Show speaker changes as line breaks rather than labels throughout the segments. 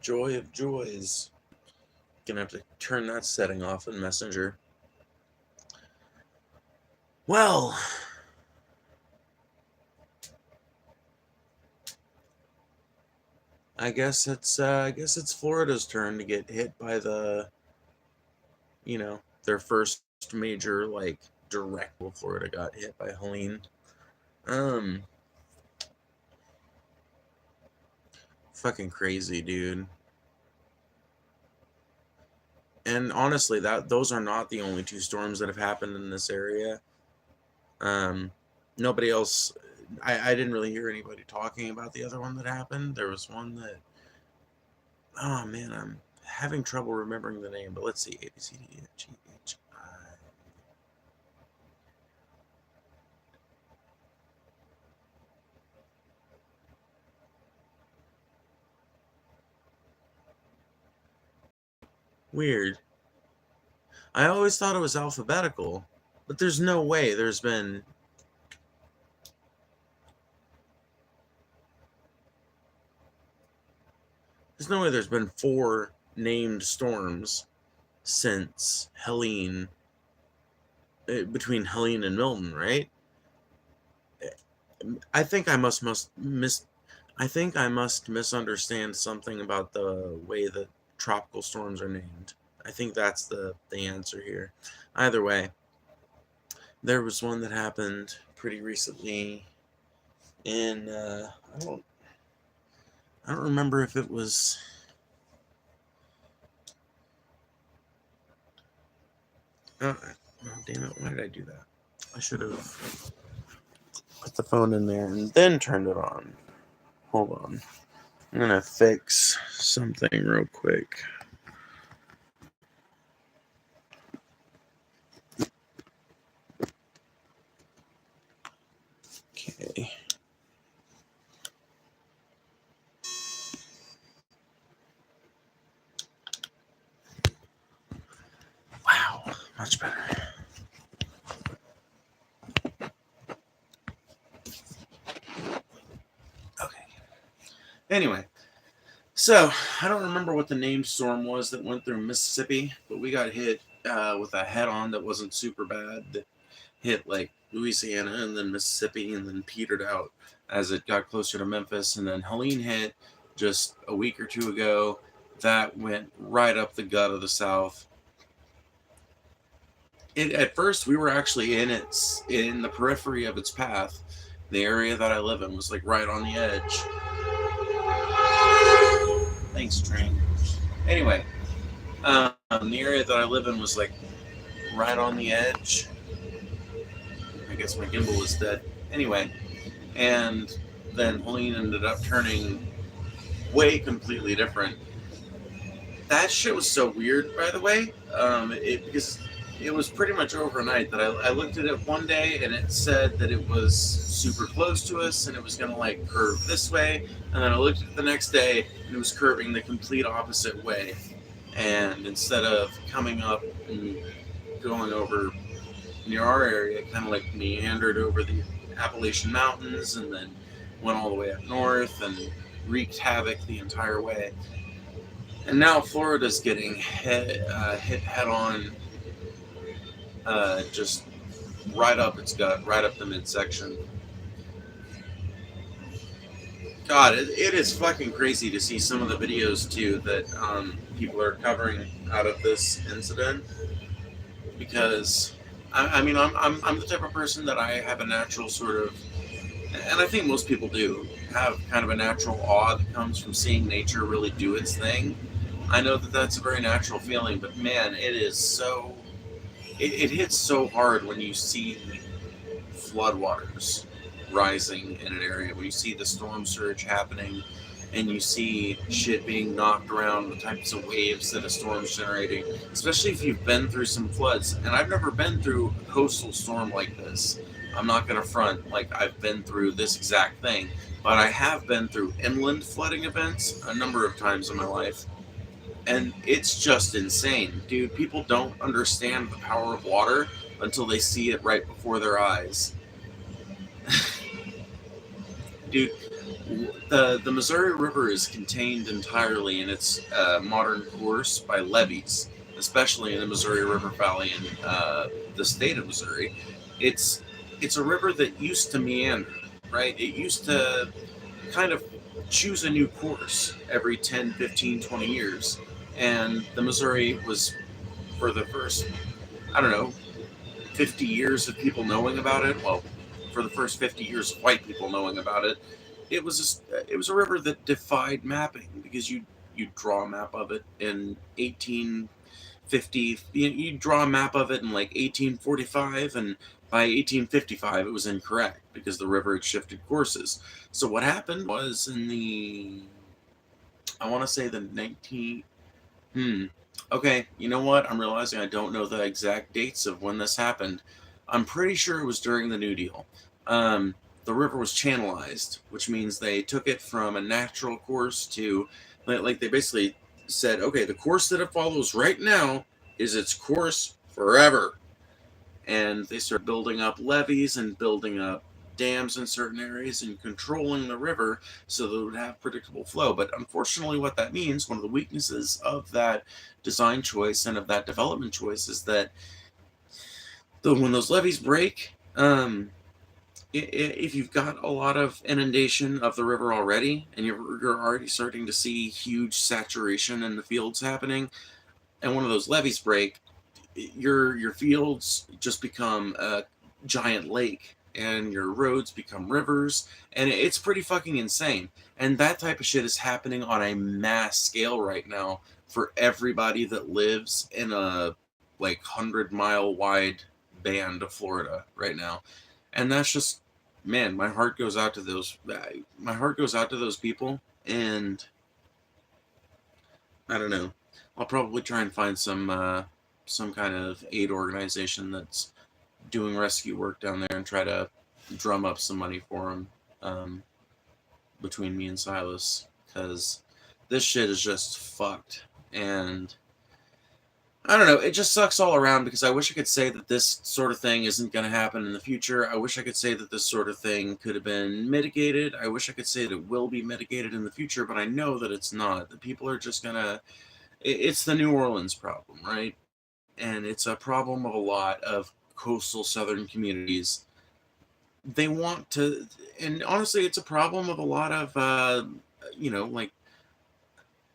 Joy of joys. Gonna have to turn that setting off in Messenger. Well, I guess it's Florida's turn to get hit by their first major direct. Florida got hit by Helene. Um, Fucking crazy, dude. And honestly, that those are not the only two storms that have happened in this area. Um, Nobody else. I didn't really hear anybody talking about the other one that happened. There was one that. Oh man, I'm having trouble remembering the name. But let's see. A B C D E F G H I. Weird. I always thought it was alphabetical, but there's no way there's been four named storms since Helene, between Helene and Milton, right? I think I think I must misunderstand something about the way that tropical storms are named. I think that's the answer here. Either way, there was one that happened pretty recently in I don't remember if it was. Oh, damn it! Why did I do that? I should have put the phone in there and then turned it on. Hold on. I'm gonna fix something real quick. Okay. Wow, much better. Okay. Anyway, so I don't remember what the named storm was that went through Mississippi, but we got hit with a head-on that wasn't super bad. That hit like Louisiana and then Mississippi and then petered out as it got closer to Memphis. And then Helene hit just a week or two ago. That went right up the gut of the South. At first, we were actually in the periphery of its path. The area that I live in was like right on the edge. Thanks, train. Anyway, the area that I live in was like right on the edge. I guess my gimbal is dead. Anyway, and then Helene ended up turning way completely different. That shit was so weird, by the way, because it was pretty much overnight that I looked at it one day and it said that it was super close to us and it was going to like curve this way, and then I looked at it the next day and it was curving the complete opposite way, and instead of coming up and going over near our area, it kind of like meandered over the Appalachian Mountains and then went all the way up north and wreaked havoc the entire way. And now Florida's getting hit head on, just right up its gut, right up the midsection. God, it is fucking crazy to see some of the videos too that people are covering out of this incident, because I'm the type of person that I have a natural sort of, and I think most people do, have kind of a natural awe that comes from seeing nature really do its thing. I know that that's a very natural feeling, but man, it is so. It hits so hard when you see floodwaters rising in an area, when you see the storm surge happening, and you see shit being knocked around, the types of waves that a storm's generating, especially if you've been through some floods. And I've never been through a coastal storm like this. I'm not going to front like I've been through this exact thing, but I have been through inland flooding events a number of times in my life. And it's just insane, dude. People don't understand the power of water until they see it right before their eyes. Dude, The Missouri River is contained entirely in its modern course by levees, especially in the Missouri River Valley in the state of Missouri. It's it's a river that used to meander, right? It used to kind of choose a new course every 10, 15, 20 years. And the Missouri was, for the first, I don't know, 50 years of people knowing about it, well, for the first 50 years of white people knowing about it, it was a river that defied mapping because you draw a map of it in 1850. You draw a map of it in like 1845, and by 1855 it was incorrect because the river had shifted courses. So what happened was in the, I want to say the 19, hmm. Okay, you know what? I'm realizing I don't know the exact dates of when this happened. I'm pretty sure it was during the New Deal. Um, the river was channelized, which means they took it from a natural course to, like they basically said, okay, the course that it follows right now is its course forever. And they started building up levees and building up dams in certain areas and controlling the river so that it would have predictable flow. But unfortunately, what that means, one of the weaknesses of that design choice and of that development choice, is that when those levees break, if you've got a lot of inundation of the river already, and you're already starting to see huge saturation in the fields happening, and one of those levees break, your fields just become a giant lake and your roads become rivers, and it's pretty fucking insane. And that type of shit is happening on a mass scale right now for everybody that lives in a like 100-mile wide band of Florida right now. And that's just, man, my heart goes out to those people. And I don't know, I'll probably try and find some kind of aid organization that's doing rescue work down there and try to drum up some money for them, between me and Silas, because this shit is just fucked. And I don't know, it just sucks all around because I wish I could say that this sort of thing isn't going to happen in the future. I wish I could say that this sort of thing could have been mitigated. I wish I could say that it will be mitigated in the future, but I know that it's not. That people are just going to. It's the New Orleans problem, right? And it's a problem of a lot of coastal southern communities. They want to, and honestly, it's a problem of a lot of, like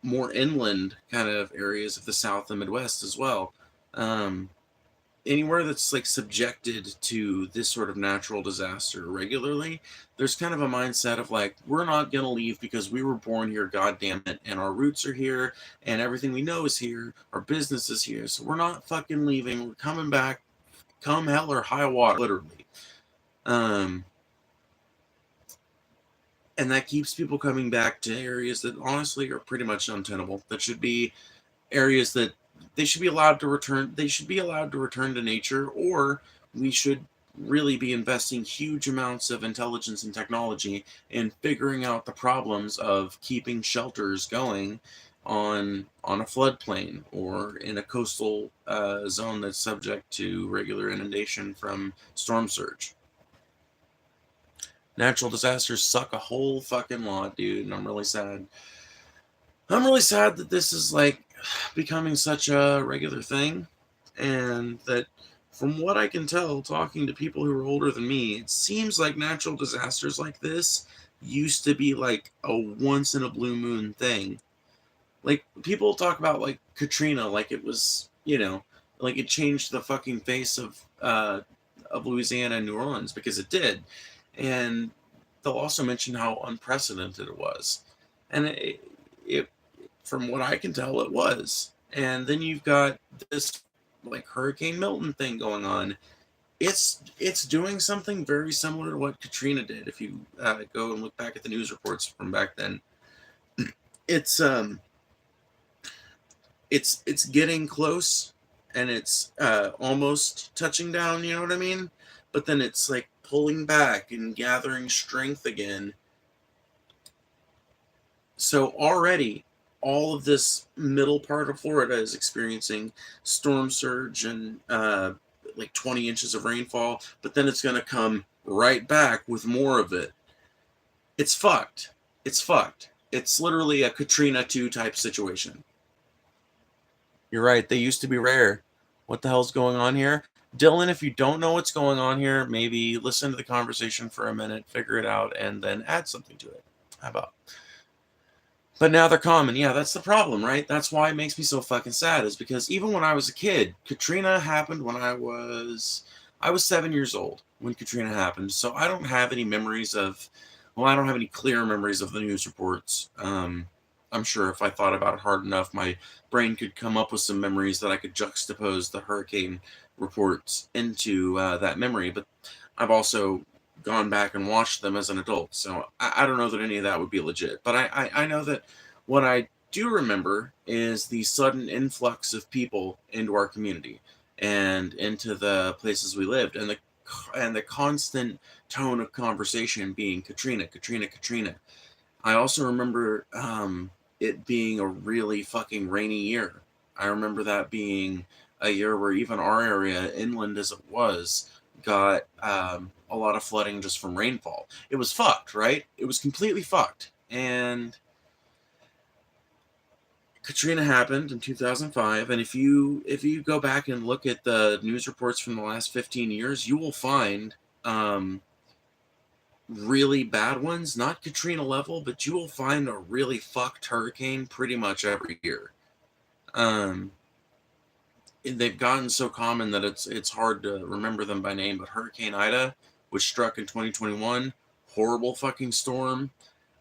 more inland kind of areas of the South and Midwest as well. Um, Anywhere that's like subjected to this sort of natural disaster regularly, there's kind of a mindset of like, we're not going to leave because we were born here, god damn it, and our roots are here, and everything we know is here, our business is here, so we're not fucking leaving, we're coming back, come hell or high water, literally. Um, and that keeps people coming back to areas that honestly are pretty much untenable. That should be areas that they should be allowed to return. They should be allowed to return to nature, or we should really be investing huge amounts of intelligence and technology in figuring out the problems of keeping shelters going on a floodplain or in a coastal zone that's subject to regular inundation from storm surge. Natural disasters suck a whole fucking lot, dude, and I'm really sad. I'm really sad that this is like becoming such a regular thing, and that from what I can tell, talking to people who are older than me, it seems like natural disasters like this used to be like a once in a blue moon thing. Like people talk about like Katrina, like it was, like it changed the fucking face of Louisiana and New Orleans, because it did. And they'll also mention how unprecedented it was. And it from what I can tell, it was. And then you've got this like Hurricane Milton thing going on. It's doing something very similar to what Katrina did. If you go and look back at the news reports from back then, it's it's getting close, and it's almost touching down. You know what I mean? But then it's like pulling back and gathering strength again. So already all of this middle part of Florida is experiencing storm surge and like 20 inches of rainfall, but then it's going to come right back with more of it. It's fucked. it's fucked. It's literally a Katrina 2 type situation. You're right. They used to be rare. What the hell's going on here? Dylan, if you don't know what's going on here, maybe listen to the conversation for a minute, figure it out, and then add something to it. How about? But now they're common. Yeah, that's the problem, right? That's why it makes me so fucking sad, is because even when I was a kid, Katrina happened when I was 7 years old when Katrina happened. So I don't have any memories of, well, I don't have any clear memories of the news reports. I'm sure if I thought about it hard enough, my brain could come up with some memories that I could juxtapose the hurricane reports into that memory. But I've also gone back and watched them as an adult, so I don't know that any of that would be legit. But I know that what I do remember is the sudden influx of people into our community and into the places we lived, and the constant tone of conversation being Katrina, Katrina, Katrina. I also remember it being a really fucking rainy year. I remember that being a year where even our area, inland as it was, got a lot of flooding just from rainfall. It was fucked, right? It was completely fucked. And Katrina happened in 2005, and if you go back and look at the news reports from the last 15 years, you will find really bad ones, not Katrina level, but you will find a really fucked hurricane pretty much every year. Um, they've gotten so common that it's hard to remember them by name. But Hurricane Ida, which struck in 2021, horrible fucking storm.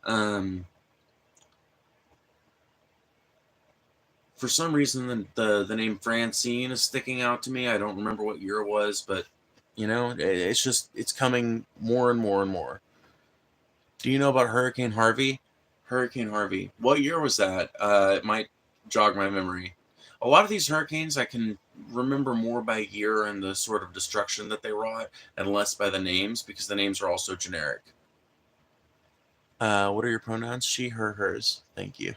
Um, for some reason, the name Francine is sticking out to me. I don't remember what year it was, but it's coming more and more and more. Do you know about Hurricane Harvey? Hurricane Harvey. What year was that? It might jog my memory. A lot of these hurricanes I can remember more by year and the sort of destruction that they wrought, and less by the names, because the names are all so generic. What are your pronouns? She, her, hers. Thank you.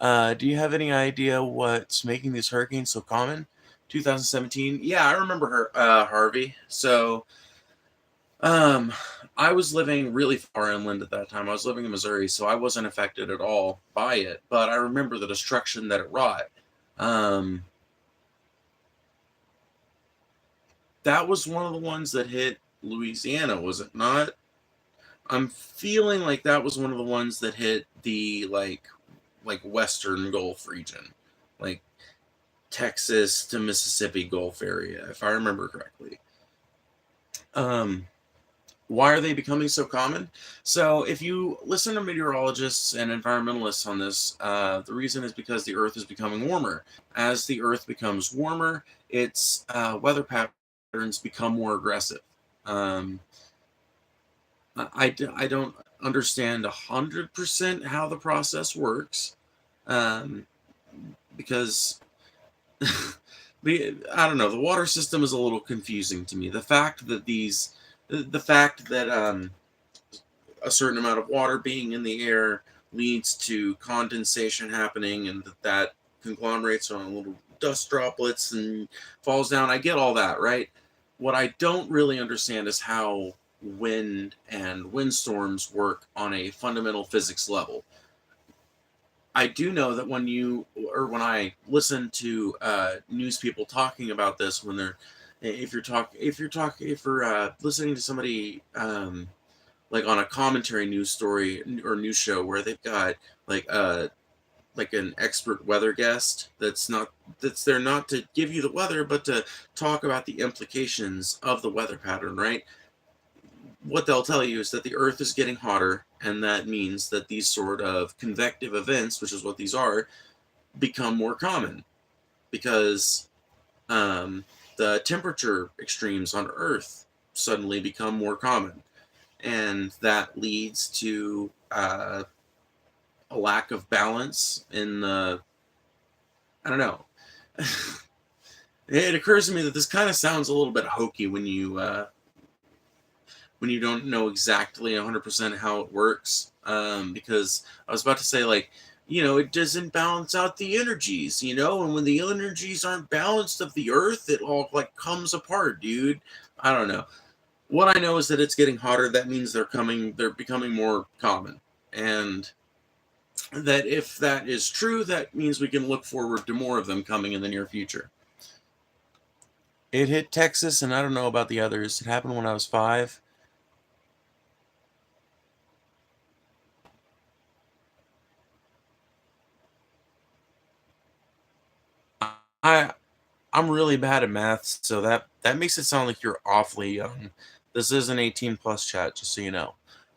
Do you have any idea what's making these hurricanes so common? 2017. Yeah, I remember her, Harvey. So, um, I was living really far inland at that time. I was living in Missouri, so I wasn't affected at all by it. But I remember the destruction that it wrought. Um, that was one of the ones that hit Louisiana, was it not? I'm feeling like that was one of the ones that hit the like Western Gulf region, like Texas to Mississippi Gulf area, if I remember correctly. Um, why are they becoming so common? So, if you listen to meteorologists and environmentalists on this, the reason is because the Earth is becoming warmer. As the Earth becomes warmer, its weather patterns become more aggressive. Um, I don't understand 100% how the process works, um, because I don't know. The water system is a little confusing to me. The fact that a certain amount of water being in the air leads to condensation happening, and that conglomerates on little dust droplets and falls down. I get all that, right? What I don't really understand is how wind and windstorms work on a fundamental physics level. I do know that when I listen to news people talking about this, when they're if you're listening to somebody like on a commentary news story or news show where they've got like like an expert weather guest that's there not to give you the weather, but to talk about the implications of the weather pattern, right? What they'll tell you is that the Earth is getting hotter, and that means that these sort of convective events, which is what these are, become more common because the temperature extremes on Earth suddenly become more common, and that leads to a lack of balance in the. I don't know. It occurs to me that this kind of sounds a little bit hokey when you don't know exactly 100% how it works. Because I was about to say, like, it doesn't balance out the energies, and when the energies aren't balanced of the Earth, it all like comes apart, dude. I don't know. What I know is that it's getting hotter. That means they're becoming more common. And that if that is true, that means we can look forward to more of them coming in the near future. It hit Texas, and I don't know about the others. It happened when I was 5. I I'm really bad at math, so that makes it sound like you're awfully young. This is an 18 plus chat, just so you know.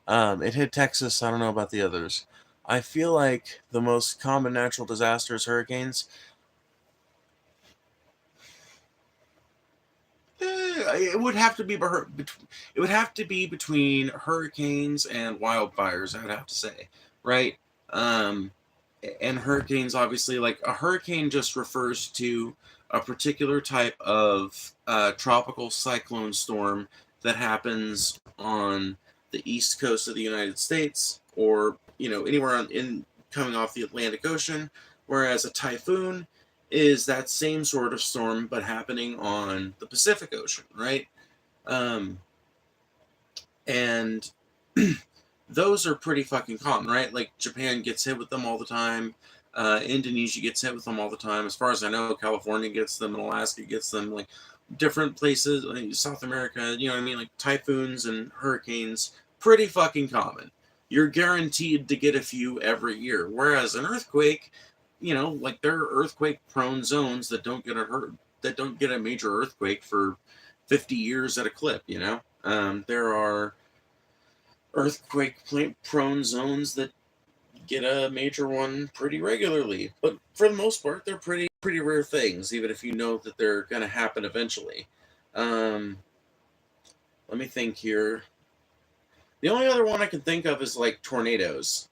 It hit Texas. I don't know about the others. I feel like the most common natural disasters, hurricanes. It would have to be it would have to be between hurricanes and wildfires. I'd have to say, right? Um, and hurricanes, obviously, like a hurricane just refers to a particular type of tropical cyclone storm that happens on the east coast of the United States, or anywhere in coming off the Atlantic Ocean. Whereas a typhoon is that same sort of storm but happening on the Pacific Ocean, right? Um, and those are pretty fucking common, right? Like Japan gets hit with them all the time. Indonesia gets hit with them all the time. As far as I know, California gets them, and Alaska gets them. Like different places, like South America. You know what I mean? Like typhoons and hurricanes, pretty fucking common. You're guaranteed to get a few every year. Whereas an earthquake, like there are earthquake-prone zones that don't get a major earthquake for 50 years at a clip. There are earthquake-prone zones that get a major one pretty regularly, but for the most part, they're pretty rare things. Even if you know that they're going to happen eventually. Um, Let me think here. The only other one I can think of is like tornadoes.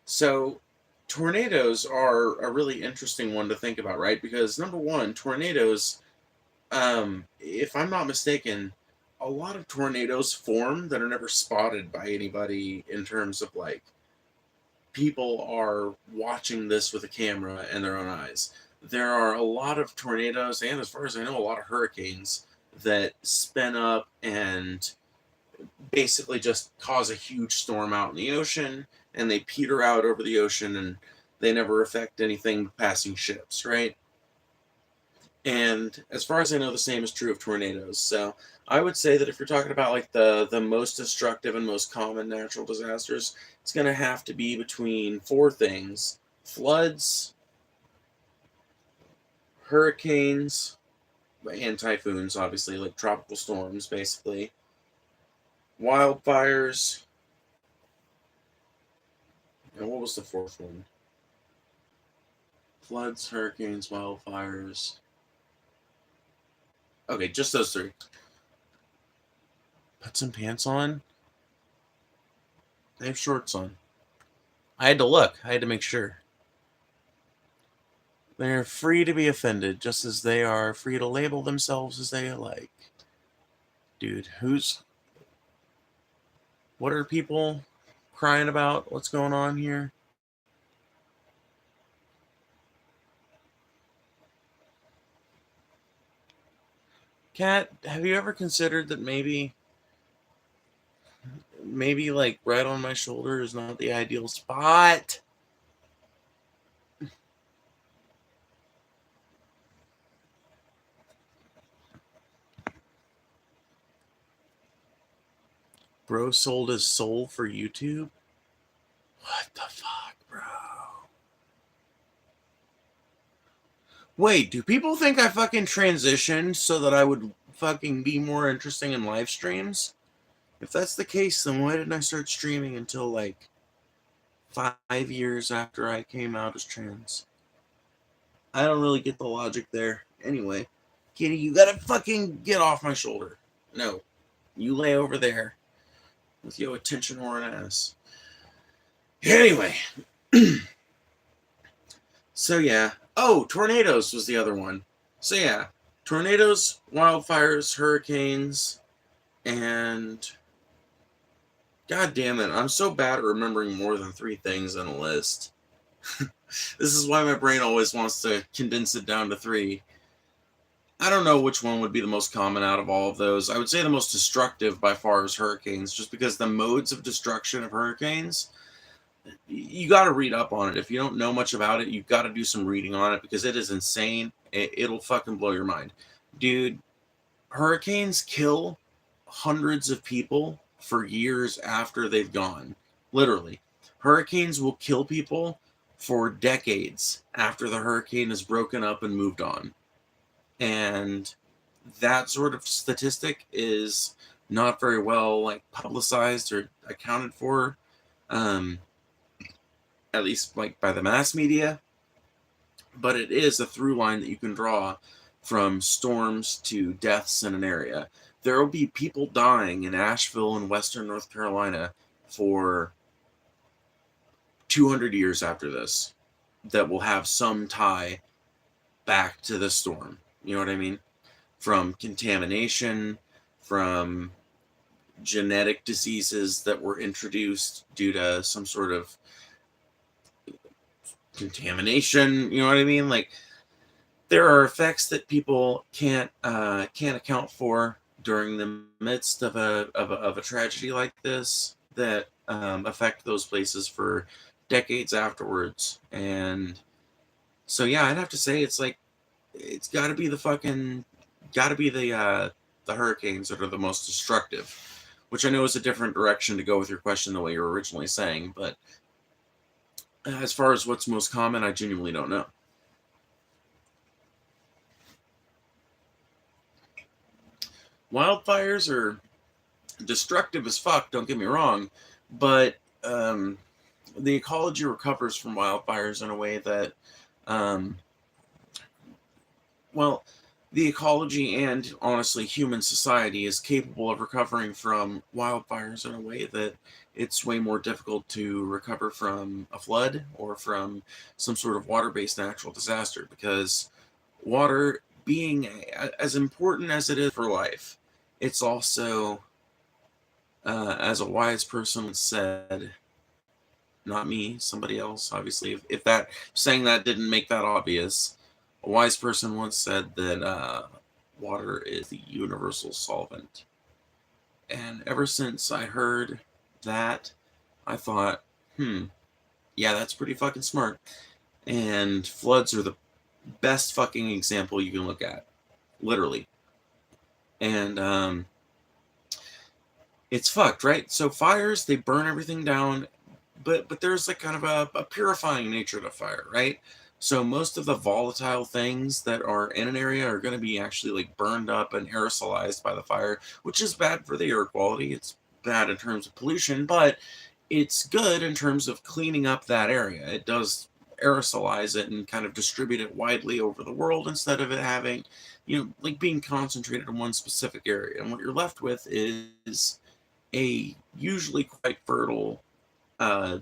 So tornadoes are a really interesting one to think about, right? Because number one, tornadoes, if I'm not mistaken, a lot of tornadoes form that are never spotted by anybody in terms of like people are watching this with a camera and their own eyes. There are a lot of tornadoes, and as far as I know, a lot of hurricanes that spin up and basically just cause a huge storm out in the ocean, and they peter out over the ocean, and they never affect anything but passing ships, right? And as far as I know, the same is true of tornadoes. So I would say that if you're talking about like the most destructive and most common natural disasters, it's going to have to be between 4 things: floods, hurricanes, and typhoons, obviously, like tropical storms, basically, wildfires, and what was the 4th one? Floods, hurricanes, wildfires. Okay, just those 3. Put some pants on. They have shorts on. I had to look. I had to make sure. They're free to be offended, just as they are free to label themselves as they like. Dude, what are people crying about? What's going on here? Kat, have you ever considered that maybe like right on my shoulder is not the ideal spot? Bro sold his soul for YouTube? What the fuck, bro? Wait, do people think I fucking transitioned so that I would fucking be more interesting in live streams? If that's the case, then why didn't I start streaming until like 5 years after I came out as trans? I don't really get the logic there. Anyway, Kitty, you gotta fucking get off my shoulder. No, you lay over there with your attention or an ass. Anyway, so yeah. Oh, tornadoes was the other one. So yeah, tornadoes, wildfires, hurricanes, and God damn it, I'm so bad at remembering more than 3 things in a list. This is why my brain always wants to condense it down to 3. I don't know which one would be the most common out of all of those. I would say the most destructive by far is hurricanes, just because the modes of destruction of hurricanes, you got to read up on it. If you don't know much about it, you've got to do some reading on it because it is insane. It'll fucking blow your mind. Dude, hurricanes kill hundreds of people for years after they've gone. Literally. Hurricanes will kill people for decades after the hurricane is broken up and moved on. And that sort of statistic is not very well like publicized or accounted for, um, at least like by the mass media. But it is a through line that you can draw from storms to deaths in an area. There will be people dying in Asheville in Western North Carolina for 200 years after this that will have some tie back to the storm. You know what I mean? From contamination, from genetic diseases that were introduced due to some sort of contamination. You know what I mean? Like, there are effects that people can't account for during the midst of a tragedy like this that affect those places for decades afterwards. And so yeah, I'd have to say it's like it's got to be the hurricanes that are the most destructive, which I know is a different direction to go with your question the way you were originally saying, but as far as what's most common, I genuinely don't know. Wildfires are destructive as fuck, don't get me wrong, but the ecology recovers from wildfires in a way that, um, well, the ecology and honestly human society is capable of recovering from wildfires in a way that it's way more difficult to recover from a flood or from some sort of water-based natural disaster, because water being as important as it is for life, it's also, as a wise person said, not me, somebody else, obviously. If that saying that didn't make that obvious, a wise person once said that water is the universal solvent. And ever since I heard that, I thought, yeah, that's pretty fucking smart. And floods are the best fucking example you can look at, literally. And it's fucked, right? So fires, they burn everything down, but there's like kind of a purifying nature to fire, right? So most of the volatile things that are in an area are going to be actually like burned up and aerosolized by the fire, which is bad for the air quality. It's bad in terms of pollution, but it's good in terms of cleaning up that area. It does aerosolize it and kind of distribute it widely over the world instead of it having, like being concentrated in one specific area. And what you're left with is a usually quite fertile, uh,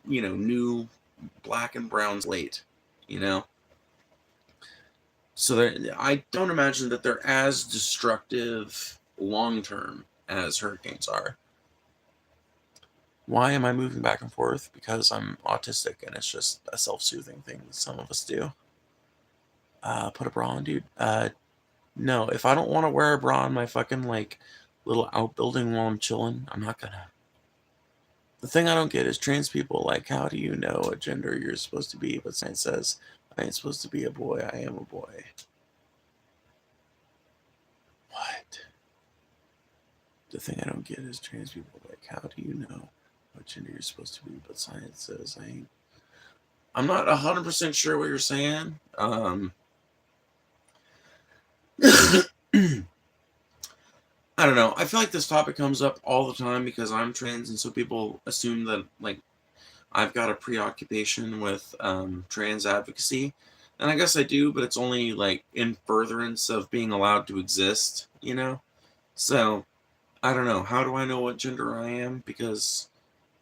new black and brown slate, you know? So I don't imagine that they're as destructive long term as hurricanes are. Why am I moving back and forth? Because I'm autistic and it's just a self soothing thing that some of us do. Put a bra on, dude. No, if I don't want to wear a bra on my fucking like little outbuilding while I'm chilling, I'm not gonna. The thing I don't get is trans people, like, how do you know what gender you're supposed to be? But science says I ain't supposed to be a boy, I am a boy. What? The thing I don't get is trans people, like, how do you know what gender you're supposed to be? But science says I ain't. I'm not 100% sure what you're saying. I don't know. I feel like this topic comes up all the time because I'm trans, and so people assume that like I've got a preoccupation with trans advocacy, and I guess I do, but it's only like in furtherance of being allowed to exist, you know. So I don't know. How do I know what gender I am? Because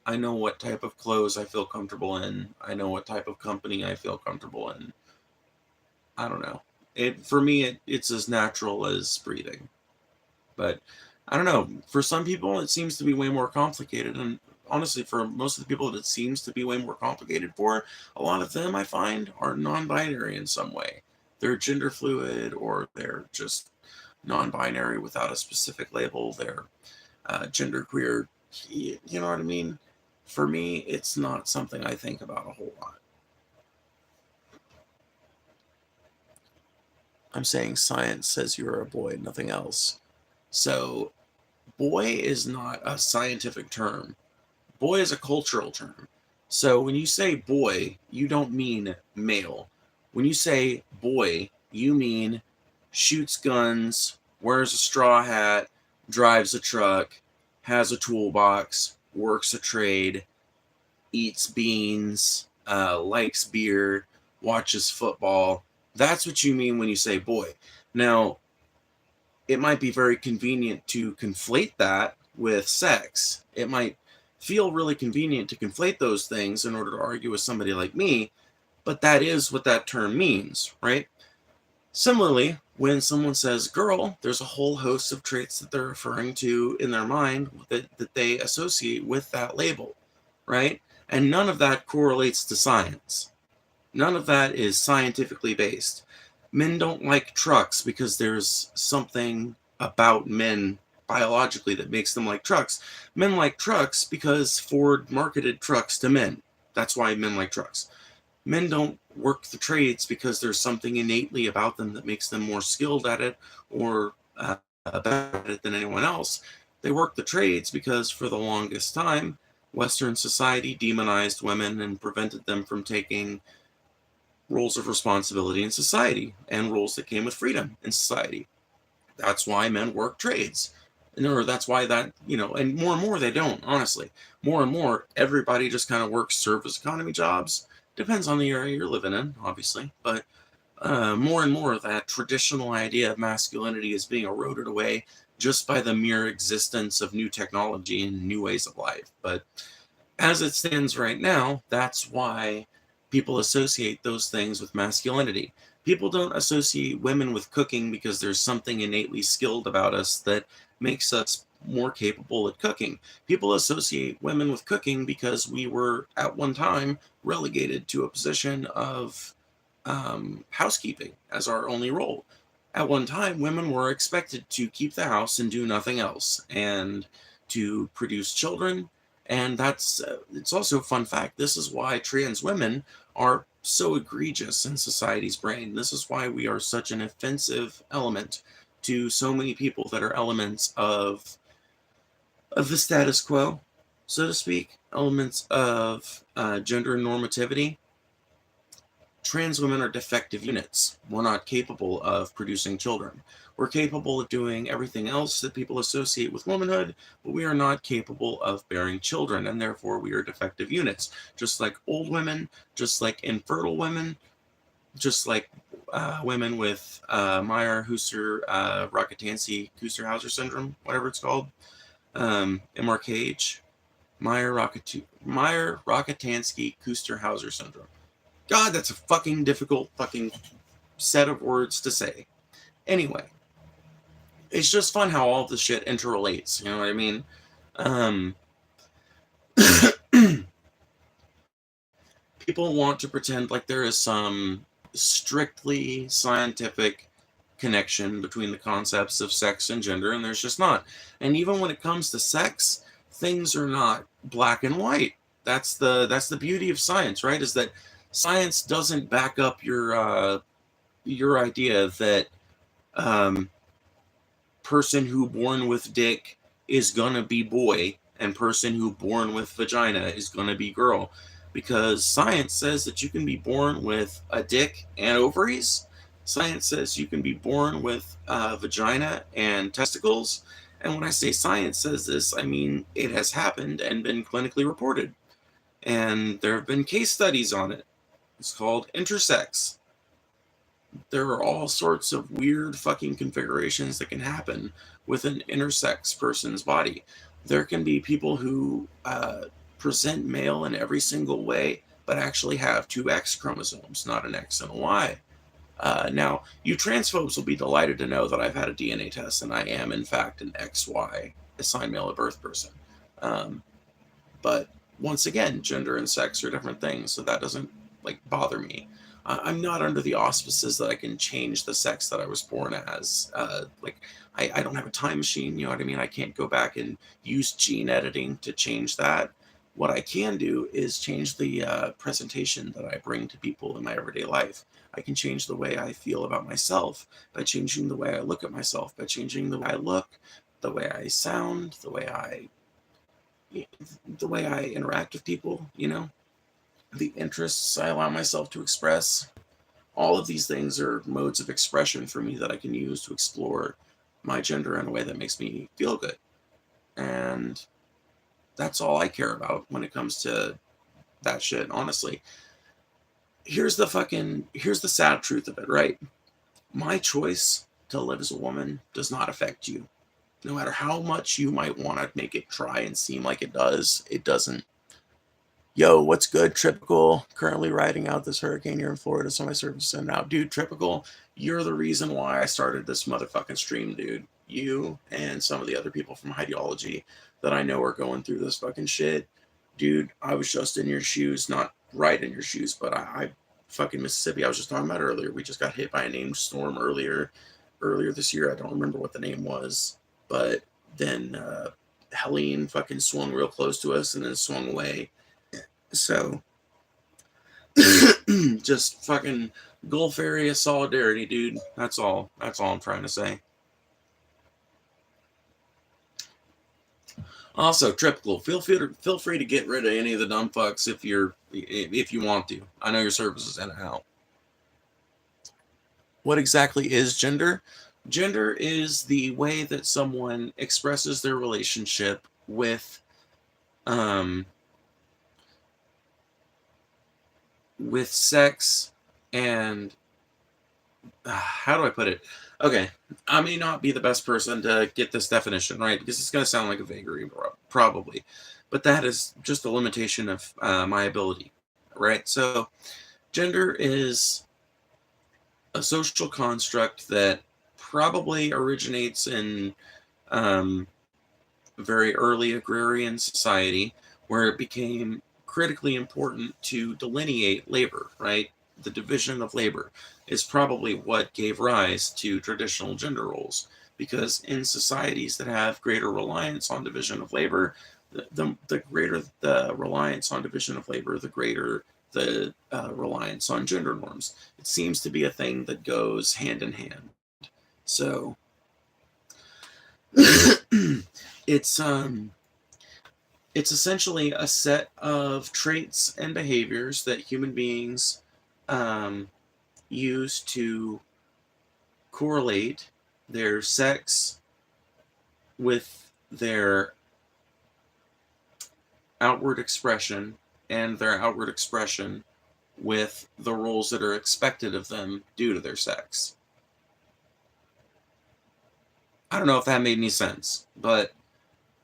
I know what type of clothes I feel comfortable in. I know what type of company I feel comfortable in. I don't know. For me, it's as natural as breathing. But I don't know. For some people, it seems to be way more complicated. And honestly, for most of the people that it seems to be way more complicated for, a lot of them I find are non binary in some way. they're gender fluid, or they're just non-binary without a specific label, they're genderqueer. You know what I mean? For me, it's not something I think about a whole lot. I'm saying science says you're a boy, nothing else. So, boy is not a scientific term. Boy is a cultural term. So, when you say boy, you don't mean male. When you say boy, you mean shoots guns, wears a straw hat, drives a truck, has a toolbox, works a trade, eats beans, likes beer, watches football. That's what you mean when you say boy. Now, it might be very convenient to conflate that with sex. It might feel really convenient to conflate those things in order to argue with somebody like me, but that is what that term means, right? Similarly, when someone says girl, there's a whole host of traits that they're referring to in their mind that they associate with that label, right? And none of that correlates to science. None of that is scientifically based. Men don't like trucks because there's something about men biologically that makes them like trucks. Men like trucks because Ford marketed trucks to men. That's why men like trucks. Men don't work the trades because there's something innately about them that makes them more skilled at it or better at it than anyone else. They work the trades because for the longest time, Western society demonized women and prevented them from taking roles of responsibility in society and roles that came with freedom in society. That's why men work trades. Or that's why that, and more they don't, honestly. More and more, everybody just kind of works service economy jobs. Depends on the area you're living in, obviously. But more and more, that traditional idea of masculinity is being eroded away just by the mere existence of new technology and new ways of life. But as it stands right now, that's why people associate those things with masculinity. People don't associate women with cooking because there's something innately skilled about us that makes us more capable at cooking. People associate women with cooking because we were at one time relegated to a position of housekeeping as our only role. At one time, women were expected to keep the house and do nothing else, and to produce children. And it's also a fun fact. This is why trans women are so egregious in society's brain. This is why we are such an offensive element to so many people that are elements of the status quo, so to speak, elements of gender normativity. Trans women are defective units. We're not capable of producing children. We're capable of doing everything else that people associate with womanhood, but we are not capable of bearing children, and therefore we are defective units. Just like old women, just like infertile women, just like women with Meyer-Rokitansky-Kuster-Hauser syndrome, whatever it's called, MRKH, Meyer-Rokitansky-Kuster-Hauser syndrome. God, that's a fucking difficult fucking set of words to say. Anyway, it's just fun how all this shit interrelates. You know what I mean? People want to pretend like there is some strictly scientific connection between the concepts of sex and gender, and there's just not. And even when it comes to sex, things are not black and white. That's the beauty of science, right? Is that science doesn't back up your idea that person who born with dick is gonna be boy and person who born with vagina is gonna be girl, because science says that you can be born with a dick and ovaries. Science says you can be born with vagina and testicles. And when I say science says this, I mean it has happened and been clinically reported. And there have been case studies on it. It's called intersex. There are all sorts of weird fucking configurations that can happen with an intersex person's body. There can be people who present male in every single way, but actually have two X chromosomes, not an X and a Y. Now, you transphobes will be delighted to know that I've had a DNA test and I am, in fact, an XY assigned male at birth person. But once again, gender and sex are different things, so that doesn't bother me. I'm not under the auspices that I can change the sex that I was born as. Like, I don't have a time machine, you know what I mean? I can't go back and use gene editing to change that. What I can do is change the presentation that I bring to people in my everyday life. I can change the way I feel about myself by changing the way I look at myself, by changing the way I look, the way I sound, the way I interact with people, you know, the interests I allow myself to express. All of these things are modes of expression for me that I can use to explore my gender in a way that makes me feel good. And that's all I care about when it comes to that shit, honestly. Here's the sad truth of it, right? My choice to live as a woman does not affect you. No matter how much you might want to make it try and seem like it does, it doesn't. Yo, what's good, Tripical? Currently riding out this hurricane here in Florida, so my service is in now. Dude, Tripical, you're the reason why I started this motherfucking stream, dude. You and some of the other people from Ideology that I know are going through this fucking shit. Dude, I was just in your shoes, not right in your shoes, but I fucking Mississippi, I was just talking about earlier. We just got hit by a named storm earlier this year. I don't remember what the name was, but then Helene fucking swung real close to us and then swung away. So, just fucking Gulf area solidarity, dude. That's all. That's all I'm trying to say. Also, Tripical, feel free to get rid of any of the dumb fucks if you want to. I know your service is in and out. What exactly is gender? Gender is the way that someone expresses their relationship with sex and how do I put it? Okay, I may not be the best person to get this definition right because it's going to sound like a vagary, probably, but that is just a limitation of my ability, right? So, gender is a social construct that probably originates in very early agrarian society where it became critically important to delineate labor, right? The division of labor is probably what gave rise to traditional gender roles. Because in societies that have greater reliance on division of labor, the greater the reliance on division of labor, the greater the reliance on gender norms. It seems to be a thing that goes hand in hand. So it's essentially a set of traits and behaviors that human beings use to correlate their sex with their outward expression and their outward expression with the roles that are expected of them due to their sex. I don't know if that made any sense, but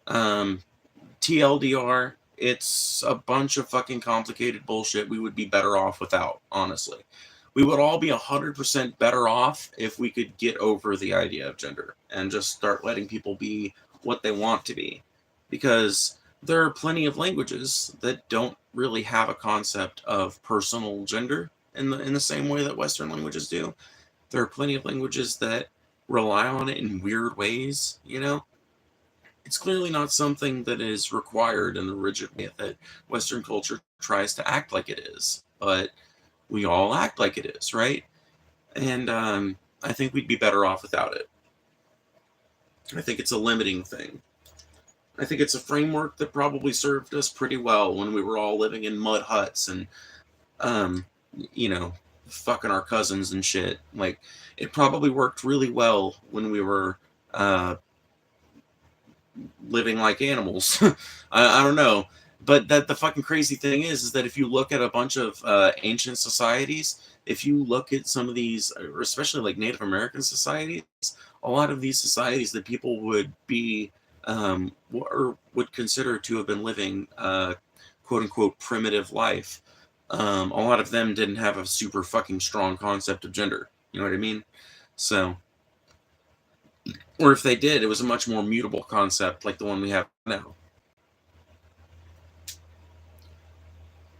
TLDR, it's a bunch of fucking complicated bullshit we would be better off without, honestly. We would all be 100% better off if we could get over the idea of gender and just start letting people be what they want to be. Because there are plenty of languages that don't really have a concept of personal gender in the same way that Western languages do. There are plenty of languages that rely on it in weird ways, you know? It's clearly not something that is required in the rigid way that Western culture tries to act like it is, but we all act like it is, right? And I think we'd be better off without it. I think it's a limiting thing. I think it's a framework that probably served us pretty well when we were all living in mud huts and, you know, fucking our cousins and shit. Like, it probably worked really well when we were living like animals. I don't know. But that the fucking crazy thing is that if you look at a bunch of ancient societies, if you look at some of these, or especially like Native American societies, a lot of these societies that people would be or would consider to have been living quote unquote primitive life, a lot of them didn't have a super fucking strong concept of gender. You know what I mean? So, or if they did, it was a much more mutable concept like the one we have now.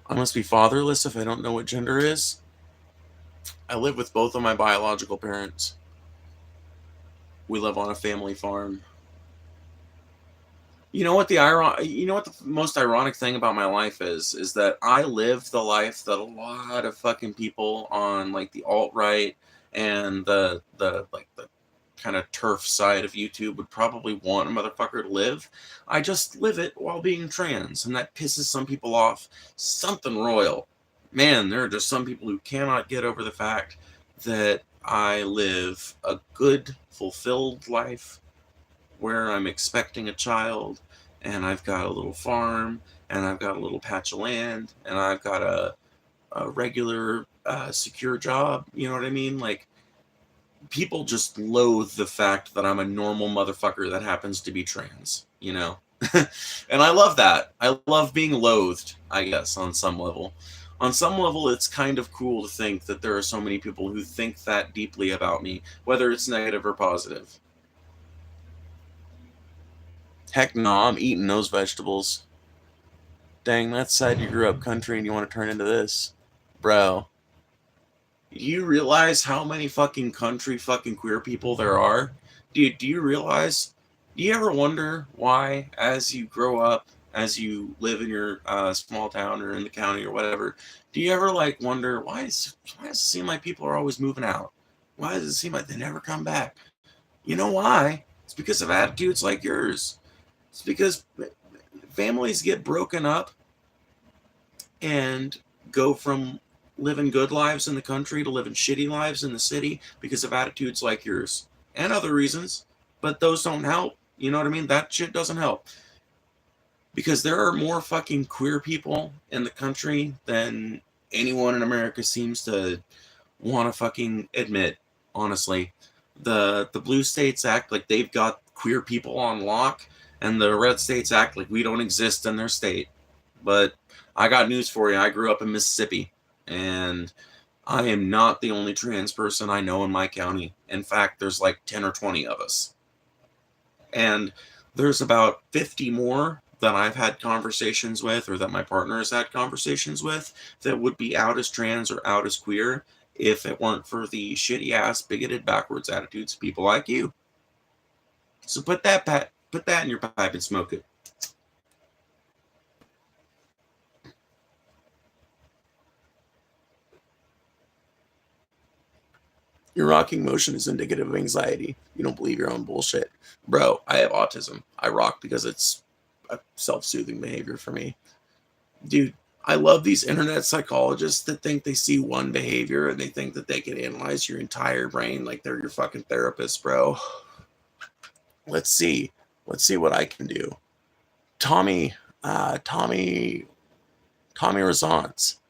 I must be fatherless if I don't know what gender is. I live with both of my biological parents. We live on a family farm. You know what the most ironic thing about my life is that I live the life that a lot of fucking people on like the alt-right and the like the kind of turf side of YouTube would probably want a motherfucker to live. I just live it while being trans, and that pisses some people off. Something royal. Man, there are just some people who cannot get over the fact that I live a good, fulfilled life where I'm expecting a child, and I've got a little farm, and I've got a little patch of land, and I've got a regular, secure job. You know what I mean? Like, people just loathe the fact that I'm a normal motherfucker that happens to be trans, you know? And I love that. I love being loathed, I guess, on some level. On some level, it's kind of cool to think that there are so many people who think that deeply about me, whether it's negative or positive. Heck no, I'm eating those vegetables. Dang, that side you grew up country and you want to turn into this. Bro, do you realize how many fucking country fucking queer people there are? Dude, do you realize? Do you ever wonder why, as you grow up, as you live in your small town or in the county or whatever, do you ever like wonder why does it seem like people are always moving out? Why does it seem like they never come back? You know why? It's because of attitudes like yours. It's because families get broken up and go from living good lives in the country to living shitty lives in the city because of attitudes like yours and other reasons, but those don't help. You know what I mean? That shit doesn't help because there are more fucking queer people in the country than anyone in America seems to want to fucking admit. Honestly, the blue states act like they've got queer people on lock, and the red states act like we don't exist in their state. But I got news for you. I grew up in Mississippi, and I am not the only trans person I know in my county. In fact, there's like 10 or 20 of us. And there's about 50 more that I've had conversations with, or that my partner has had conversations with, that would be out as trans or out as queer if it weren't for the shitty ass, bigoted, backwards attitudes of people like you. So put that in your pipe and smoke it. Your rocking motion is indicative of anxiety. You don't believe your own bullshit. Bro, I have autism. I rock because it's a self-soothing behavior for me. Dude, I love these internet psychologists that think they see one behavior and they think that they can analyze your entire brain like they're your fucking therapist, bro. Let's see. Let's see what I can do. Tommy Resance.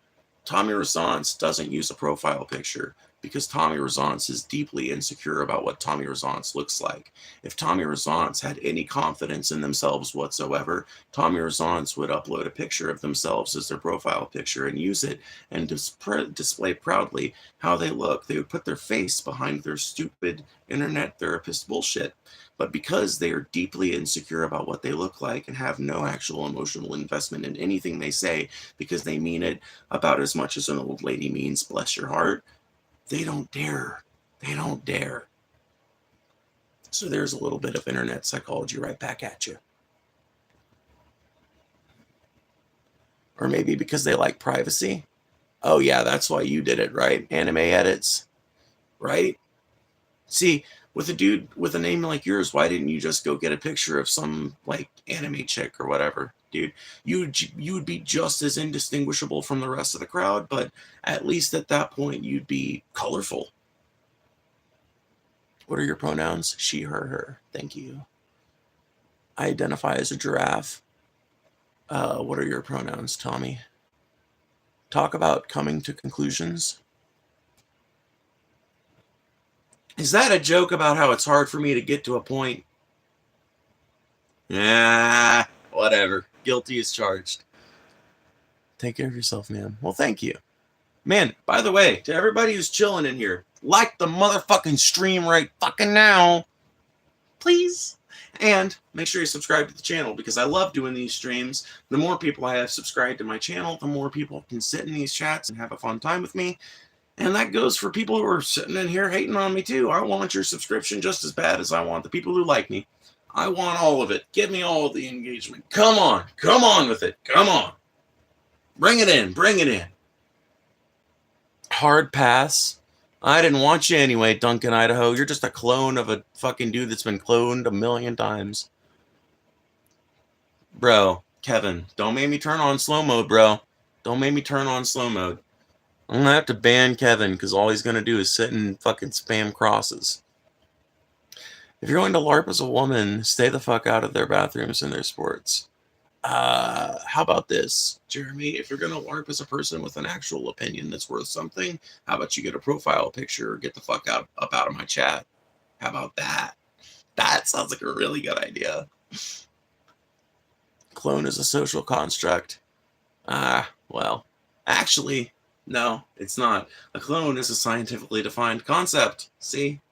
Tommy Resance doesn't use a profile picture because Tommy Resance is deeply insecure about what Tommy Resance looks like. If Tommy Resance had any confidence in themselves whatsoever, Tommy Resance would upload a picture of themselves as their profile picture and use it and display proudly how they look. They would put their face behind their stupid internet therapist bullshit. But because they are deeply insecure about what they look like and have no actual emotional investment in anything they say because they mean it about as much as an old lady means bless your heart, they don't dare. They don't dare. So there's a little bit of internet psychology right back at you. Or maybe because they like privacy. Oh yeah, that's why you did it, right? Anime edits, right? See, with a dude with a name like yours, why didn't you just go get a picture of some like anime chick or whatever, dude? You would be just as indistinguishable from the rest of the crowd, but at least at that point you'd be colorful. What are your pronouns? She, her. Thank you. I identify as a giraffe. What are your pronouns, Tommy? Talk about coming to conclusions. Is that a joke about how it's hard for me to get to a point? Yeah, whatever. Guilty as charged. Take care of yourself, man. Well, thank you. Man, by the way, to everybody who's chilling in here, like the motherfucking stream right fucking now. Please. And make sure you subscribe to the channel because I love doing these streams. The more people I have subscribed to my channel, the more people can sit in these chats and have a fun time with me. And that goes for people who are sitting in here hating on me too. I want your subscription just as bad as I want the people who like me. I want all of it. Give me all of the engagement. Come on with it. Come on. Bring it in. Bring it in. Hard pass. I didn't want you anyway, Duncan, Idaho. You're just a clone of a fucking dude that's been cloned a million times. Bro, Kevin, don't make me turn on slow mode, bro. Don't make me turn on slow mode. I'm gonna have to ban Kevin because all he's gonna do is sit and fucking spam crosses. If you're going to LARP as a woman, stay the fuck out of their bathrooms and their sports. How about this, Jeremy? If you're gonna LARP as a person with an actual opinion that's worth something, how about you get a profile picture or get the fuck up out of my chat? How about that? That sounds like a really good idea. Clone is a social construct. Well, actually, no, it's not. A clone is a scientifically defined concept. See?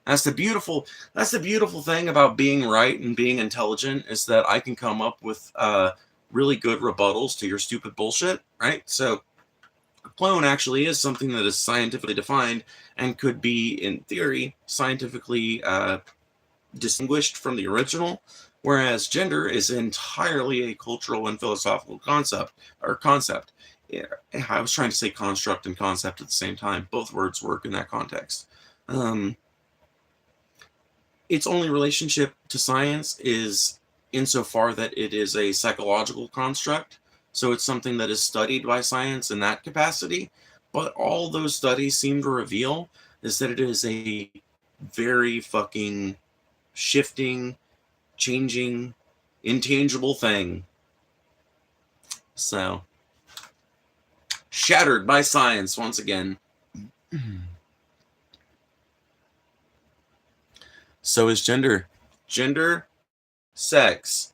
That's the beautiful thing about being right and being intelligent, is that I can come up with really good rebuttals to your stupid bullshit, right? So a clone actually is something that is scientifically defined and could be, in theory, scientifically distinguished from the original, whereas gender is entirely a cultural and philosophical concept. Yeah, I was trying to say construct and concept at the same time. Both words work in that context. Its only relationship to science is insofar that it is a psychological construct. So it's something that is studied by science in that capacity. But all those studies seem to reveal is that it is a very fucking shifting, changing, intangible thing. So, shattered by science once again. So is gender. Gender, sex.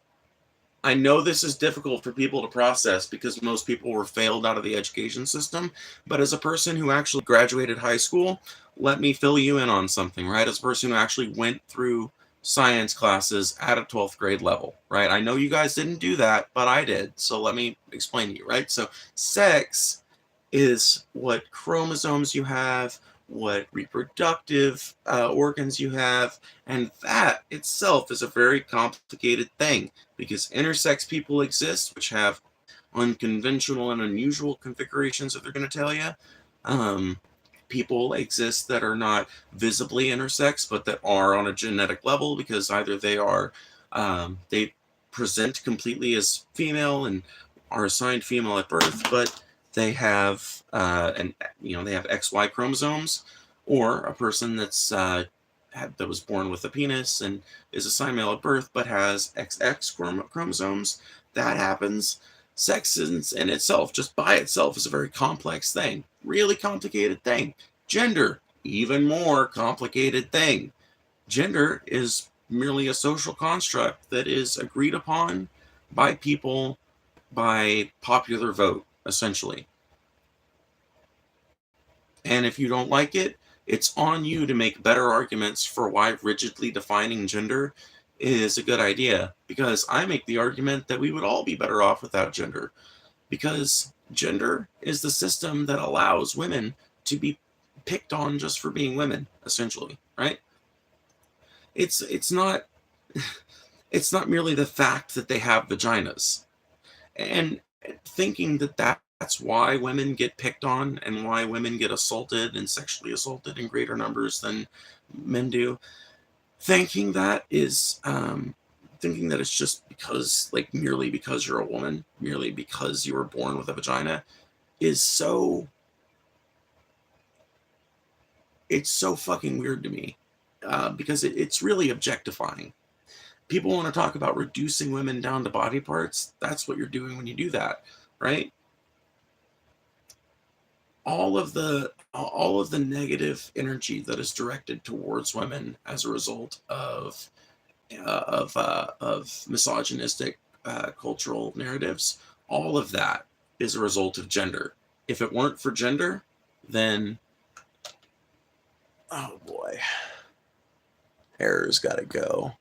I know this is difficult for people to process because most people were failed out of the education system, but as a person who actually graduated high school, let me fill you in on something, right? As a person who actually went through science classes at a 12th grade level, right? I know you guys didn't do that, but I did. So let me explain to you, right? So sex is what chromosomes you have, what reproductive organs you have, and that itself is a very complicated thing because intersex people exist, which have unconventional and unusual configurations that they're going to tell you. People exist that are not visibly intersex, but that are on a genetic level because either they are, they present completely as female and are assigned female at birth, but they have they have XY chromosomes, or a person that's that was born with a penis and is assigned male at birth but has XX chromosomes. That happens. Sex in itself, just by itself, is a very complex thing, really complicated thing. Gender, even more complicated thing. Gender is merely a social construct that is agreed upon by people by popular vote, essentially. And if you don't like it, it's on you to make better arguments for why rigidly defining gender is a good idea. Because I make the argument that we would all be better off without gender. Because gender is the system that allows women to be picked on just for being women, essentially, right? It's not it's not merely the fact that they have vaginas. And thinking that that's why women get picked on and why women get assaulted and sexually assaulted in greater numbers than men do, thinking that is thinking that it's just because, like, merely because you're a woman, merely because you were born with a vagina, is so it's so fucking weird to me, because it's really objectifying. People want to talk about reducing women down to body parts. That's what you're doing when you do that, right? All of the negative energy that is directed towards women as a result of misogynistic cultural narratives, all of that is a result of gender. If it weren't for gender, then oh boy, error's got to go.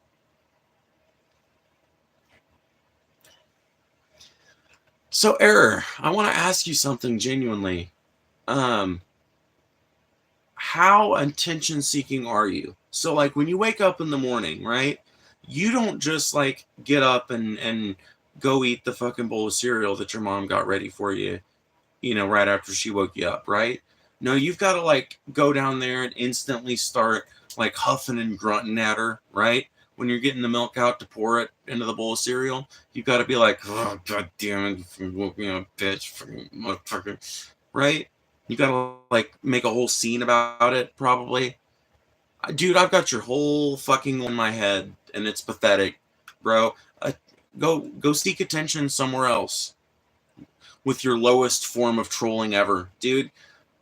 So, Error, I want to ask you something genuinely. how attention seeking are you? So like when you wake up in the morning, right? You don't just like get up and go eat the fucking bowl of cereal that your mom got ready for you, you know, right after she woke you up, right? No, you've got to like go down there and instantly start like huffing and grunting at her, right? When you're getting the milk out to pour it into the bowl of cereal, you've got to be like, oh, god damn it, you woke me up, bitch, motherfucker, right? You got to like make a whole scene about it, probably. Dude, I've got your whole fucking in my head, and it's pathetic, bro. Go seek attention somewhere else with your lowest form of trolling ever, dude.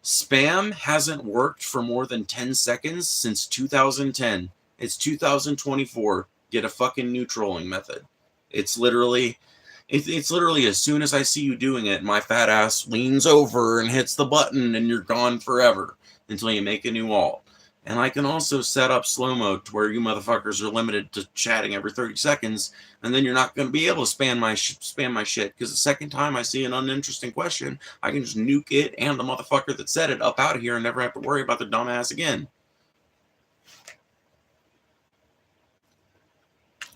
Spam hasn't worked for more than 10 seconds since 2010. It's 2024. Get a fucking new trolling method. It's literally as soon as I see you doing it, my fat ass leans over and hits the button and you're gone forever until you make a new alt. And I can also set up slow mode to where you motherfuckers are limited to chatting every 30 seconds, and then you're not going to be able to spam my shit, because the second time I see an uninteresting question, I can just nuke it and the motherfucker that said it up out of here and never have to worry about the dumbass again.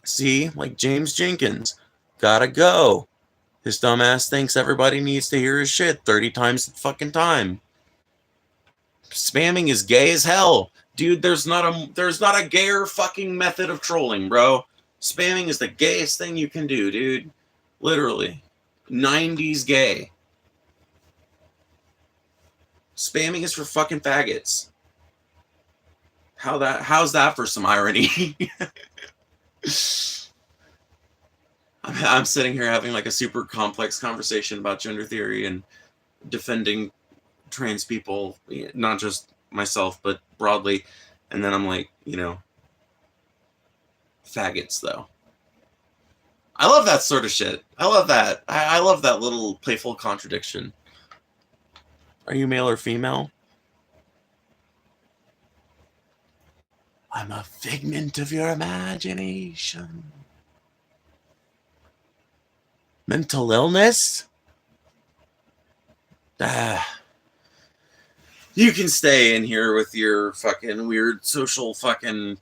See, like James Jenkins, gotta go. His dumbass thinks everybody needs to hear his shit 30 times the fucking time. Spamming is gay as hell. Dude, there's not a gayer fucking method of trolling, bro. Spamming is the gayest thing you can do, dude. Literally. 90s gay. Spamming is for fucking faggots. How's that for some irony? I'm sitting here having like a super complex conversation about gender theory and defending trans people, not just myself, but broadly. And then I'm like, you know, faggots, though. I love that sort of shit. I love that. I love that little playful contradiction. Are you male or female? I'm a figment of your imagination. Mental illness? You can stay in here with your fucking weird social fucking,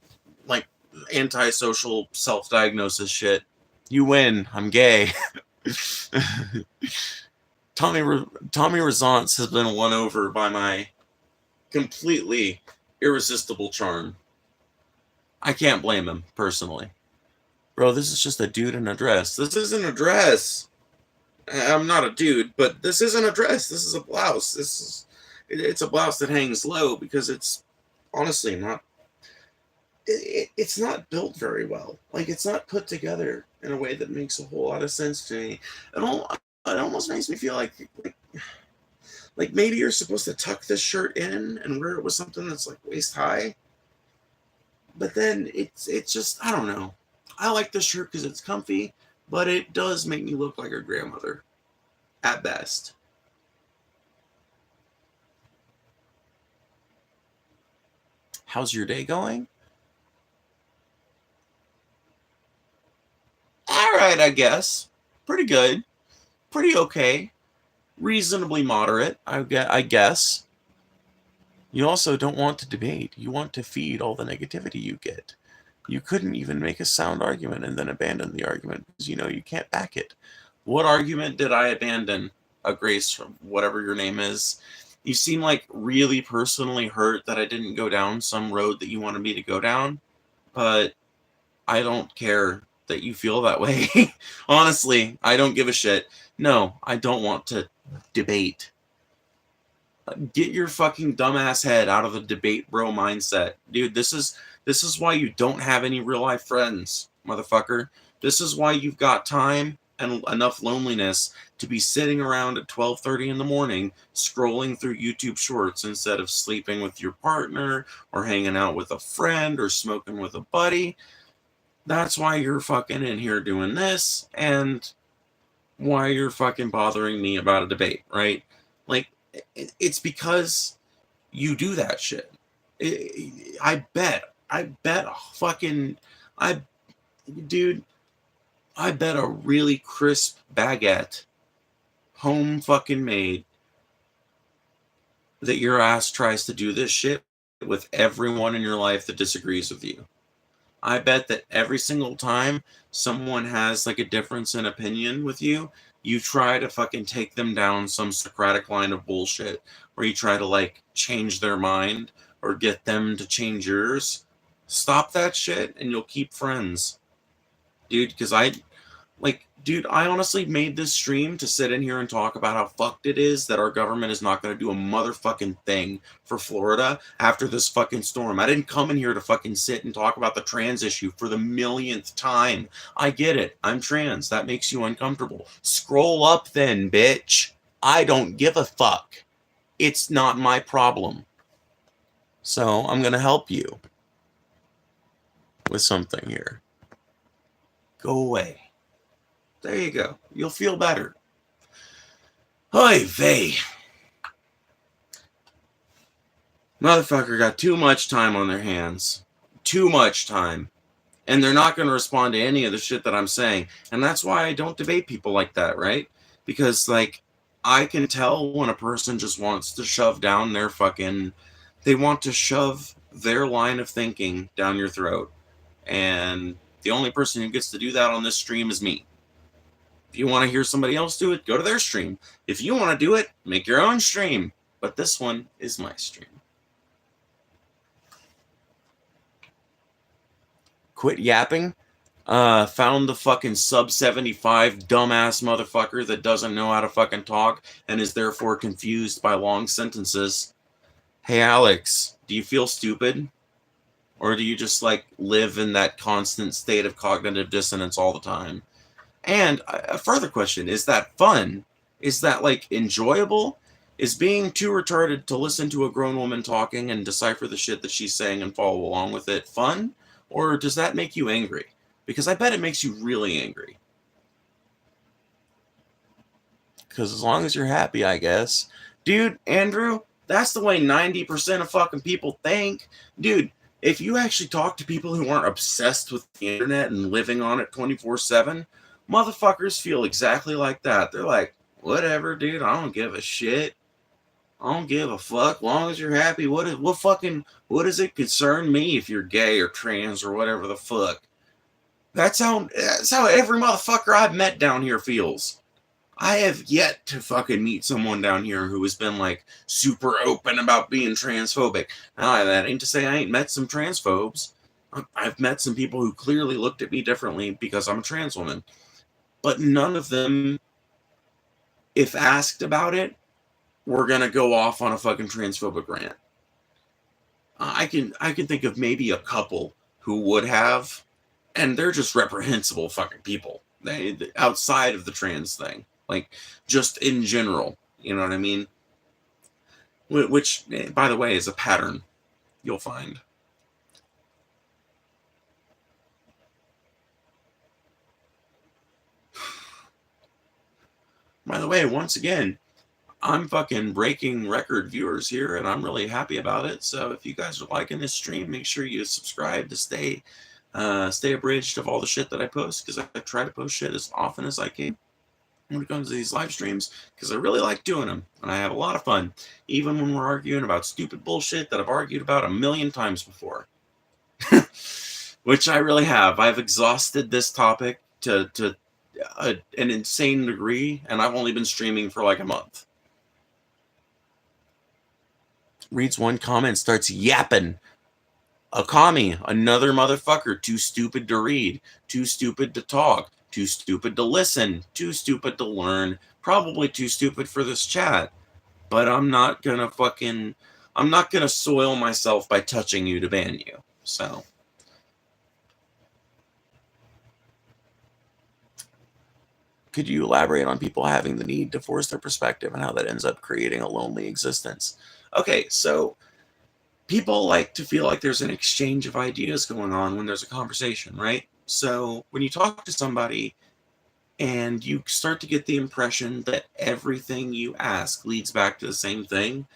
like, antisocial self-diagnosis shit. You win. I'm gay. Tommy Resance has been won over by my completely irresistible charm. I can't blame him, personally. Bro, this is just a dude in a dress. This isn't a dress. I'm not a dude, but this isn't a dress. This is a blouse. It's a blouse that hangs low because it's honestly not. It's not built very well. Like, it's not put together in a way that makes a whole lot of sense to me. It almost makes me feel like maybe you're supposed to tuck this shirt in and wear it with something that's like waist high. But then it's just, I don't know. I like this shirt because it's comfy, but it does make me look like a grandmother at best. How's your day going? All right, I guess. Pretty good. Pretty okay. Reasonably moderate, I guess. You also don't want to debate. You want to feed all the negativity you get. You couldn't even make a sound argument and then abandon the argument because you know you can't back it. What argument did I abandon? Grace, from whatever your name is. You seem like really personally hurt that I didn't go down some road that you wanted me to go down, but I don't care that you feel that way. Honestly, I don't give a shit. No, I don't want to debate. Get your fucking dumbass head out of the debate bro mindset. Dude, this is why you don't have any real life friends, motherfucker. This is why you've got time and enough loneliness to be sitting around at 12:30 in the morning scrolling through YouTube shorts instead of sleeping with your partner or hanging out with a friend or smoking with a buddy. That's why you're fucking in here doing this and why you're fucking bothering me about a debate, right? Like, it's because you do that shit. I bet a really crisp baguette, home fucking made, that your ass tries to do this shit with everyone in your life that disagrees with you. I bet that every single time someone has like a difference in opinion with you, you try to fucking take them down some Socratic line of bullshit where you try to like change their mind or get them to change yours. Stop that shit and you'll keep friends. Dude, because dude, I honestly made this stream to sit in here and talk about how fucked it is that our government is not going to do a motherfucking thing for Florida after this fucking storm. I didn't come in here to fucking sit and talk about the trans issue for the millionth time. I get it. I'm trans. That makes you uncomfortable. Scroll up then, bitch. I don't give a fuck. It's not my problem. So I'm going to help you with something here. Go away. There you go. You'll feel better. Oy vey. Motherfucker got too much time on their hands. Too much time. And they're not going to respond to any of the shit that I'm saying. And that's why I don't debate people like that, right? Because, like, I can tell when a person just wants to shove down their fucking... They want to shove their line of thinking down your throat. And the only person who gets to do that on this stream is me. If you want to hear somebody else do it, go to their stream. If you want to do it, make your own stream. But this one is my stream. Quit yapping. Found the fucking sub 75 dumbass motherfucker that doesn't know how to fucking talk and is therefore confused by long sentences. Hey, Alex, do you feel stupid? Or do you just, like, live in that constant state of cognitive dissonance all the time? And a further question, is that fun? Is that, like, enjoyable? Is being too retarded to listen to a grown woman talking and decipher the shit that she's saying and follow along with it fun? Or does that make you angry? Because I bet it makes you really angry. Because as long as you're happy, I guess. Dude, Andrew, that's the way 90% of fucking people think. Dude, if you actually talk to people who aren't obsessed with the internet and living on it 24/7, motherfuckers feel exactly like that. They're like, whatever, dude, I don't give a shit. I don't give a fuck. Long as you're happy, what does it concern me if you're gay or trans or whatever the fuck? That's how every motherfucker I've met down here feels. I have yet to fucking meet someone down here who has been like super open about being transphobic. Now, that ain't to say I ain't met some transphobes. I've met some people who clearly looked at me differently because I'm a trans woman. But none of them, if asked about it, were gonna go off on a fucking transphobic rant. I can think of maybe a couple who would have, and they're just reprehensible fucking people. They outside of the trans thing, like just in general, you know what I mean? Which, by the way, is a pattern you'll find. By the way, once again, I'm fucking breaking record viewers here, and I'm really happy about it. So if you guys are liking this stream, make sure you subscribe to stay abridged of all the shit that I post, because I try to post shit as often as I can when it comes to these live streams, because I really like doing them, and I have a lot of fun, even when we're arguing about stupid bullshit that I've argued about a million times before. Which I really have. I've exhausted this topic to an insane degree, and I've only been streaming for like a month. Reads one comment, starts yapping. A commie, another motherfucker, too stupid to read, too stupid to talk, too stupid to listen, too stupid to learn, probably too stupid for this chat. But I'm not gonna soil myself by touching you to ban you. So. Could you elaborate on people having the need to force their perspective and how that ends up creating a lonely existence? Okay, so people like to feel like there's an exchange of ideas going on when there's a conversation, right? So when you talk to somebody and you start to get the impression that everything you ask leads back to the same thing,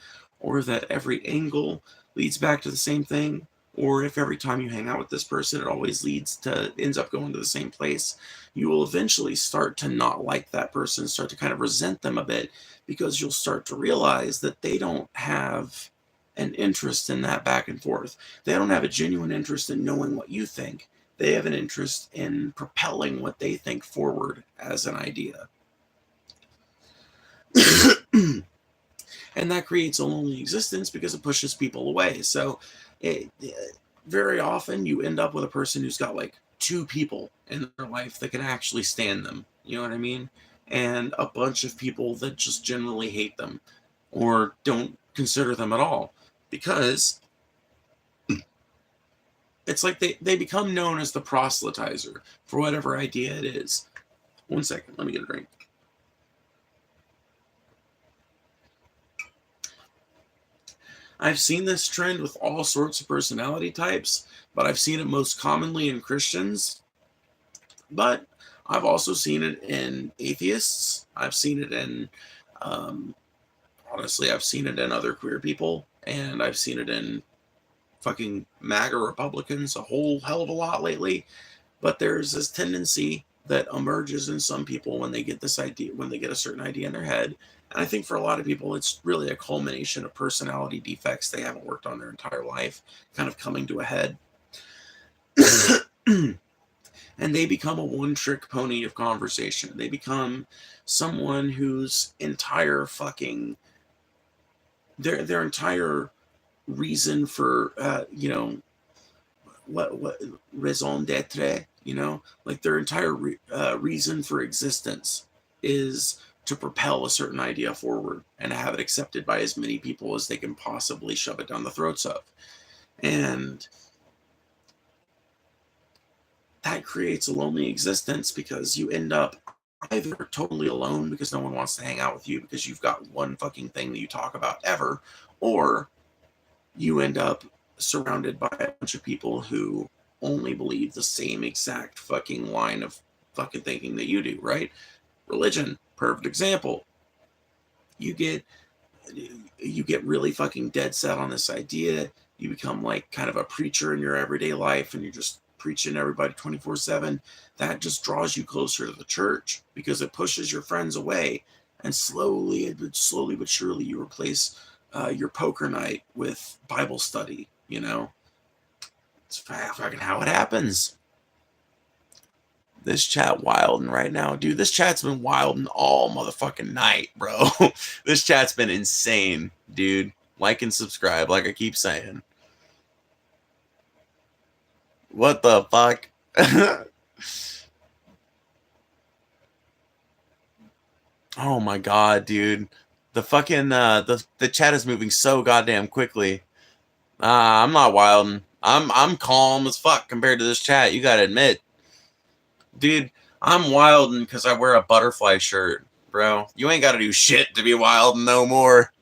or that every angle leads back to the same thing, or if every time you hang out with this person, it always ends up going to the same place, you will eventually start to not like that person, start to kind of resent them a bit, because you'll start to realize that they don't have an interest in that back and forth. They don't have a genuine interest in knowing what you think. They have an interest in propelling what they think forward as an idea. And that creates a lonely existence because it pushes people away. So very often you end up with a person who's got like 2 people in their life that can actually stand them. You know what I mean? And a bunch of people that just generally hate them or don't consider them at all, because it's like they become known as the proselytizer for whatever idea it is. One second, let me get a drink. I've seen this trend with all sorts of personality types, but I've seen it most commonly in Christians. But I've also seen it in atheists. I've seen it in, honestly, I've seen it in other queer people, and I've seen it in fucking MAGA Republicans a whole hell of a lot lately. But there's this tendency that emerges in some people when they get this idea, when they get a certain idea in their head. And I think for a lot of people, it's really a culmination of personality defects they haven't worked on their entire life, kind of coming to a head. And they become a one-trick pony of conversation. They become someone whose entire fucking, their entire reason for, what raison d'etre, like their entire reason for existence is to propel a certain idea forward and have it accepted by as many people as they can possibly shove it down the throats of. And that creates a lonely existence because you end up either totally alone because no one wants to hang out with you because you've got one fucking thing that you talk about ever, or you end up surrounded by a bunch of people who only believe the same exact fucking line of fucking thinking that you do, right? Religion, perfect example. You get really fucking dead set on this idea. You become like kind of a preacher in your everyday life, and you're just preaching to everybody 24/7. That just draws you closer to the church because it pushes your friends away, and slowly but surely you replace your poker night with Bible study. It's fucking how it happens. This chat wilding right now, dude. This chat's been wilding all motherfucking night, bro. This chat's been insane, dude. Like and subscribe, like I keep saying. What the fuck? Oh my god, dude. The fucking the chat is moving so goddamn quickly. I'm not wilding. I'm calm as fuck compared to this chat. You gotta admit, dude. I'm wilding because I wear a butterfly shirt, bro. You ain't gotta do shit to be wilding no more,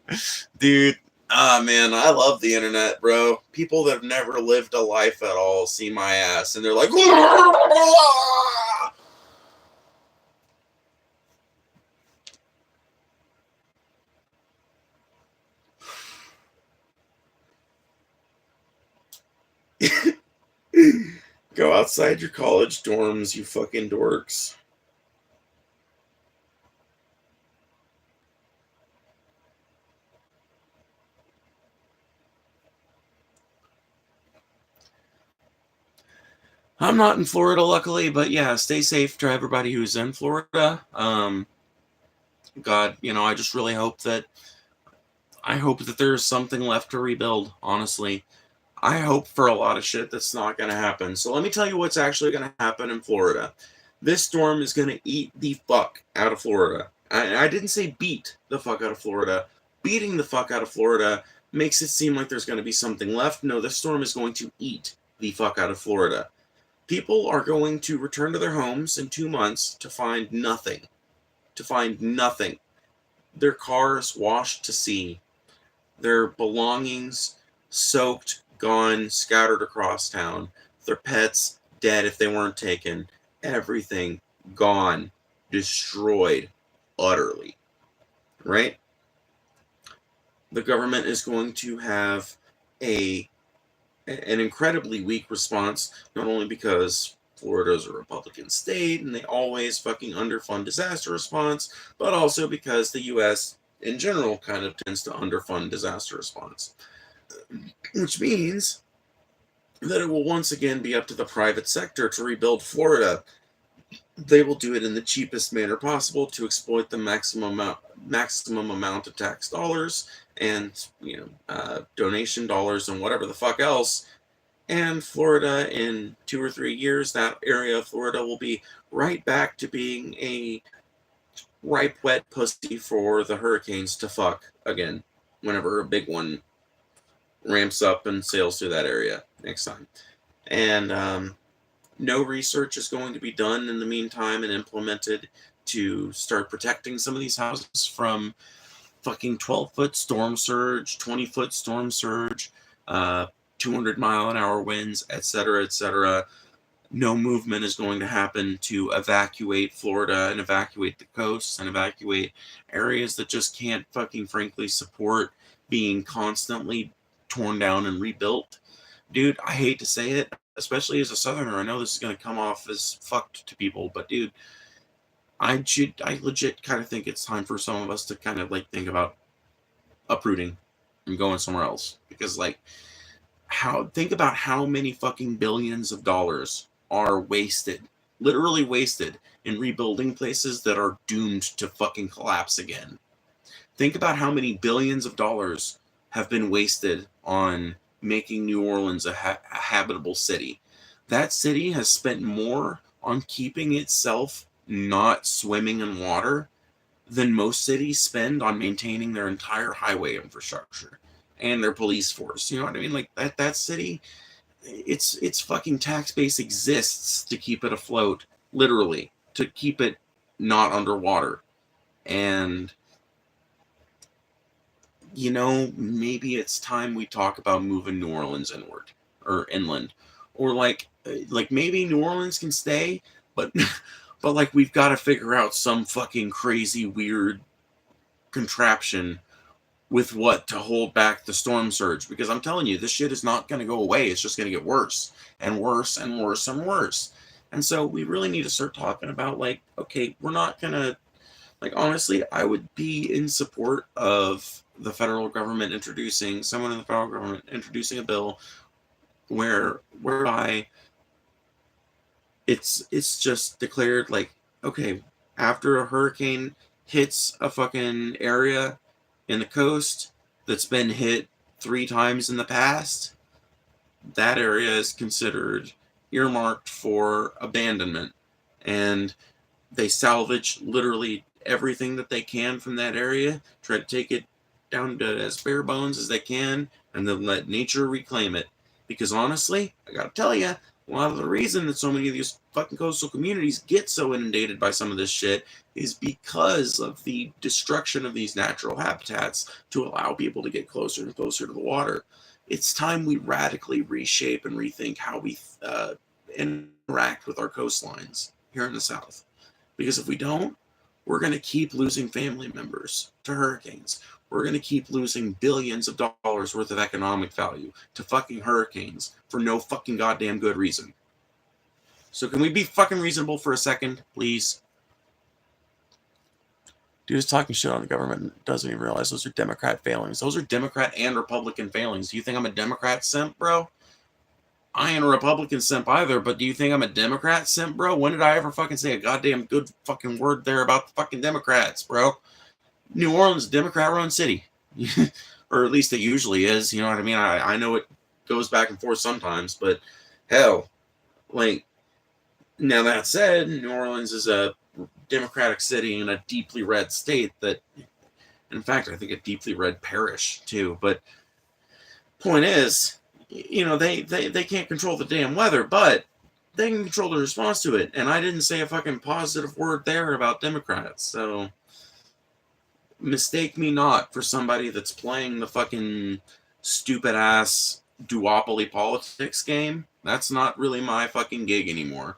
dude. Ah, man, I love the internet, bro. People that have never lived a life at all see my ass, and they're like, go outside your college dorms, you fucking dorks. I'm not in Florida, luckily, but yeah, stay safe to everybody who's in Florida. God, I just really hope that there's something left to rebuild, honestly. I hope for a lot of shit that's not going to happen. So let me tell you what's actually going to happen in Florida. This storm is going to eat the fuck out of Florida. I didn't say beat the fuck out of Florida. Beating the fuck out of Florida makes it seem like there's going to be something left. No, this storm is going to eat the fuck out of Florida. People are going to return to their homes in 2 months to find nothing. Their cars washed to sea. Their belongings soaked, gone, scattered across town. Their pets dead if they weren't taken. Everything gone, destroyed, utterly. Right? The government is going to have an incredibly weak response, not only because Florida is a Republican state and they always fucking underfund disaster response, but also because the U.S. in general kind of tends to underfund disaster response. which means that it will once again be up to the private sector to rebuild Florida. They will do it in the cheapest manner possible to exploit the maximum amount of tax dollars and donation dollars and whatever the fuck else. And Florida, in 2 or 3 years, that area of Florida will be right back to being a ripe wet pussy for the hurricanes to fuck again whenever a big one ramps up and sails through that area next time. And no research is going to be done in the meantime and implemented to start protecting some of these houses from fucking 12-foot storm surge, 20-foot storm surge, 200-mile-an-hour winds, etc., etc. No movement is going to happen to evacuate Florida and evacuate the coasts and evacuate areas that just can't fucking frankly support being constantly torn down and rebuilt. Dude, I hate to say it, especially as a Southerner. I know this is going to come off as fucked to people, but dude, I legit kind of think it's time for some of us to kind of like think about uprooting and going somewhere else. Because like, think about how many fucking billions of dollars are wasted, literally wasted, in rebuilding places that are doomed to fucking collapse again. Think about how many billions of dollars have been wasted on making New Orleans a habitable city. That city has spent more on keeping itself not swimming in water than most cities spend on maintaining their entire highway infrastructure and their police force. You know what I mean? Like that city, its fucking tax base exists to keep it afloat, literally, to keep it not underwater. And maybe it's time we talk about moving New Orleans inward or inland, or like maybe New Orleans can stay, but like we've got to figure out some fucking crazy weird contraption with what to hold back the storm surge, because I'm telling you, this shit is not going to go away. It's just going to get worse and worse and worse and worse. And so we really need to start talking about like, okay, we're not going to, like, honestly, I would be in support of the federal government someone in the federal government introducing a bill whereby it's just declared like, okay, after a hurricane hits a fucking area in the coast that's been hit 3 times in the past, that area is considered earmarked for abandonment, and they salvage literally everything that they can from that area, try to take it down to as bare bones as they can, and then let nature reclaim it. Because honestly, I gotta tell you, a lot of the reason that so many of these fucking coastal communities get so inundated by some of this shit is because of the destruction of these natural habitats to allow people to get closer and closer to the water. It's time we radically reshape and rethink how we interact with our coastlines here in the South. Because if we don't, we're going to keep losing family members to hurricanes. We're going to keep losing billions of dollars worth of economic value to fucking hurricanes for no fucking goddamn good reason. So can we be fucking reasonable for a second, please? Dude is talking shit on the government and doesn't even realize those are Democrat failings. Those are Democrat and Republican failings. Do you think I'm a Democrat simp, bro? I ain't a Republican simp either, but do you think I'm a Democrat simp, bro? When did I ever fucking say a goddamn good fucking word there about the fucking Democrats, bro? New Orleans is a Democrat-run city. Or at least it usually is, you know what I mean? I know it goes back and forth sometimes, but hell, like, now that said, New Orleans is a Democratic city in a deeply red state that, in fact, I think a deeply red parish, too. But point is, they can't control the damn weather, but they can control the response to it. And I didn't say a fucking positive word there about Democrats. So mistake me not for somebody that's playing the fucking stupid ass duopoly politics game. That's not really my fucking gig anymore.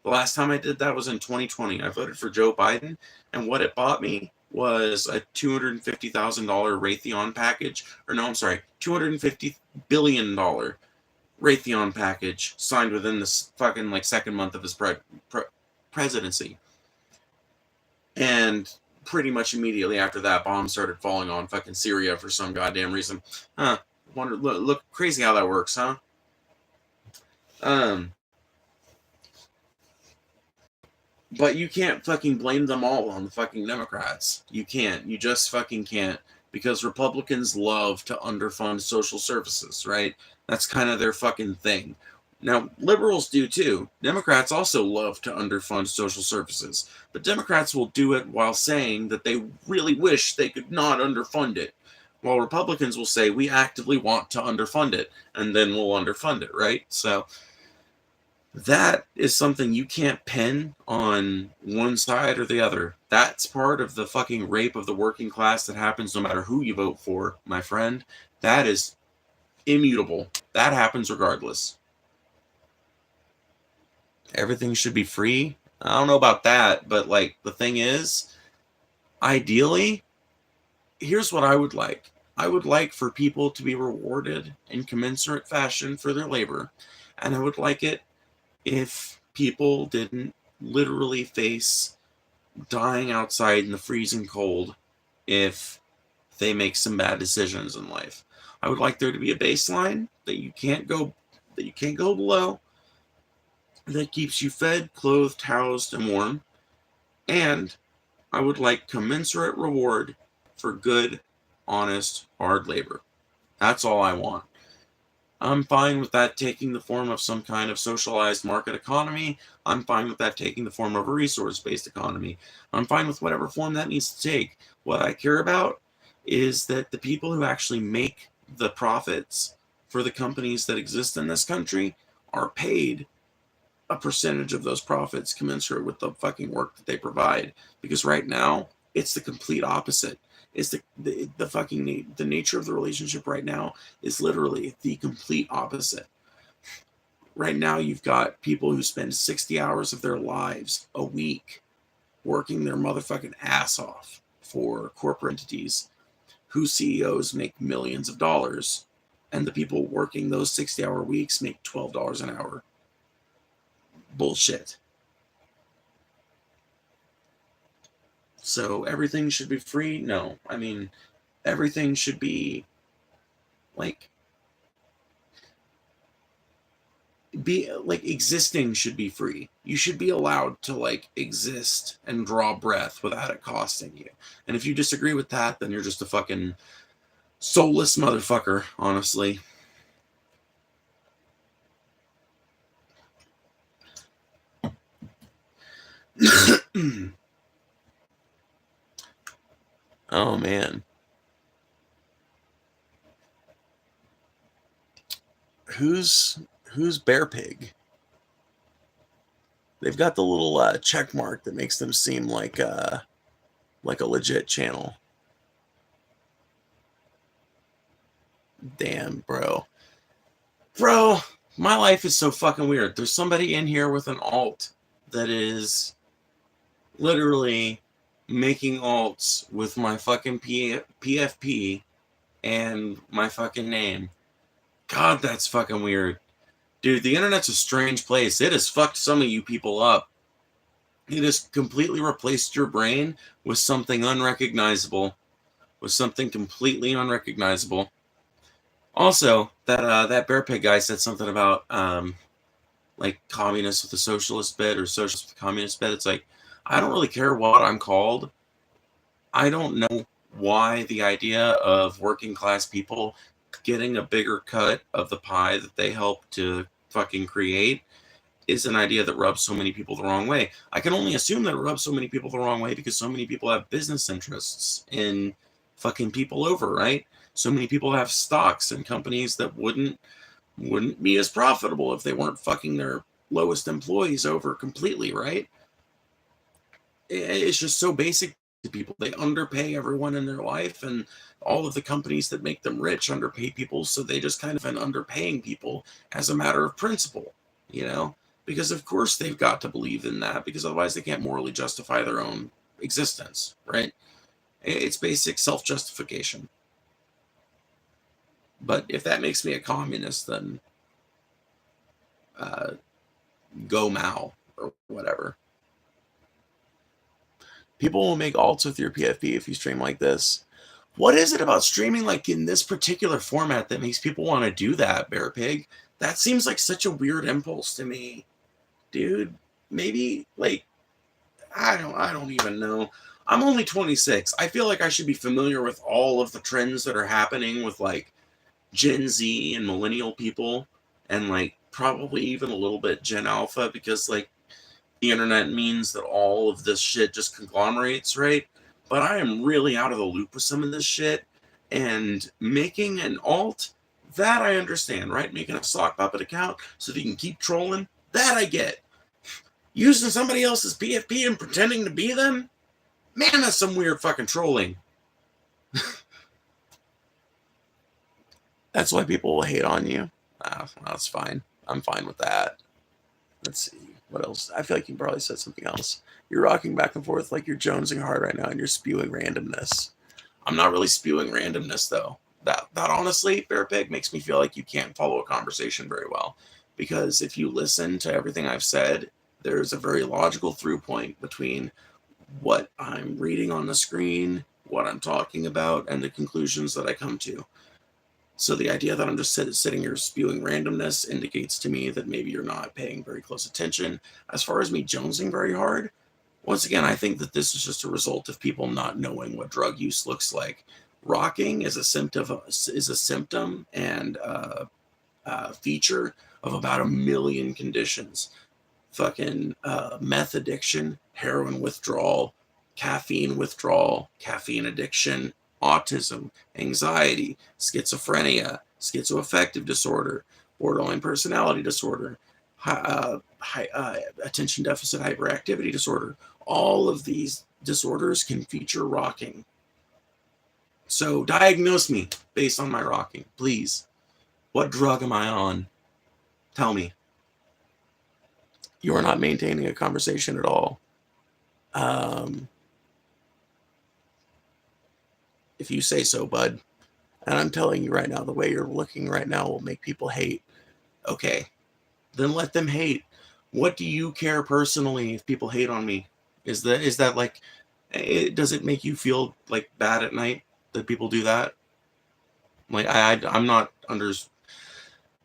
The last time I did that was in 2020. I voted for Joe Biden, and what it bought me was a $250,000 Raytheon package. Or no, I'm sorry, $250 billion Raytheon package signed within this fucking like second month of his presidency. And pretty much immediately after that, bombs started falling on fucking Syria for some goddamn reason. Look crazy how that works, huh? But you can't fucking blame them all on the fucking Democrats. You can't. You just fucking can't. Because Republicans love to underfund social services, right? That's kind of their fucking thing. Now, liberals do too. Democrats also love to underfund social services. But Democrats will do it while saying that they really wish they could not underfund it. While Republicans will say, we actively want to underfund it, and then we'll underfund it, right? So that is something you can't pin on one side or the other. That's part of the fucking rape of the working class that happens no matter who you vote for, my friend. That is immutable. That happens regardless. Everything should be free. I don't know about that, but like the thing is, ideally, here's what I would like. I would like for people to be rewarded in commensurate fashion for their labor, and I would like it if people didn't literally face dying outside in the freezing cold if they make some bad decisions in life. I would like there to be a baseline that you can't go below, that keeps you fed, clothed, housed, and warm. And I would like commensurate reward for good, honest, hard labor. That's all I want. I'm fine with that taking the form of some kind of socialized market economy. I'm fine with that taking the form of a resource-based economy. I'm fine with whatever form that needs to take. What I care about is that the people who actually make the profits for the companies that exist in this country are paid a percentage of those profits commensurate with the fucking work that they provide. Because right now, it's the complete opposite. Is the fucking the nature of the relationship right now is literally the complete opposite. Right now, you've got people who spend 60 hours of their lives a week working their motherfucking ass off for corporate entities whose CEOs make millions of dollars, and the people working those 60-hour weeks make $12 an hour. Bullshit. So everything should be free? No. I mean, everything should be like existing should be free. You should be allowed to like exist and draw breath without it costing you. And if you disagree with that, then you're just a fucking soulless motherfucker, honestly. Oh man. Who's Bear Pig? They've got the little check mark that makes them seem like a legit channel. Damn, bro. Bro, my life is so fucking weird. There's somebody in here with an alt that is literally making alts with my fucking PFP and my fucking name. God, that's fucking weird. Dude, the internet's a strange place. It has fucked some of you people up. It has completely replaced your brain with something unrecognizable. With something completely unrecognizable. Also, that Bear Pig guy said something about like communist with a socialist bit or socialist with a communist bit. It's like, I don't really care what I'm called. I don't know why the idea of working class people getting a bigger cut of the pie that they help to fucking create is an idea that rubs so many people the wrong way. I can only assume that it rubs so many people the wrong way because so many people have business interests in fucking people over, right? So many people have stocks in companies that wouldn't be as profitable if they weren't fucking their lowest employees over completely, right? It's just so basic to people. They underpay everyone in their life, and all of the companies that make them rich underpay people, so they just kind of been underpaying people as a matter of principle, you know? Because of course they've got to believe in that, because otherwise they can't morally justify their own existence, right? It's basic self-justification. But if that makes me a communist, then go Mao or whatever. People will make alts with your PFP if you stream like this. What is it about streaming like in this particular format that makes people want to do that, Bear Pig? That seems like such a weird impulse to me, dude. Maybe like I don't even know. I'm only 26. I feel like I should be familiar with all of the trends that are happening with like Gen Z and millennial people, and like probably even a little bit Gen Alpha, because like the internet means that all of this shit just conglomerates, right? But I am really out of the loop with some of this shit, and making an alt, that I understand, right? Making a sock puppet account so that you can keep trolling, that I get. Using somebody else's PFP and pretending to be them, man, that's some weird fucking trolling. That's why people will hate on you. That's fine. I'm fine with that. Let's see. What else? I feel like you probably said something else. You're rocking back and forth like you're jonesing hard right now and you're spewing randomness. I'm not really spewing randomness, though. That honestly, Bear Pig, makes me feel like you can't follow a conversation very well. Because if you listen to everything I've said, there's a very logical through point between what I'm reading on the screen, what I'm talking about, and the conclusions that I come to. So the idea that I'm just sitting here spewing randomness indicates to me that maybe you're not paying very close attention. As far as me jonesing very hard, once again, I think that this is just a result of people not knowing what drug use looks like. Rocking is a symptom and feature of about 1 million conditions. Fucking meth addiction, heroin withdrawal, caffeine addiction, autism, anxiety, schizophrenia, schizoaffective disorder, borderline personality disorder, attention deficit hyperactivity disorder. All of these disorders can feature rocking. So diagnose me based on my rocking, please. What drug am I on? Tell me. You are not maintaining a conversation at all. If you say so, bud. And I'm telling you right now, the way you're looking right now will make people hate. Okay, then let them hate. What do you care personally if people hate on me? Is that like, does it make you feel like bad at night that people do that? Like I'm not under.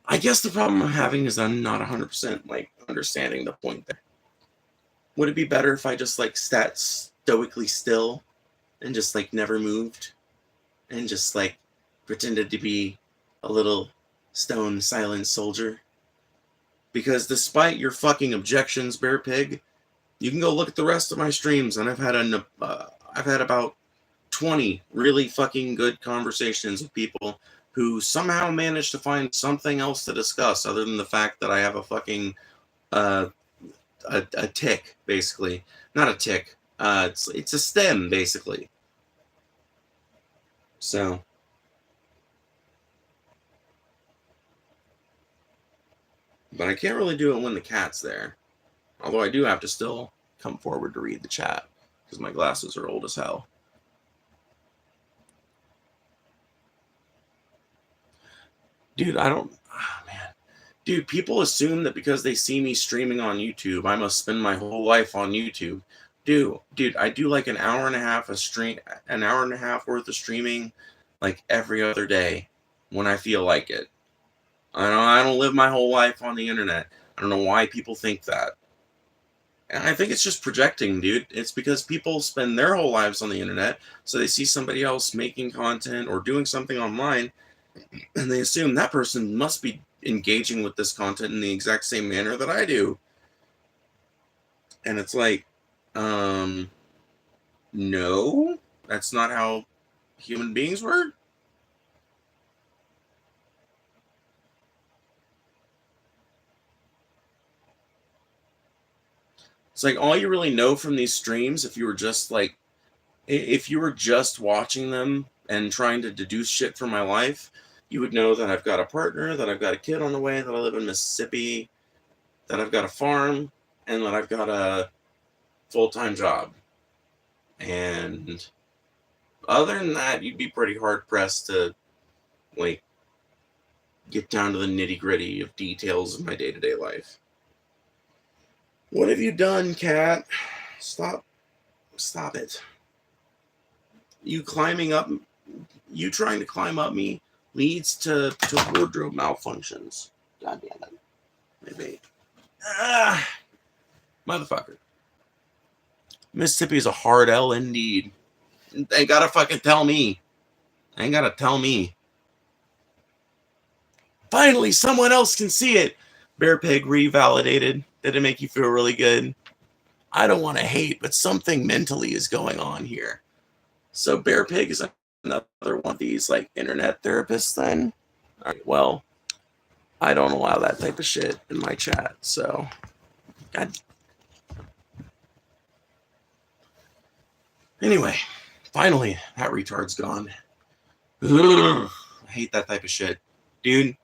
I guess the problem I'm having is I'm not 100% like understanding the point there. Would it be better if I just like sat stoically still and just like never moved and just like pretended to be a little stone silent soldier? Because despite your fucking objections, Bear Pig, you can go look at the rest of my streams, and I've had about 20 really fucking good conversations with people who somehow managed to find something else to discuss other than the fact that I have a fucking a tick, basically. Not a tick. It's a stem, basically. So. But I can't really do it when the cat's there. Although I do have to still come forward to read the chat, because my glasses are old as hell. Dude, I don't... Oh, man. Dude, people assume that because they see me streaming on YouTube, I must spend my whole life on YouTube. Dude, I do like an hour and a half worth of streaming, like every other day when I feel like it. I don't live my whole life on the internet. I don't know why people think that. And I think it's just projecting, dude. It's because people spend their whole lives on the internet, so they see somebody else making content or doing something online, and they assume that person must be engaging with this content in the exact same manner that I do. And it's like, no, that's not how human beings work. It's like all you really know from these streams, if you were just watching them and trying to deduce shit from my life, you would know that I've got a partner, that I've got a kid on the way, that I live in Mississippi, that I've got a farm, and that I've got a full-time job. And other than that, you'd be pretty hard-pressed to, like, get down to the nitty-gritty of details of my day-to-day life. What have you done, cat? Stop it. You climbing up you trying to climb up me leads to wardrobe malfunctions. God damn it. Maybe. Motherfucker. Mississippi is a hard L indeed. They gotta fucking tell me. Ain't gotta tell me. Finally, someone else can see it. Bear Pig revalidated. Did it make you feel really good? I don't want to hate, but something mentally is going on here. So Bear Pig is another one of these like internet therapists then? All right, well, I don't allow that type of shit in my chat, so God. Anyway, finally, that retard's gone. Ugh, I hate that type of shit. Dude,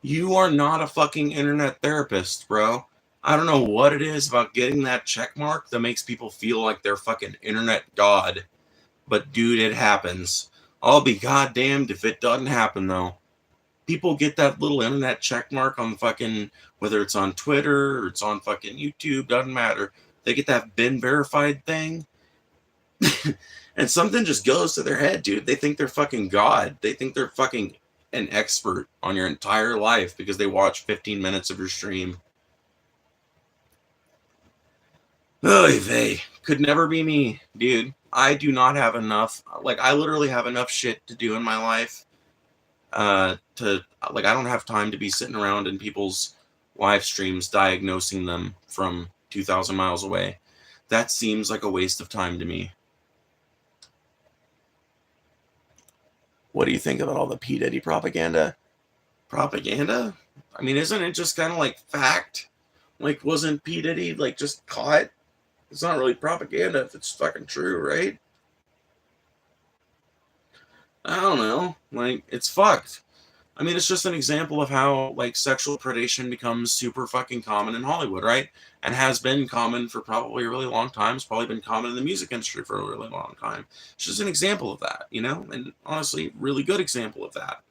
you are not a fucking internet therapist, bro. I don't know what it is about getting that check mark that makes people feel like they're fucking internet god. But dude, it happens. I'll be goddamned if it doesn't happen though. People get that little internet check mark on fucking, whether it's on Twitter or it's on fucking YouTube, doesn't matter. They get that been verified thing. And something just goes to their head, dude. They think they're fucking God. They think they're fucking an expert on your entire life because they watch 15 minutes of your stream. Oy vey. Could never be me, dude. I do not have enough. Like, I literally have enough shit to do in my life. I don't have time to be sitting around in people's live streams diagnosing them from 2,000 miles away. That seems like a waste of time to me. What do you think about all the P. Diddy propaganda? Propaganda? I mean, isn't it just kind of like fact? Like, wasn't P. Diddy, like, just caught? It's not really propaganda if it's fucking true, right? I don't know. Like, it's fucked. I mean, it's just an example of how, like, sexual predation becomes super fucking common in Hollywood, right? And has been common for probably a really long time. It's probably been common in the music industry for a really long time. It's just an example of that, you know? And honestly, really good example of that.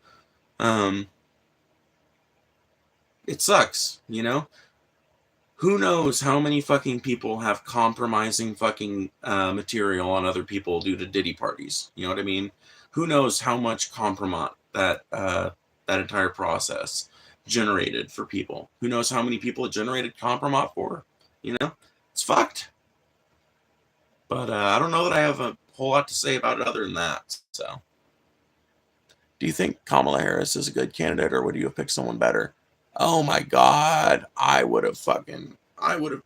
It sucks, you know? Who knows how many fucking people have compromising fucking material on other people due to Diddy parties? You know what I mean? Who knows how much compromise that entire process generated for people? Who knows how many people it generated compromise for? You know, it's fucked. But I don't know that I have a whole lot to say about it other than that. So, do you think Kamala Harris is a good candidate, or would you have picked someone better? Oh my God, I would have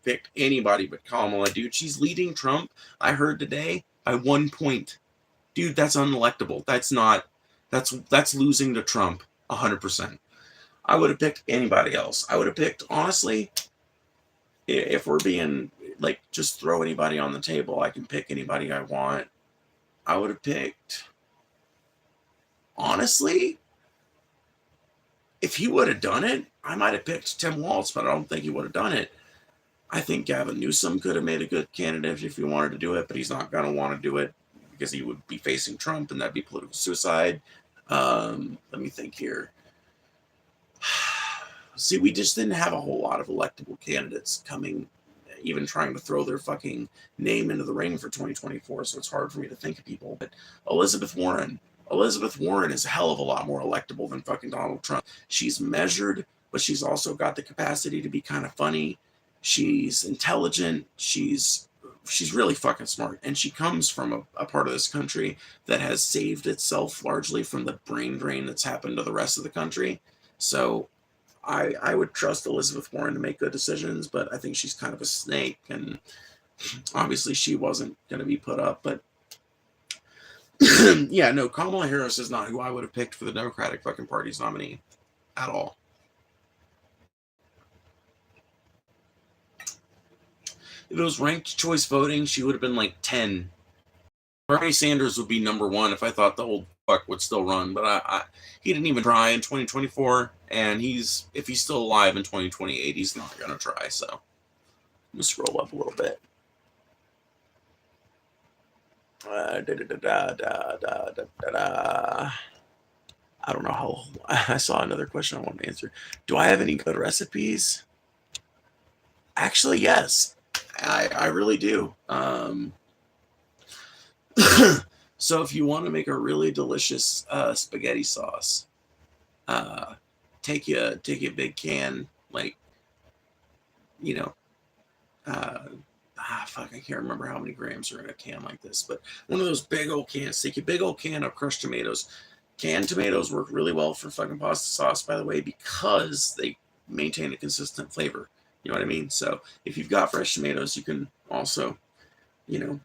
picked anybody but Kamala, dude. She's leading Trump, I heard today, by 1 point. Dude, that's unelectable. That's losing to Trump 100%. I would have picked anybody else. I would have picked, honestly, if we're being, like, just throw anybody on the table, I can pick anybody I want. I would have picked, honestly, if he would have done it, I might have picked Tim Walz, but I don't think he would have done it. I think Gavin Newsom could have made a good candidate if he wanted to do it, but he's not going to want to do it because he would be facing Trump, and that'd be political suicide. Let me think here. See, we just didn't have a whole lot of electable candidates coming, even trying to throw their fucking name into the ring for 2024, so it's hard for me to think of people. But Elizabeth Warren is a hell of a lot more electable than fucking Donald Trump. She's measured, but she's also got the capacity to be kind of funny. She's intelligent. She's really fucking smart. And she comes from a part of this country that has saved itself largely from the brain drain that's happened to the rest of the country. So I would trust Elizabeth Warren to make good decisions, but I think she's kind of a snake. And obviously she wasn't going to be put up, but yeah, no, Kamala Harris is not who I would have picked for the Democratic fucking Party's nominee at all. If it was ranked choice voting, she would have been like 10. Bernie Sanders would be number 1 if I thought the old fuck would still run, but he didn't even try in 2024, and if he's still alive in 2028, he's not going to try, so I'm going to scroll up a little bit. I don't know how. I saw another question I want to answer. Do I have any good recipes? Actually, yes. I really do. So if you want to make a really delicious spaghetti sauce, take a big can, like, you know, fuck, I can't remember how many grams are in a can like this, but one of those big old cans. Take a big old can of crushed tomatoes. Canned tomatoes work really well for fucking pasta sauce, by the way, because they maintain a consistent flavor. You know what I mean? So if you've got fresh tomatoes, you can also, you know,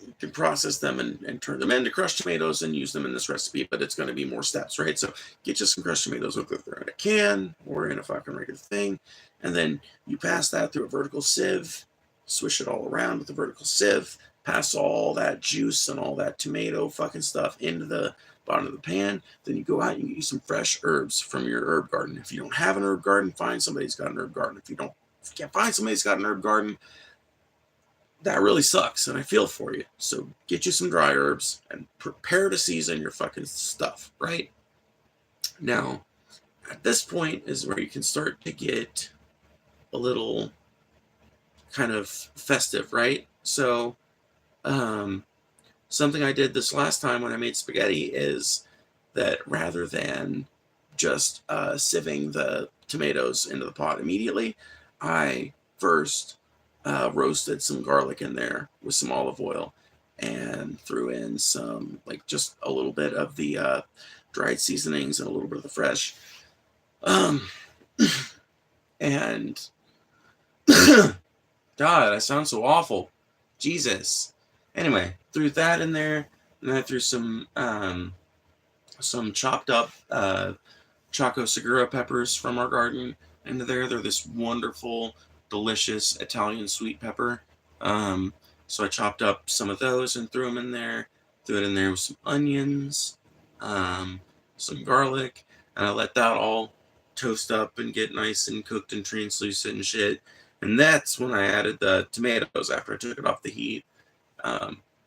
you can process them and turn them into crushed tomatoes and use them in this recipe, but it's going to be more steps, right? So get you some crushed tomatoes, whether they're in a can or in a fucking regular thing, and then you pass that through a vertical sieve, swish it all around with the vertical sieve, pass all that juice and all that tomato fucking stuff into the bottom of the pan. Then you go out and you get you some fresh herbs from your herb garden. If you don't have an herb garden, find somebody who's got an herb garden. If you can't find somebody who's got an herb garden, that really sucks, and I feel for you. So get you some dry herbs and prepare to season your fucking stuff, right? Now, at this point is where you can start to get a little kind of festive, right? So, something I did this last time when I made spaghetti is that rather than just sieving the tomatoes into the pot immediately, I first roasted some garlic in there with some olive oil and threw in some, like, just a little bit of the dried seasonings and a little bit of the fresh. And God, I sound so awful. Jesus. Anyway, threw that in there, and I threw some chopped up Choco Segura peppers from our garden into there. They're this wonderful, delicious Italian sweet pepper. So I chopped up some of those and threw them in there. Threw it in there with some onions, some garlic, and I let that all toast up and get nice and cooked and translucent and shit. And that's when I added the tomatoes after I took it off the heat.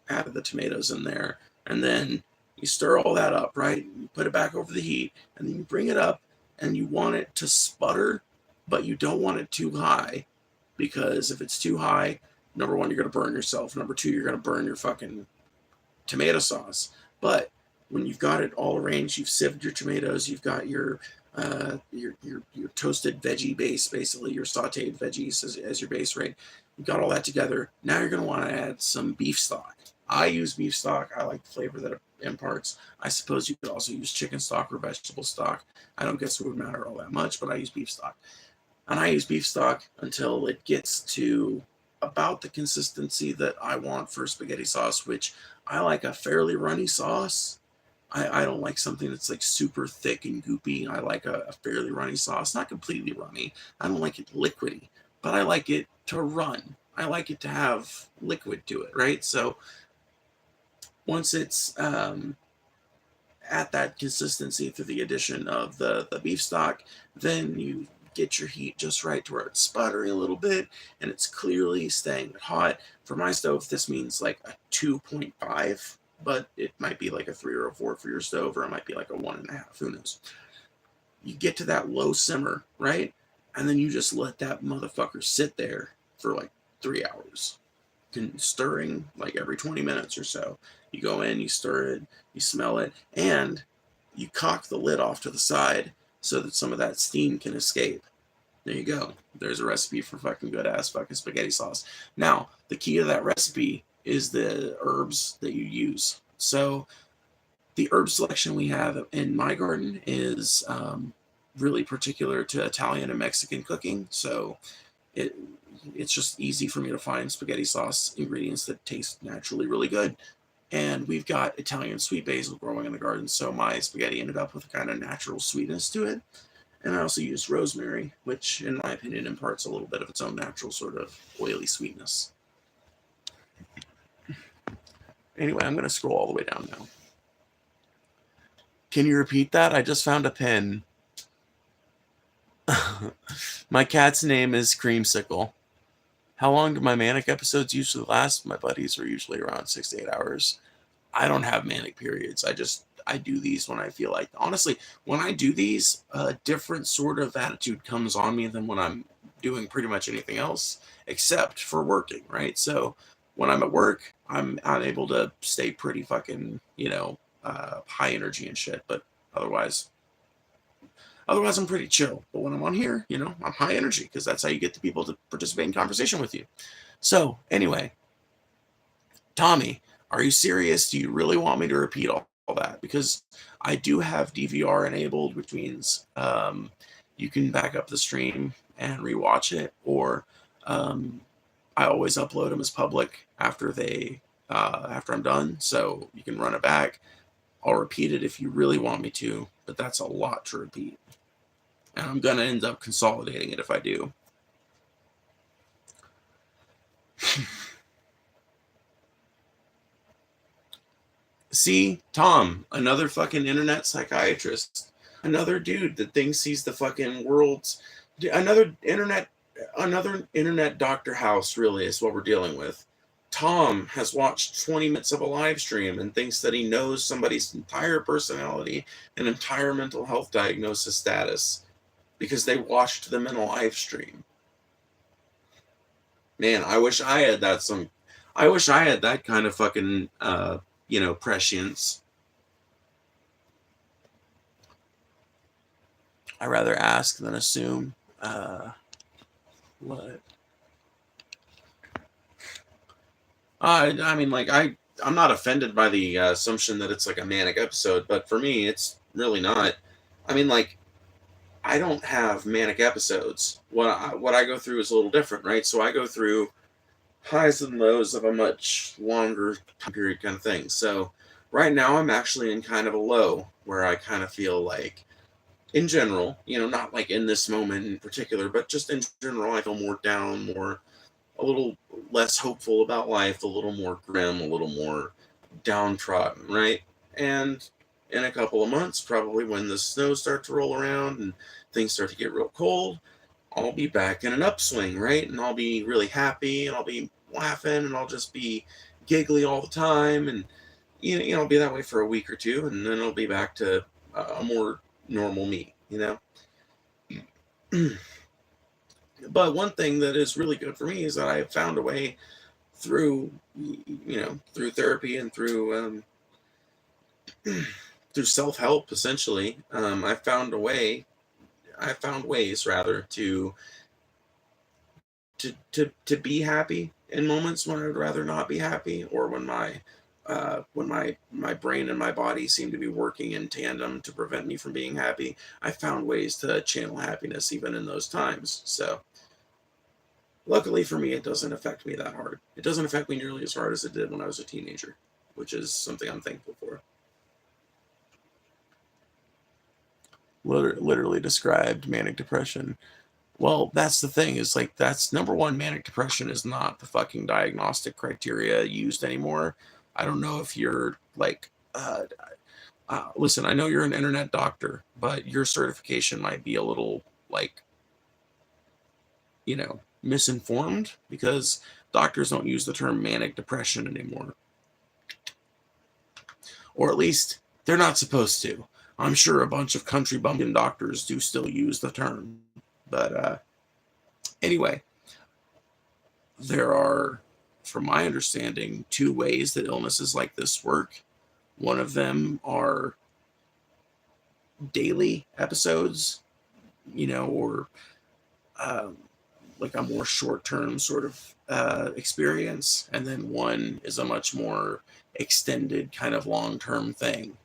Added the tomatoes in there, and then you stir all that up, right? You put it back over the heat, and then you bring it up, and you want it to sputter, but you don't want it too high, because if it's too high, number one, you're going to burn yourself. Number two, you're going to burn your fucking tomato sauce. But when you've got it all arranged, you've sieved your tomatoes, you've got your toasted veggie base, basically your sauteed veggies as your base, right? You've got all that together. Now you're going to want to add some beef stock. I use beef stock. I like the flavor that it imparts. I suppose you could also use chicken stock or vegetable stock. I don't guess it would matter all that much, but I use beef stock. And I use beef stock until it gets to about the consistency that I want for spaghetti sauce, which I like a fairly runny sauce. I don't like something that's like super thick and goopy. I like a fairly runny sauce, not completely runny. I don't like it liquidy, but I like it to run. I like it to have liquid to it, right? So once it's at that consistency through the addition of the beef stock, then you get your heat just right to where it's sputtering a little bit and it's clearly staying hot. For my stove, this means like a 2.5, but it might be like a 3 or a 4 for your stove, or it might be like a 1.5, who knows. You get to that low simmer, right? And then you just let that motherfucker sit there for like 3 hours, stirring like every 20 minutes or so. You go in, you stir it, you smell it, and you cock the lid off to the side so that some of that steam can escape. There you go. There's a recipe for fucking good ass fucking spaghetti sauce. Now, the key to that recipe is the herbs that you use. So the herb selection we have in my garden is really particular to Italian and Mexican cooking. So it's just easy for me to find spaghetti sauce ingredients that taste naturally really good. And we've got Italian sweet basil growing in the garden, so my spaghetti ended up with a kind of natural sweetness to it. And I also used rosemary, which, in my opinion, imparts a little bit of its own natural sort of oily sweetness. Anyway, I'm going to scroll all the way down now. Can you repeat that? I just found a pin. My cat's name is Creamsicle. How long do my manic episodes usually last? My buddies are usually around 6 to 8 hours. I don't have manic periods. I do these when I feel like. Honestly, when I do these, a different sort of attitude comes on me than when I'm doing pretty much anything else, except for working, right? So when I'm at work, I'm able to stay pretty fucking, high energy and shit. But otherwise, I'm pretty chill. But when I'm on here, I'm high energy because that's how you get the people to participate in conversation with you. So anyway, Tommy, are you serious? Do you really want me to repeat all that? Because I do have DVR enabled, which means you can back up the stream and rewatch it, or I always upload them as public after I'm done, so you can run it back. I'll repeat it if you really want me to, but that's a lot to repeat. And I'm going to end up consolidating it if I do. See, Tom, another fucking internet psychiatrist. Another dude that thinks he's the fucking world's... Another internet Dr. House, really, is what we're dealing with. Tom has watched 20 minutes of a live stream and thinks that he knows somebody's entire personality and entire mental health diagnosis status because they watched them in a live stream. Man, I wish I had that kind of fucking, prescience. I rather ask than assume. What? I mean, like, I'm not offended by the assumption that it's like a manic episode, but for me, it's really not. I mean, like, I don't have manic episodes. What I go through is a little different, right? So I go through highs and lows of a much longer time period kind of thing. So right now I'm actually in kind of a low where I kind of feel like, in general, not like in this moment in particular, but just in general, I feel more down, a little less hopeful about life, a little more grim, a little more downtrodden, right? And in a couple of months, probably when the snow starts to roll around and things start to get real cold, I'll be back in an upswing, right? And I'll be really happy, and I'll be laughing, and I'll just be giggly all the time, and I'll be that way for a week or two, and then I'll be back to a more normal me, But one thing that is really good for me is that I have found a way through therapy and through self-help, essentially. I found ways rather to be happy in moments when I would rather not be happy, or when my brain and my body seem to be working in tandem to prevent me from being happy. I found ways to channel happiness even in those times. So luckily for me, it doesn't affect me that hard. It doesn't affect me nearly as hard as it did when I was a teenager, which is something I'm thankful for. Literally described manic depression. Well, that's the thing, is like, that's number one, manic depression is not the fucking diagnostic criteria used anymore. I don't know if you're like, listen, I know you're an internet doctor, but your certification might be a little like, misinformed, because doctors don't use the term manic depression anymore. Or at least they're not supposed to. I'm sure a bunch of country bumpkin doctors do still use the term. But anyway, there are, from my understanding, two ways that illnesses like this work. One of them are daily episodes, or like a more short-term sort of experience. And then one is a much more extended kind of long-term thing,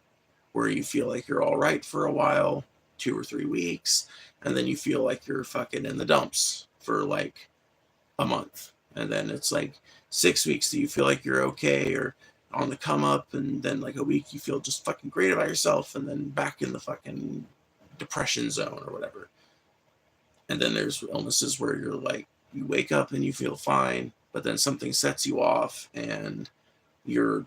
where you feel like you're all right for a while, 2 or 3 weeks, and then you feel like you're fucking in the dumps for like a month. And then it's like 6 weeks do you feel like you're okay or on the come up, and then like a week you feel just fucking great about yourself, and then back in the fucking depression zone or whatever. And then there's illnesses where you're like, you wake up and you feel fine, but then something sets you off, and you're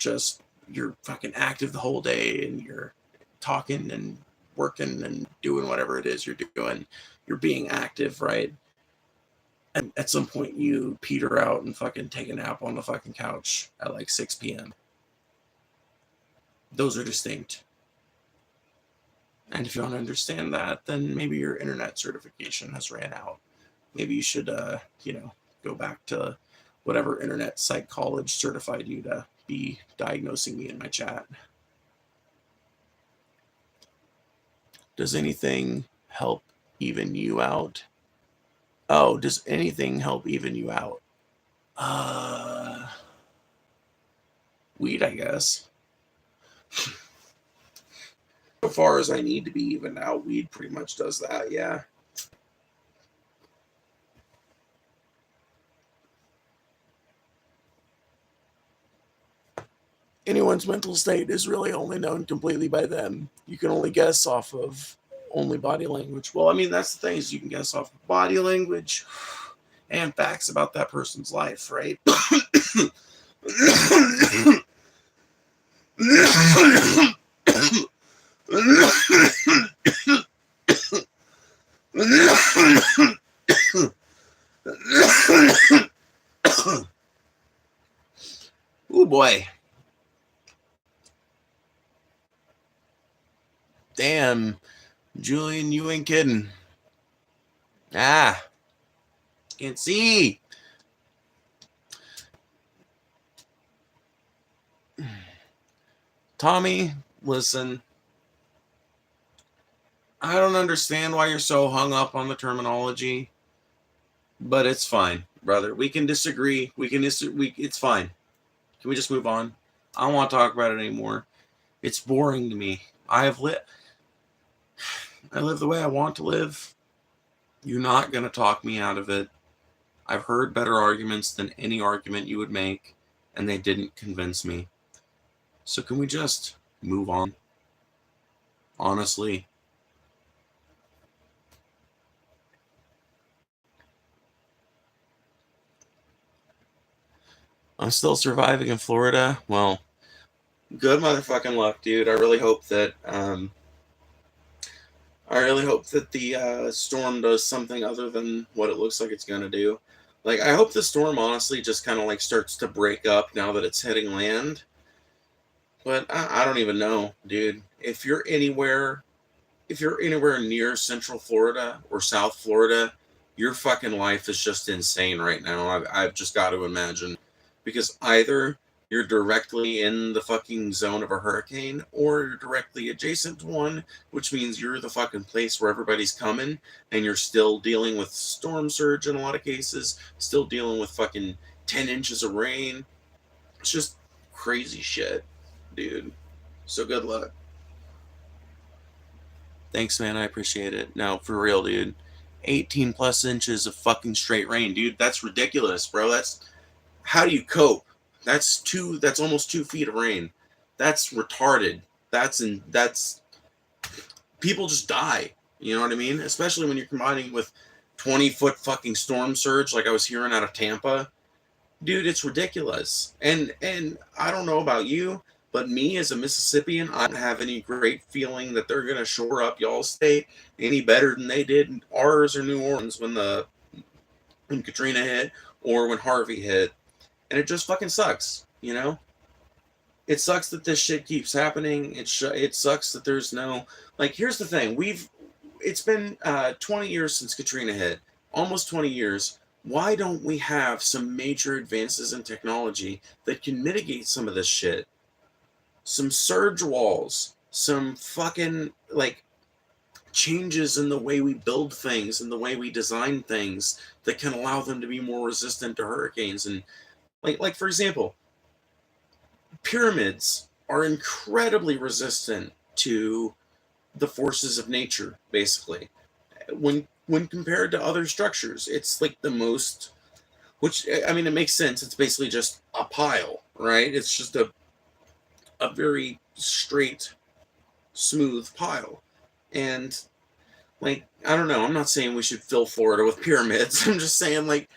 fucking active the whole day, and you're talking and working and doing whatever it is you're doing. You're being active, right? And at some point you peter out and fucking take a nap on the fucking couch at like 6 p.m. Those are distinct. And if you don't understand that, then maybe your internet certification has ran out. Maybe you should, go back to whatever internet psych college certified you to be diagnosing me in my chat. Does anything help even you out? Oh, does anything help even you out? Weed, I guess. So far as I need to be even out, weed pretty much does that, yeah. Anyone's mental state is really only known completely by them. You can only guess off of only body language. Well, I mean, that's the thing, is you can guess off of body language and facts about that person's life, right? Oh boy. Damn, Julian, you ain't kidding. Ah, can't see. Tommy, listen. I don't understand why you're so hung up on the terminology, but it's fine, brother. We can disagree. It's fine. Can we just move on? I don't want to talk about it anymore. It's boring to me. I live the way I want to live. You're not going to talk me out of it. I've heard better arguments than any argument you would make, and they didn't convince me. So can we just move on? Honestly. I'm still surviving in Florida. Well, good motherfucking luck, dude. I really hope that the storm does something other than what it looks like it's gonna do. Like, I hope the storm honestly just kind of like starts to break up now that it's hitting land. But I don't even know, dude. If you're anywhere near Central Florida or South Florida, your fucking life is just insane right now. I've just got to imagine. Because either you're directly in the fucking zone of a hurricane, or you're directly adjacent to one, which means you're the fucking place where everybody's coming, and you're still dealing with storm surge in a lot of cases, still dealing with fucking 10 inches of rain. It's just crazy shit, dude. So good luck. Thanks, man. I appreciate it. No, for real, dude. 18 plus inches of fucking straight rain, dude. That's ridiculous, bro. How do you cope? That's almost 2 feet of rain. That's retarded. That's people just die. You know what I mean? Especially when you're combining with 20-foot fucking storm surge like I was hearing out of Tampa. Dude, it's ridiculous. And I don't know about you, but me as a Mississippian, I don't have any great feeling that they're gonna shore up y'all's state any better than they did ours or New Orleans when Katrina hit or when Harvey hit. And it just fucking sucks, you know? It sucks that this shit keeps happening. It sucks that there's no... Like, here's the thing. It's been 20 years since Katrina hit. Almost 20 years. Why don't we have some major advances in technology that can mitigate some of this shit? Some surge walls. Some fucking, like, changes in the way we build things and the way we design things that can allow them to be more resistant to hurricanes. And like for example, pyramids are incredibly resistant to the forces of nature, basically. When compared to other structures, it's like the most, which, I mean, it makes sense. It's basically just a pile, right? It's just a very straight, smooth pile. And, like, I don't know. I'm not saying we should fill Florida with pyramids. I'm just saying, like,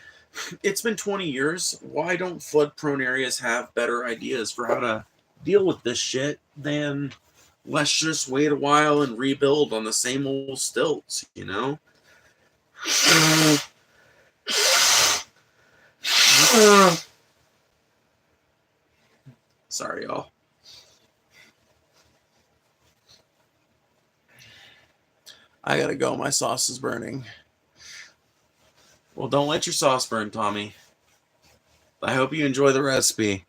it's been 20 years. Why don't flood-prone areas have better ideas for how to deal with this shit than let's just wait a while and rebuild on the same old stilts, you know? Sorry, y'all. I gotta go. My sauce is burning. Well, don't let your sauce burn, Tommy. I hope you enjoy the recipe.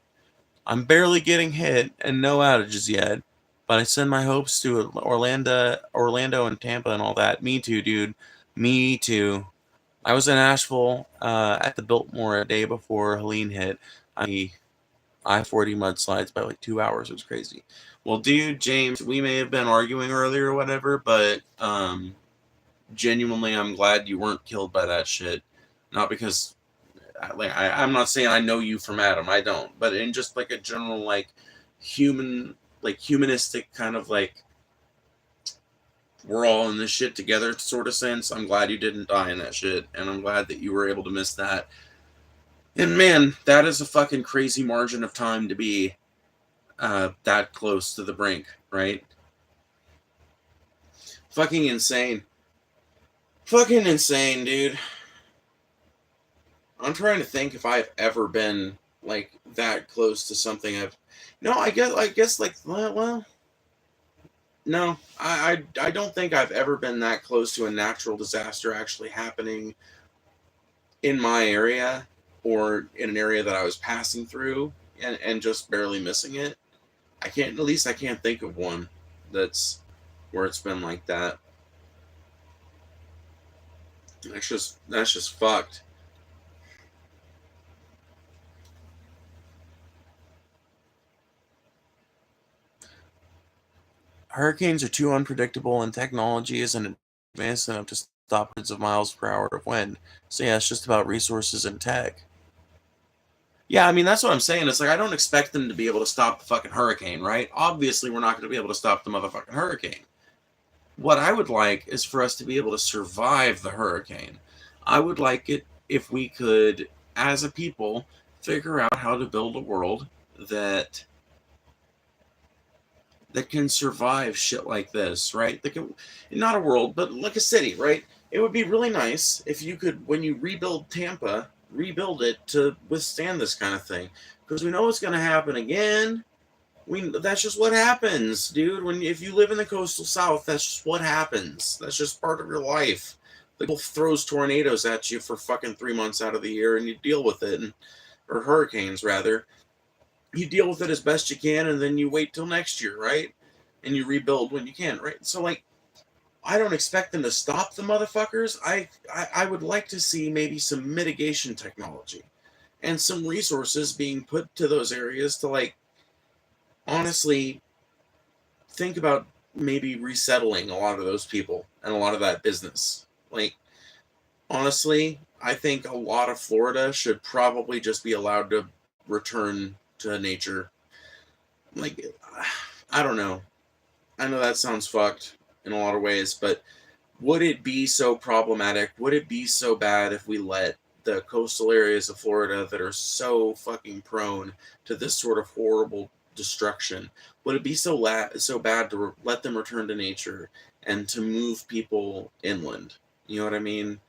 I'm barely getting hit and no outages yet, but I send my hopes to Orlando and Tampa and all that. Me too, dude. Me too. I was in Asheville at the Biltmore a day before Helene hit. I-40 mudslides by like 2 hours. It was crazy. Well, dude, James, we may have been arguing earlier or whatever, but genuinely, I'm glad you weren't killed by that shit. Not because, I'm not saying I know you from Adam. I don't. But in just like a general humanistic kind of like we're all in this shit together sort of sense. I'm glad you didn't die in that shit, and I'm glad that you were able to miss that. And man, that is a fucking crazy margin of time to be that close to the brink, right? Fucking insane. Fucking insane, dude. I'm trying to think if I've ever been like that close to something No, I guess like well no, I don't think I've ever been that close to a natural disaster actually happening in my area or in an area that I was passing through and just barely missing it. At least I can't think of one that's where it's been like that. That's just fucked. Hurricanes are too unpredictable and technology isn't advanced enough to stop hundreds of miles per hour of wind. So yeah, it's just about resources and tech. Yeah, I mean that's what I'm saying. It's like I don't expect them to be able to stop the fucking hurricane, right? Obviously, we're not going to be able to stop the motherfucking hurricane. What I would like is for us to be able to survive the hurricane. I would like it if we could, as a people, figure out how to build a world that that can survive shit like this, right? That can, not a world, but like a city, right? It would be really nice if you could, when you rebuild Tampa, rebuild it to withstand this kind of thing, because we know it's going to happen again. That's just what happens, dude. If you live in the coastal South, that's just what happens. That's just part of your life. The Gulf throws tornadoes at you for fucking 3 months out of the year, and you deal with it, or hurricanes rather, you deal with it as best you can, and then you wait till next year, right? And you rebuild when you can, right? So like, I don't expect them to stop the motherfuckers. I would like to see maybe some mitigation technology and some resources being put to those areas to like honestly think about maybe resettling a lot of those people and a lot of that business. Like honestly, I think a lot of Florida should probably just be allowed to return to nature. Like I don't know. I know that sounds fucked in a lot of ways, but would it be so problematic? Would it be so bad if we let the coastal areas of Florida that are so fucking prone to this sort of horrible destruction? Would it be so bad to let them return to nature and to move people inland? You know what I mean?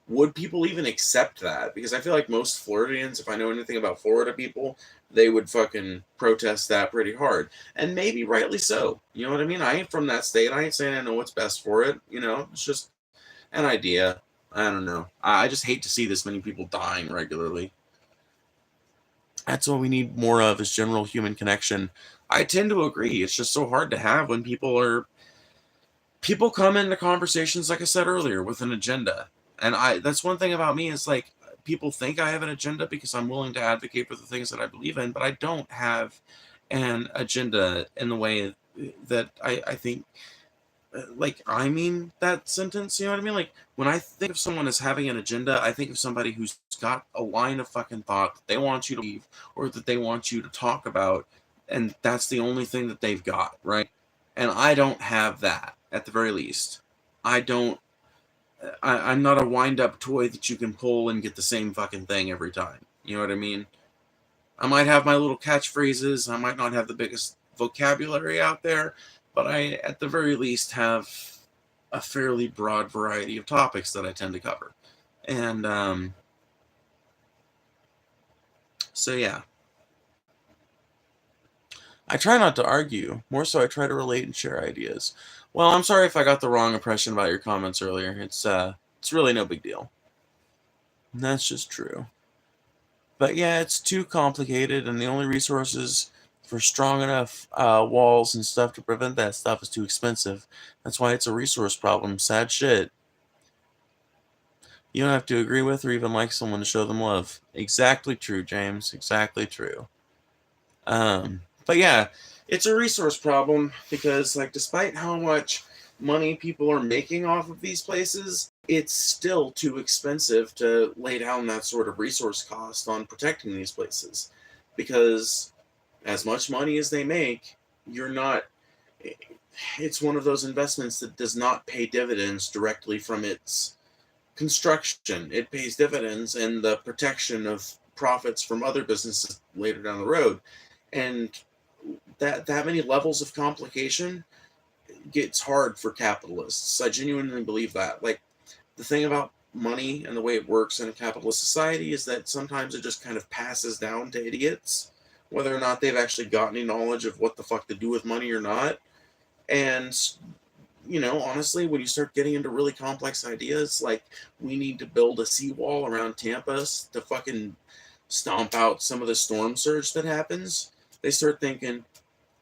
Would people even accept that? Because I feel like most Floridians, if I know anything about Florida people, they would fucking protest that pretty hard. And maybe rightly so. You know what I mean? I ain't from that state. I ain't saying I know what's best for it. You know, it's just an idea. I don't know. I just hate to see this many people dying regularly. That's what we need more of is general human connection. I tend to agree. It's just so hard to have when people come into conversations, like I said earlier, with an agenda. And that's one thing about me is like people think I have an agenda because I'm willing to advocate for the things that I believe in, but I don't have an agenda in the way that I think like I mean that sentence, you know what I mean? Like when I think of someone as having an agenda, I think of somebody who's got a line of fucking thought that they want you to believe or that they want you to talk about, and that's the only thing that they've got, right? And I don't have that at the very least. I don't. I'm not a wind-up toy that you can pull and get the same fucking thing every time. You know what I mean? I might have my little catchphrases. I might not have the biggest vocabulary out there, but I, at the very least, have a fairly broad variety of topics that I tend to cover. And so, yeah. I try not to argue. More so, I try to relate and share ideas. Well, I'm sorry if I got the wrong impression about your comments earlier. It's really no big deal. That's just true. But yeah, it's too complicated, and the only resources for strong enough walls and stuff to prevent that stuff is too expensive. That's why it's a resource problem. Sad shit. You don't have to agree with or even like someone to show them love. Exactly true, James. Exactly true. But yeah, it's a resource problem because, like, despite how much money people are making off of these places, it's still too expensive to lay down that sort of resource cost on protecting these places. Because as much money as they make, you're not. It's one of those investments that does not pay dividends directly from its construction. It pays dividends in the protection of profits from other businesses later down the road. And that many levels of complication gets hard for capitalists. I genuinely believe that. Like, the thing about money and the way it works in a capitalist society is that sometimes it just kind of passes down to idiots, whether or not they've actually got any knowledge of what the fuck to do with money or not. And honestly, when you start getting into really complex ideas, like we need to build a seawall around Tampa to fucking stomp out some of the storm surge that happens, they start thinking,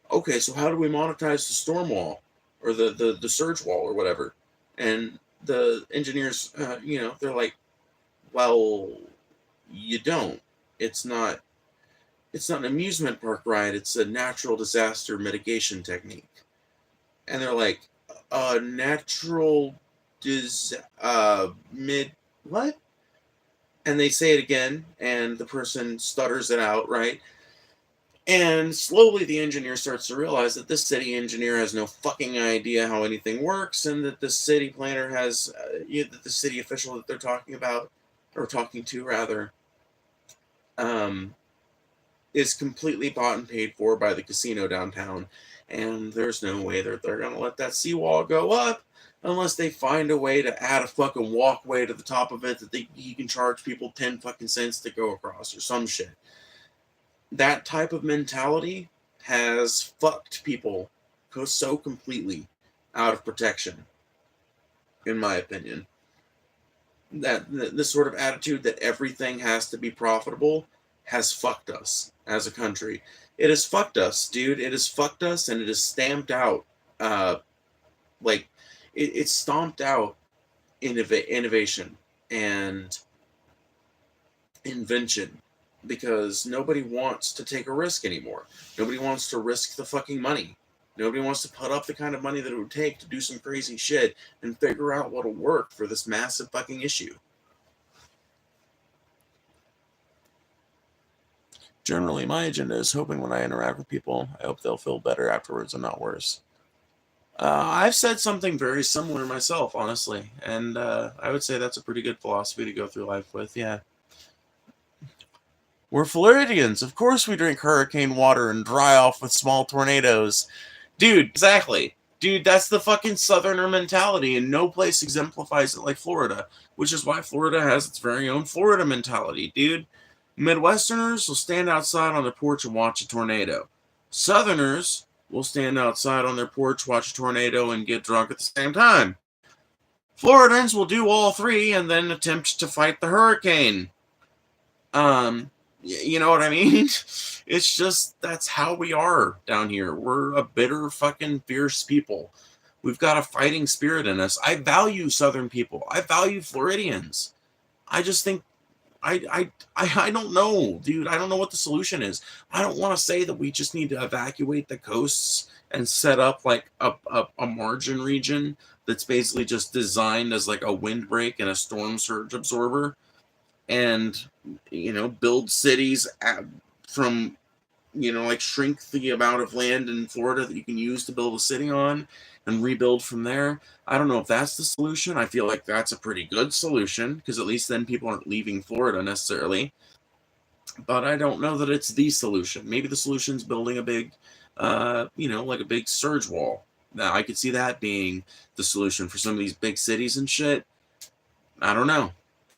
okay, so how do we monetize the storm wall or the surge wall or whatever? And the engineers, they're like, well, you don't. It's not. It's not an amusement park ride. It's a natural disaster mitigation technique. And they're like, natural mid what? And they say it again, and the person stutters it out, right? And slowly the engineer starts to realize that this city engineer has no fucking idea how anything works, and that the city planner has, that the city official that they're talking about, or talking to rather, um, is completely bought and paid for by the casino downtown. And there's no way that they're going to let that seawall go up unless they find a way to add a fucking walkway to the top of it that he can charge people 10 fucking cents to go across or some shit. That type of mentality has fucked people so completely out of protection, in my opinion. That this sort of attitude that everything has to be profitable has fucked us as a country. It has fucked us, dude. It has fucked us, and it has stamped out, like, it's stomped out innovation and invention, because nobody wants to take a risk anymore. Nobody wants to risk the fucking money. Nobody wants to put up the kind of money that it would take to do some crazy shit and figure out what'll work for this massive fucking issue. Generally, my agenda is hoping when I interact with people, I hope they'll feel better afterwards and not worse. I've said something very similar myself, honestly, and I would say that's a pretty good philosophy to go through life with, yeah. We're Floridians. Of course we drink hurricane water and dry off with small tornadoes. Dude, exactly. Dude, that's the fucking southerner mentality, and no place exemplifies it like Florida, which is why Florida has its very own Florida mentality, dude. Midwesterners will stand outside on their porch and watch a tornado. Southerners will stand outside on their porch, watch a tornado, and get drunk at the same time. Floridans will do all three and then attempt to fight the hurricane. You know what I mean? It's just, that's how we are down here. We're a bitter, fucking fierce people. We've got a fighting spirit in us. I value Southern people. I value Floridians. I just think, I don't know, dude. I don't know what the solution is. I don't want to say that we just need to evacuate the coasts and set up like a margin region that's basically just designed as like a windbreak and a storm surge absorber, and build cities from like shrink the amount of land in Florida that you can use to build a city on and rebuild from there. I don't know if that's the solution. I feel like that's a pretty good solution, because at least then people aren't leaving Florida necessarily. But I don't know that it's the solution. Maybe the solution is building a big like a big surge wall. Now I could see that being the solution for some of these big cities and shit. I don't know.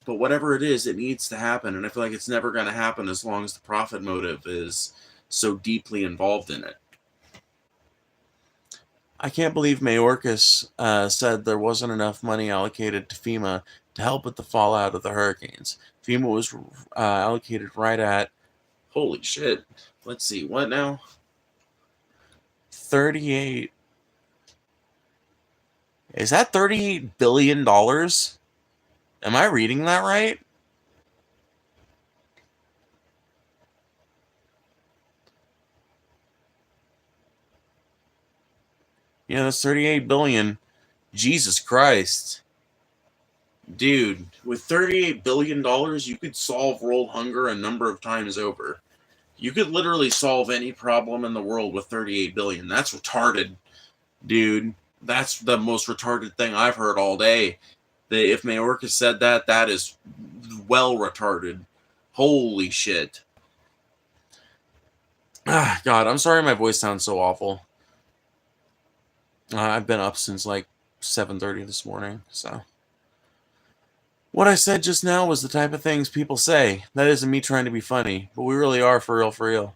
But whatever it is, it needs to happen. And I feel like it's never going to happen as long as the profit motive is so deeply involved in it. I can't believe Mayorkas said there wasn't enough money allocated to FEMA to help with the fallout of the hurricanes. FEMA was allocated right at, holy shit, let's see, what now? 38. Is that $38 billion? Am I reading that right? Yeah, that's 38 billion. Jesus Christ. Dude, with $38 billion, you could solve world hunger a number of times over. You could literally solve any problem in the world with 38 billion. That's retarded, dude. That's the most retarded thing I've heard all day. If Mayorkas said that, that is well retarded. Holy shit. Ah, God, I'm sorry my voice sounds so awful. I've been up since like 7:30 this morning, so. What I said just now was the type of things people say. That isn't me trying to be funny, but we really are for real, for real.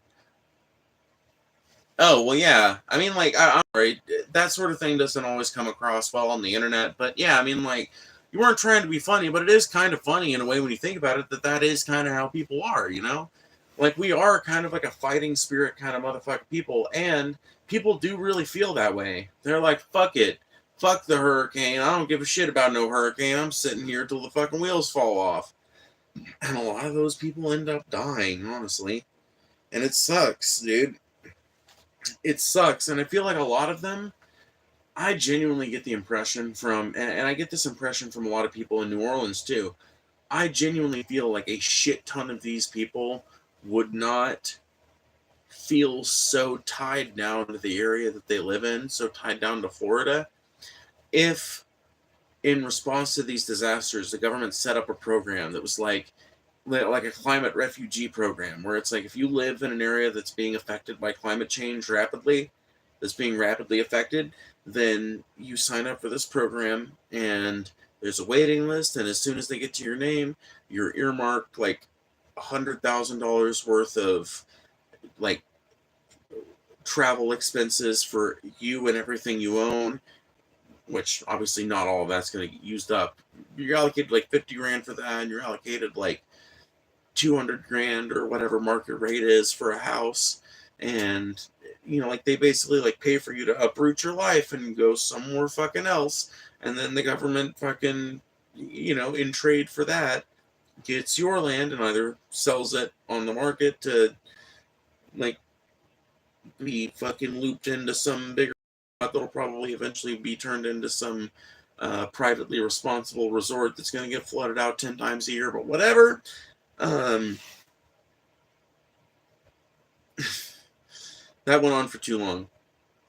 Oh, well, yeah. I mean, like, I'm right. That sort of thing doesn't always come across well on the internet, but yeah, I mean, like, you weren't trying to be funny, but it is kind of funny in a way when you think about it, that is kind of how people are, you know? Like, we are kind of like a fighting spirit kind of motherfucking people, and people do really feel that way. They're like, fuck it. Fuck the hurricane. I don't give a shit about no hurricane. I'm sitting here till the fucking wheels fall off. And a lot of those people end up dying, honestly. And it sucks, dude. It sucks. And I feel like a lot of them, I genuinely get the impression from, and I get this impression from a lot of people in New Orleans too. I genuinely feel like a shit ton of these people would not feel so tied down to the area that they live in, so tied down to Florida, if in response to these disasters, the government set up a program that was like a climate refugee program, where it's like if you live in an area that's being affected by climate change rapidly, that's being rapidly affected, then you sign up for this program, and there's a waiting list, and as soon as they get to your name, you're earmarked like $100,000 worth of like travel expenses for you and everything you own, which obviously not all of that's going to get used up. You're allocated like 50 grand for that, and you're allocated like 200 grand or whatever market rate is for a house. And, you know, like they basically like pay for you to uproot your life and go somewhere fucking else. And then the government fucking, you know, in trade for that, gets your land and either sells it on the market to like be fucking looped into some bigger that'll probably eventually be turned into some privately responsible resort that's going to get flooded out 10 times a year, but whatever. That went on for too long.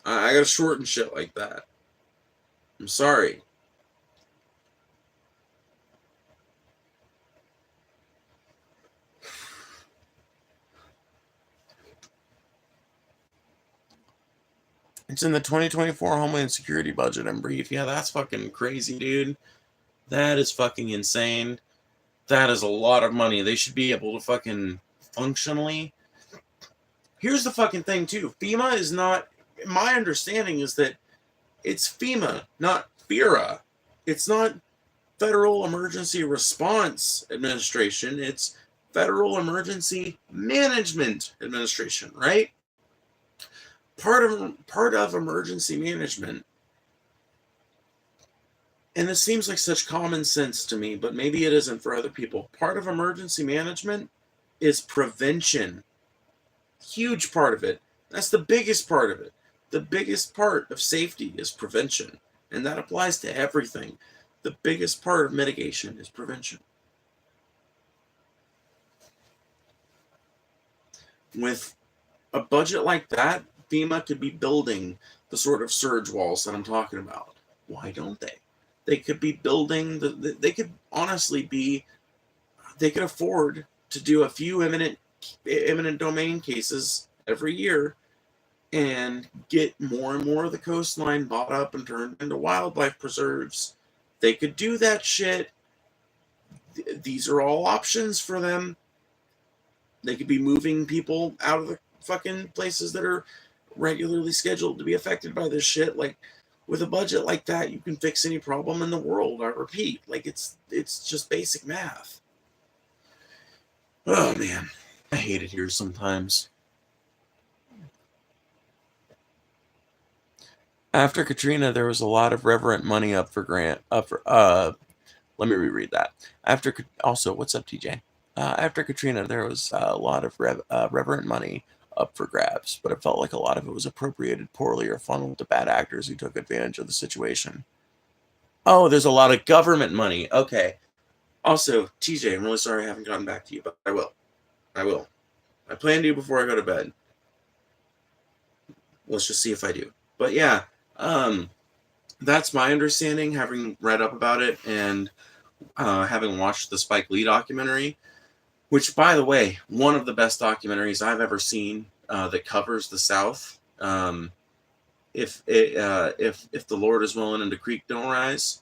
I gotta shorten shit like that. I'm sorry. It's in the 2024 Homeland Security budget and brief. Yeah, that's fucking crazy, dude. That is fucking insane. That is a lot of money. They should be able to fucking functionally. Here's the fucking thing, too. FEMA is not. My understanding is that it's FEMA, not FERA. It's not Federal Emergency Response Administration. It's Federal Emergency Management Administration, right? Part of emergency management, and this seems like such common sense to me, but maybe it isn't for other people. Part of emergency management is prevention. Huge part of it. That's the biggest part of it. The biggest part of safety is prevention, and that applies to everything. The biggest part of mitigation is prevention. With a budget like that, FEMA could be building the sort of surge walls that I'm talking about. Why don't they? They could be building, they could honestly be, they could afford to do a few eminent domain cases every year and get more and more of the coastline bought up and turned into wildlife preserves. They could do that shit. These are all options for them. They could be moving people out of the fucking places that are regularly scheduled to be affected by this shit. Like, with a budget like that, you can fix any problem in the world. I repeat, like, it's just basic math. Oh man, I hate it here sometimes. After Katrina, there was a lot of reverent money up for grant. Let me reread that. Also, what's up, TJ? After Katrina, there was a lot of reverent money up for grabs, but it felt like a lot of it was appropriated poorly or funneled to bad actors who took advantage of the situation. Oh, there's a lot of government money. Okay. Also, TJ, I'm really sorry I haven't gotten back to you, but I will. I will. I plan to before I go to bed. Let's just see if I do. But yeah, that's my understanding, having read up about it and having watched the Spike Lee documentary, which, by the way, one of the best documentaries I've ever seen that covers the South. If the Lord is willing and the creek don't rise,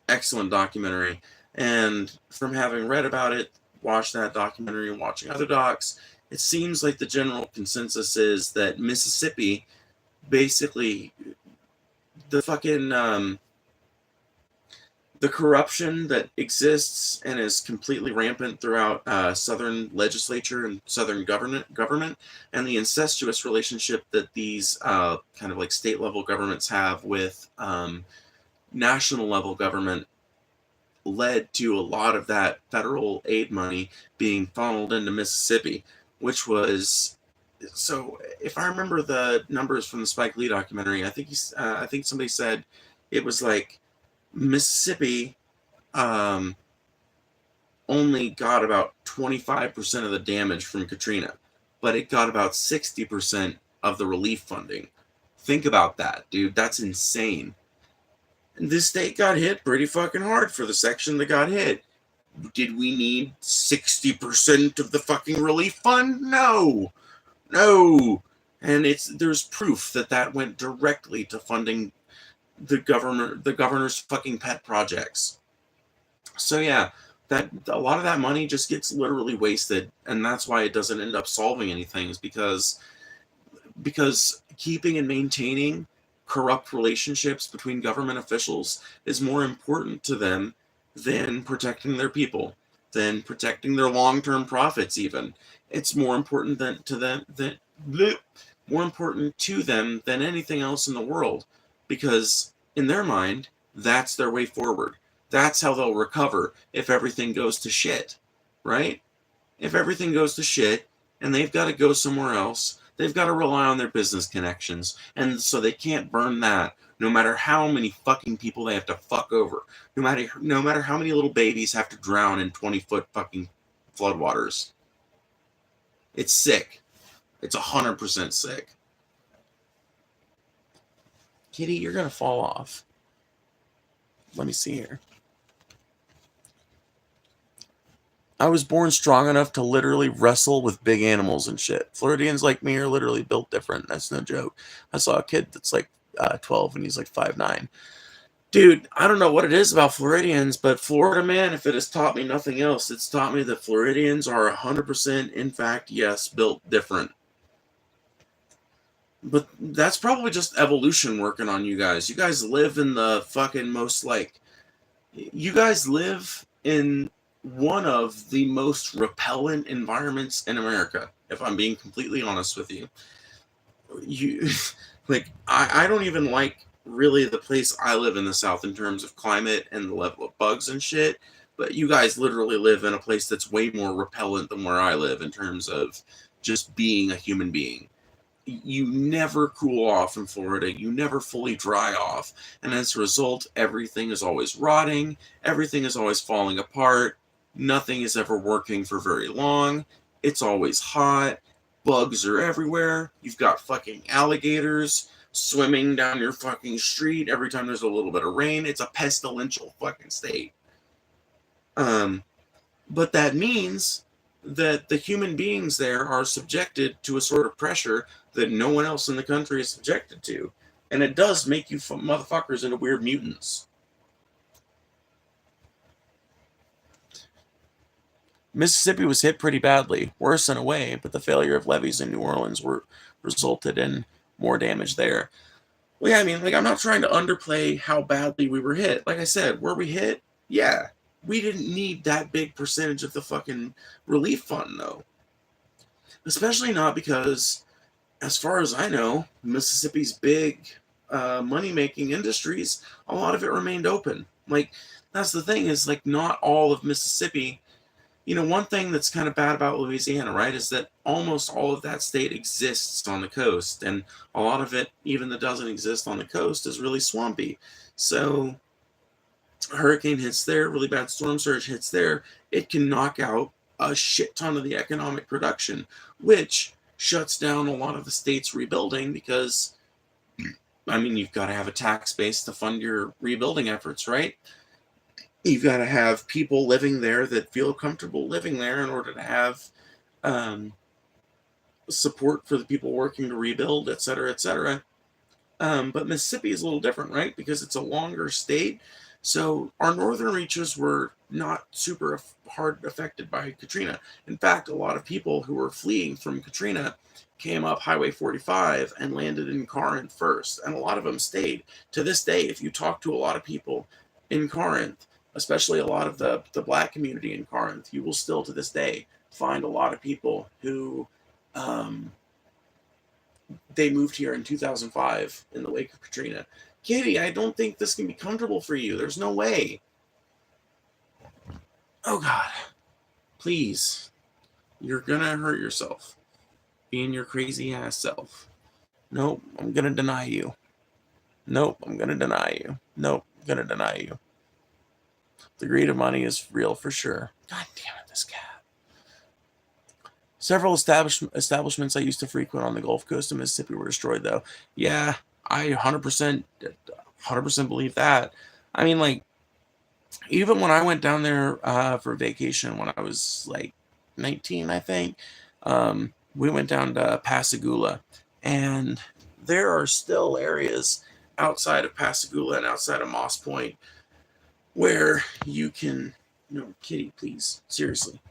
excellent documentary. And from having read about it, watched that documentary, and watching other docs, it seems like the general consensus is that Mississippi, basically, the fucking the corruption that exists and is completely rampant throughout Southern legislature and Southern government, and the incestuous relationship that these kind of like state level governments have with national level government, led to a lot of that federal aid money being funneled into Mississippi, which was, so if I remember the numbers from the Spike Lee documentary, I think somebody said it was like Mississippi only got about 25% of the damage from Katrina, but it got about 60% of the relief funding. Think about that, dude. That's insane. This state got hit pretty fucking hard for the section that got hit. Did we need 60% of the fucking relief fund? No. And there's proof that went directly to funding the governor's fucking pet projects. So yeah, that a lot of that money just gets literally wasted, and that's why it doesn't end up solving anything, is because keeping and maintaining corrupt relationships between government officials is more important to them than protecting their people, than protecting their long-term profits. Even it's more important more important to them than anything else in the world, because in their mind, that's their way forward. That's how they'll recover if everything goes to shit, right? If everything goes to shit and they've got to go somewhere else, they've got to rely on their business connections. And so they can't burn that, no matter how many fucking people they have to fuck over. No matter how many little babies have to drown in 20-foot fucking floodwaters. It's sick. It's 100% sick. Kitty, you're going to fall off. Let me see here. I was born strong enough to literally wrestle with big animals and shit. Floridians like me are literally built different. That's no joke. I saw a kid that's like 12 and he's like 5'9". Dude, I don't know what it is about Floridians, but Florida, man, if it has taught me nothing else, it's taught me that Floridians are 100%, in fact, yes, built different. But that's probably just evolution working on you guys. You guys live in the fucking most, like, you guys live in one of the most repellent environments in America, if I'm being completely honest with you. Like, I don't even like really the place I live in the South in terms of climate and the level of bugs and shit, but you guys literally live in a place that's way more repellent than where I live in terms of just being a human being. You never cool off in Florida. You never fully dry off. And as a result, everything is always rotting. Everything is always falling apart. Nothing is ever working for very long. It's always hot. Bugs are everywhere. You've got fucking alligators swimming down your fucking street every time there's a little bit of rain. It's a pestilential fucking state. But that means that the human beings there are subjected to a sort of pressure that no one else in the country is subjected to. And it does make you motherfuckers into weird mutants. Mississippi was hit pretty badly, worse in a way, but the failure of levees in New Orleans resulted in more damage there. Well, yeah, I mean, like, I'm not trying to underplay how badly we were hit. Like I said, were we hit? Yeah. We didn't need that big percentage of the fucking relief fund, though. Especially not because, as far as I know, Mississippi's big money-making industries, a lot of it remained open. Like, that's the thing, is, like, not all of Mississippi. You know, one thing that's kind of bad about Louisiana, right, is that almost all of that state exists on the coast, and a lot of it, even that doesn't exist on the coast, is really swampy. So, a hurricane hits there, really bad storm surge hits there, it can knock out a shit ton of the economic production, which shuts down a lot of the state's rebuilding because, I mean, you've got to have a tax base to fund your rebuilding efforts, right? You've got to have people living there that feel comfortable living there in order to have support for the people working to rebuild, et cetera, et cetera. But Mississippi is a little different, right? Because it's a longer state. So our northern reaches were not super hard affected by Katrina. In fact, a lot of people who were fleeing from Katrina came up Highway 45 and landed in Corinth first. And a lot of them stayed. To this day, if you talk to a lot of people in Corinth, especially a lot of the black community in Corinth, you will still to this day find a lot of people who they moved here in 2005 in the wake of Katrina. Katie, I don't think this can be comfortable for you. There's no way. Oh, God. Please. You're going to hurt yourself. Being your crazy ass self. Nope, I'm going to deny you. Nope, I'm going to deny you. Nope, I'm going to deny you. The greed of money is real for sure. God damn it, this cat. Several establishments I used to frequent on the Gulf Coast of Mississippi were destroyed, though. Yeah, I 100% believe that. I mean, like, even when I went down there for vacation when I was, like, 19, I think, we went down to Pascagoula, and there are still areas outside of Pascagoula and outside of Moss Point where you can, no, Kitty, please, seriously,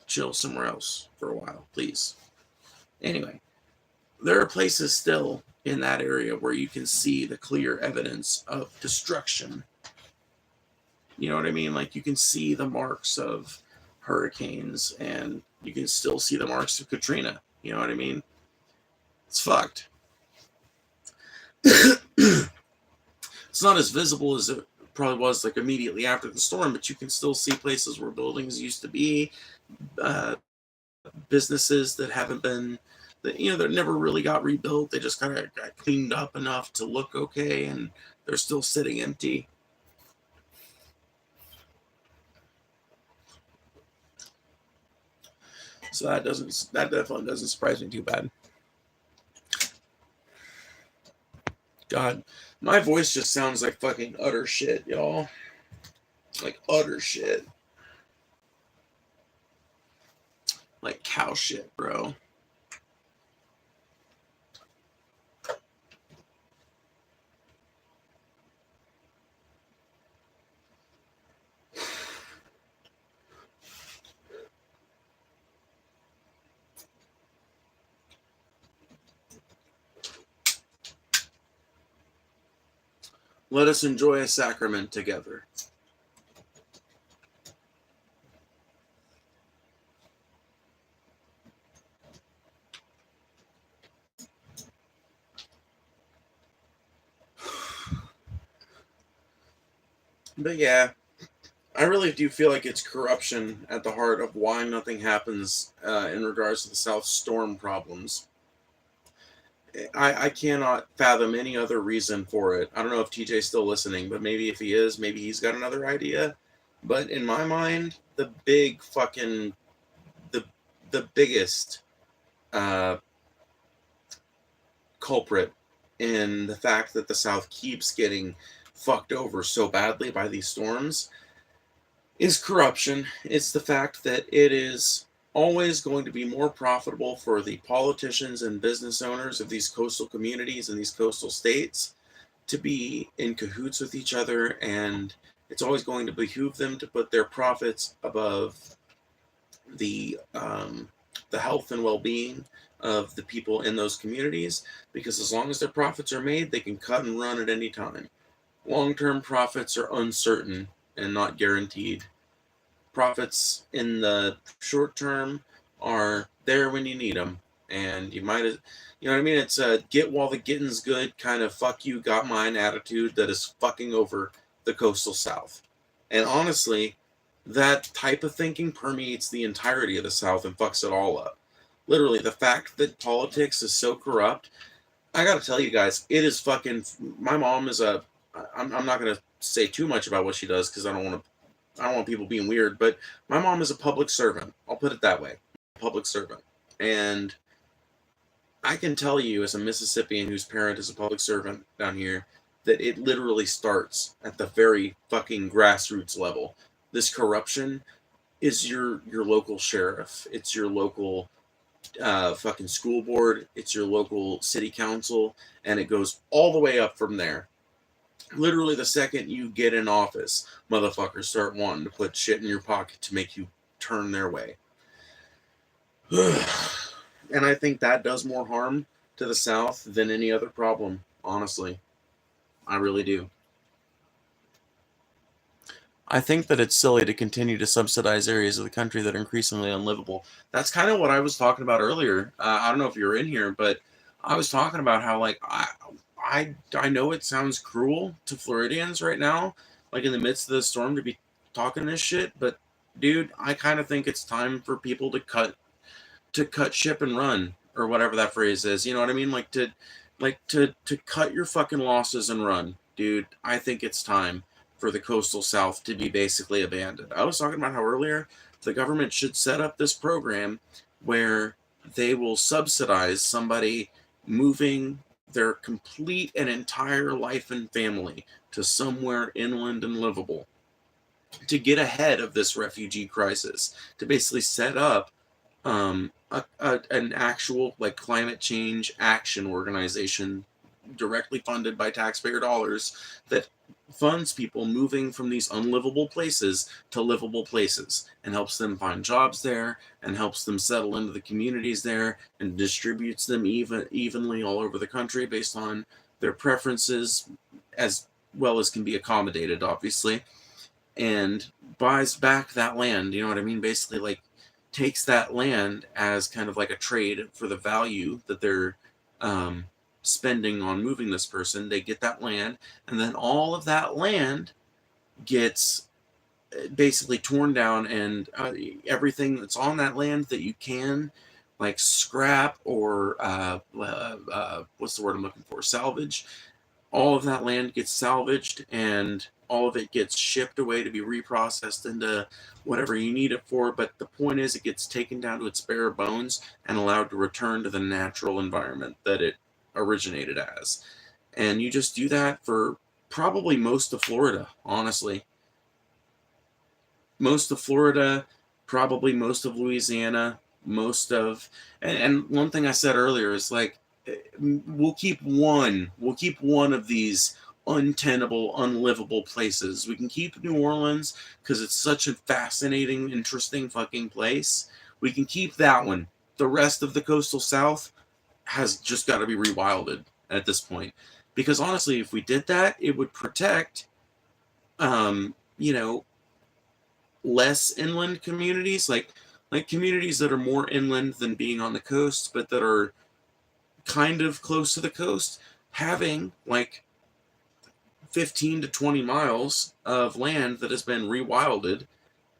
chill somewhere else for a while, please. Anyway, there are places still in that area where you can see the clear evidence of destruction. You know what I mean? Like, you can see the marks of hurricanes, and you can still see the marks of Katrina. You know what I mean? It's fucked. It's not as visible as it probably was like immediately after the storm, but you can still see places where buildings used to be, businesses that haven't been, that never really got rebuilt. They just kind of got cleaned up enough to look okay, and they're still sitting empty. So that definitely doesn't surprise me too bad. God, my voice just sounds like fucking utter shit, y'all. Like utter shit. Like cow shit, bro. Let us enjoy a sacrament together. But yeah, I really do feel like it's corruption at the heart of why nothing happens in regards to the South storm problems. I cannot fathom any other reason for it. I don't know if TJ's still listening, but maybe if he is, maybe he's got another idea. But in my mind, the biggest culprit in the fact that the South keeps getting fucked over so badly by these storms is corruption. It's the fact that it is always going to be more profitable for the politicians and business owners of these coastal communities and these coastal states to be in cahoots with each other, and it's always going to behoove them to put their profits above the health and well-being of the people in those communities, because as long as their profits are made, they can cut and run at any time. Long-term profits are uncertain and not guaranteed. Profits in the short term are there when you need them, and you might, you know what I mean? It's a get while the getting's good kind of fuck you got mine attitude that is fucking over the coastal South. And honestly, that type of thinking permeates the entirety of the South and fucks it all up. Literally, the fact that politics is so corrupt, I gotta tell you guys, it is fucking. My mom is a. I'm not gonna say too much about what she does because I don't want people being weird, but my mom is a public servant. I'll put it that way. Public servant. And I can tell you, as a Mississippian whose parent is a public servant down here, that it literally starts at the very fucking grassroots level. This corruption is your local sheriff. It's your local fucking school board. It's your local city council. And it goes all the way up from there. Literally, the second you get in office, motherfuckers start wanting to put shit in your pocket to make you turn their way. And I think that does more harm to the South than any other problem, honestly. I really do. I think that it's silly to continue to subsidize areas of the country that are increasingly unlivable. That's kind of what I was talking about earlier. I don't know if you were in here, but I was talking about how, like, I know it sounds cruel to Floridians right now, like in the midst of the storm, to be talking this shit, but dude, I kind of think it's time for people to cut ship and run, or whatever that phrase is. You know what I mean? To cut your fucking losses and run, dude. I think it's time for the coastal South to be basically abandoned. I was talking about how earlier the government should set up this program where they will subsidize somebody moving their complete and entire life and family to somewhere inland and livable to get ahead of this refugee crisis, to basically set up an actual, like, climate change action organization directly funded by taxpayer dollars that funds people moving from these unlivable places to livable places and helps them find jobs there and helps them settle into the communities there and distributes them evenly all over the country based on their preferences, as well as can be accommodated, obviously, and buys back that land. You know what I mean? Basically, like, takes that land as kind of like a trade for the value that they're spending on moving this person. They get that land, and then all of that land gets basically torn down, and everything that's on that land that you can, like, scrap or what's the word I'm looking for? Salvage. All of that land gets salvaged, and all of it gets shipped away to be reprocessed into whatever you need it for. But the point is, it gets taken down to its bare bones and allowed to return to the natural environment that it originated as. And you just do that for probably most of Florida, honestly. Most of Florida, probably most of Louisiana, and one thing I said earlier is, like, we'll keep one of these untenable, unlivable places. We can keep New Orleans because it's such a fascinating, interesting fucking place. We can keep that one. The rest of the coastal South has just got to be rewilded at this point. Because honestly, if we did that, it would protect, less inland communities, like communities that are more inland than being on the coast, but that are kind of close to the coast, having like 15 to 20 miles of land that has been rewilded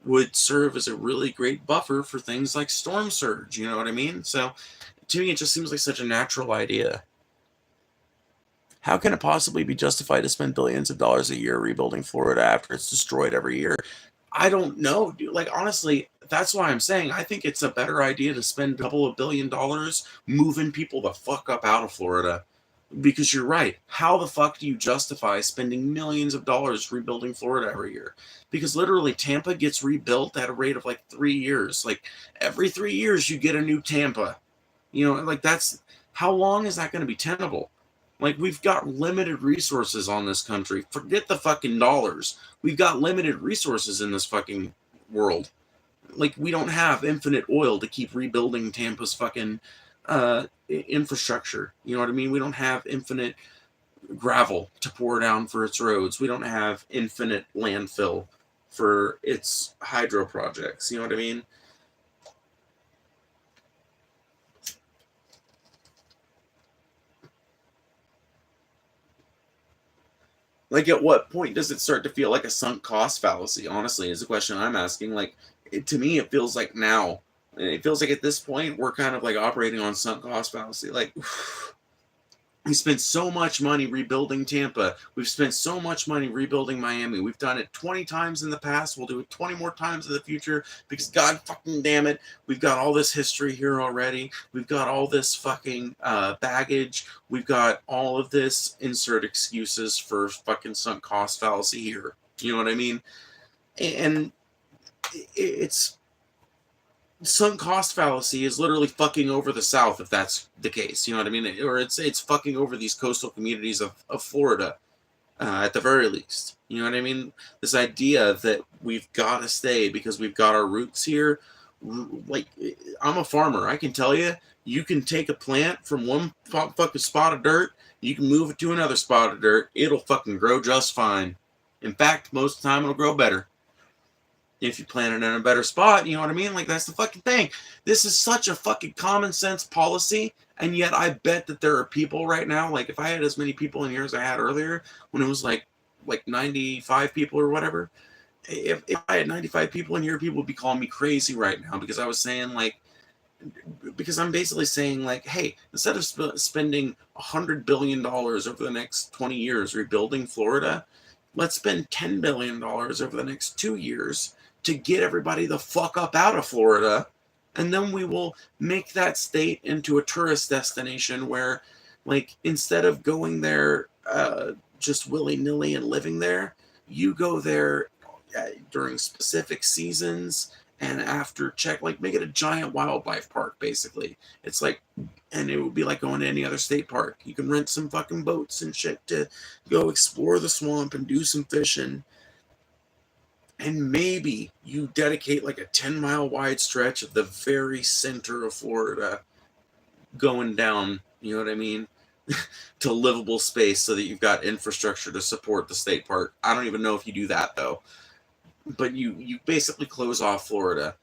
would serve as a really great buffer for things like storm surge. You know what I mean? So to me, it just seems like such a natural idea. How can it possibly be justified to spend billions of dollars a year rebuilding Florida after it's destroyed every year? I don't know, dude. Like, honestly, that's why I'm saying I think it's a better idea to spend $2 billion moving people the fuck up out of Florida. Because you're right. How the fuck do you justify spending millions of dollars rebuilding Florida every year? Because literally Tampa gets rebuilt at a rate of like 3 years. Like, every 3 years you get a new Tampa. You know, like, that's, how long is that going to be tenable? Like, we've got limited resources on this country. Forget the fucking dollars. We've got limited resources in this fucking world. Like, we don't have infinite oil to keep rebuilding Tampa's fucking infrastructure. You know what I mean? We don't have infinite gravel to pour down for its roads. We don't have infinite landfill for its hydro projects. You know what I mean? Like, at what point does it start to feel like a sunk cost fallacy? Honestly, is the question I'm asking. Like, to me, it feels like now. It feels like at this point we're kind of like operating on sunk cost fallacy. Like, we spent so much money rebuilding Tampa. We've spent so much money rebuilding Miami. We've done it 20 times in the past. We'll do it 20 more times in the future because God fucking damn it, we've got all this history here already. We've got all this fucking baggage. We've got all of this insert excuses for fucking sunk cost fallacy here. You know what I mean? And it's sunk cost fallacy is literally fucking over the South if that's the case. You know what I mean? Or it's fucking over these coastal communities of Florida at the very least. You know what I mean? This idea that we've got to stay because we've got our roots here. Like, I'm a farmer. I can tell you, you can take a plant from one fucking spot of dirt, you can move it to another spot of dirt. It'll fucking grow just fine. In fact, most of the time it'll grow better if you plant it in a better spot. You know what I mean? Like, that's the fucking thing. This is such a fucking common sense policy, and yet I bet that there are people right now, like if I had as many people in here as I had earlier when it was like 95 people or whatever, if I had 95 people in here, people would be calling me crazy right now because I was saying, like, because I'm basically saying, like, hey, instead of spending $100 billion over the next 20 years rebuilding Florida, let's spend $10 billion over the next 2 years to get everybody the fuck up out of Florida. And then we will make that state into a tourist destination where, like, instead of going there just willy-nilly and living there, you go there during specific seasons and after check, like, make it a giant wildlife park, basically. It's like, and it would be like going to any other state park. You can rent some fucking boats and shit to go explore the swamp and do some fishing. And maybe you dedicate like a 10-mile wide stretch of the very center of Florida going down, you know what I mean, to livable space so that you've got infrastructure to support the state park. I don't even know if you do that, though. But you basically close off Florida.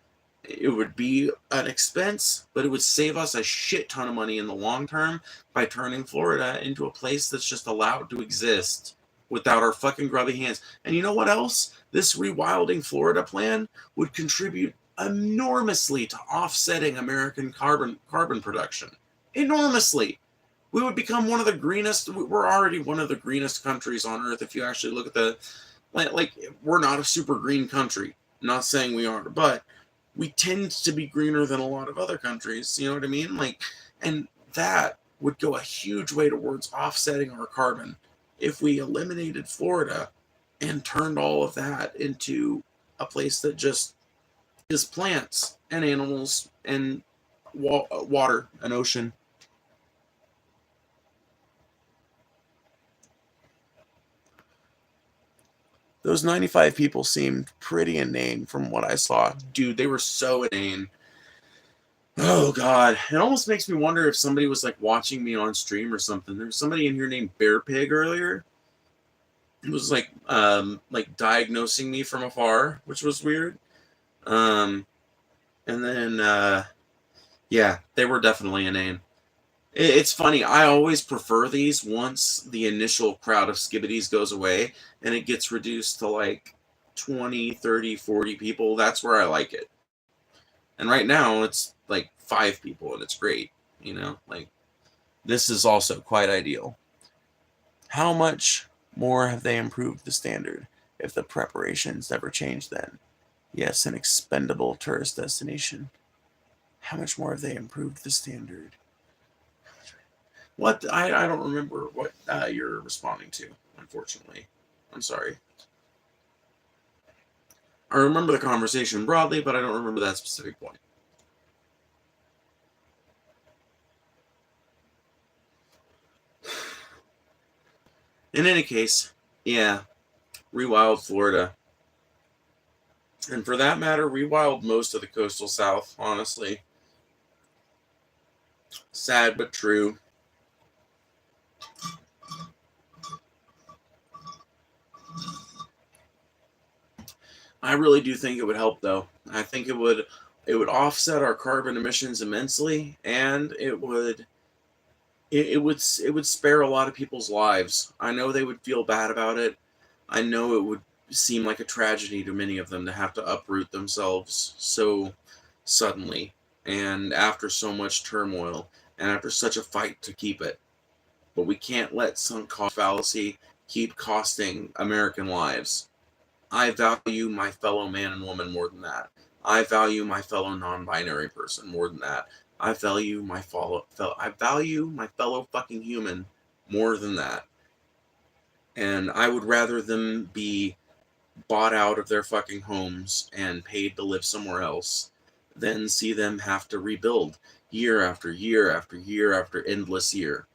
It would be an expense, but it would save us a shit ton of money in the long term by turning Florida into a place that's just allowed to exist without our fucking grubby hands. And you know what else? This rewilding Florida plan would contribute enormously to offsetting American carbon production. Enormously. We would become one of the greenest. We're already one of the greenest countries on earth if you actually look at the, like, we're not a super green country. I'm not saying we are, but we tend to be greener than a lot of other countries. You know what I mean? Like, and that would go a huge way towards offsetting our carbon if we eliminated Florida and turned all of that into a place that just is plants and animals and water and ocean. Those 95 people seemed pretty inane from what I saw. Dude, they were so inane. Oh, God. It almost makes me wonder if somebody was, like, watching me on stream or something. There was somebody in here named Bear Pig earlier. It was, like diagnosing me from afar, which was weird. And then, yeah, they were definitely inane. It's funny. I always prefer these once the initial crowd of skibbities goes away and it gets reduced to like 20, 30, 40 people. That's where I like it. And right now it's like 5 people and it's great. You know, like, this is also quite ideal. How much more have they improved the standard if the preparations never changed then? Yes, an expendable tourist destination. How much more have they improved the standard? What? I don't remember what you're responding to, unfortunately. I'm sorry. I remember the conversation broadly, but I don't remember that specific point. In any case, yeah, rewild Florida. And for that matter, rewild most of the coastal South, honestly. Sad but true. I really do think it would help, though. I think it would offset our carbon emissions immensely, and it would spare a lot of people's lives. I know they would feel bad about it. I know it would seem like a tragedy to many of them to have to uproot themselves so suddenly and after so much turmoil and after such a fight to keep it. But we can't let sunk cost fallacy keep costing American lives. I value my fellow man and woman more than that. I value my fellow non-binary person more than that. I value my fellow fucking human more than that. And I would rather them be bought out of their fucking homes and paid to live somewhere else than see them have to rebuild year after year after year after endless year.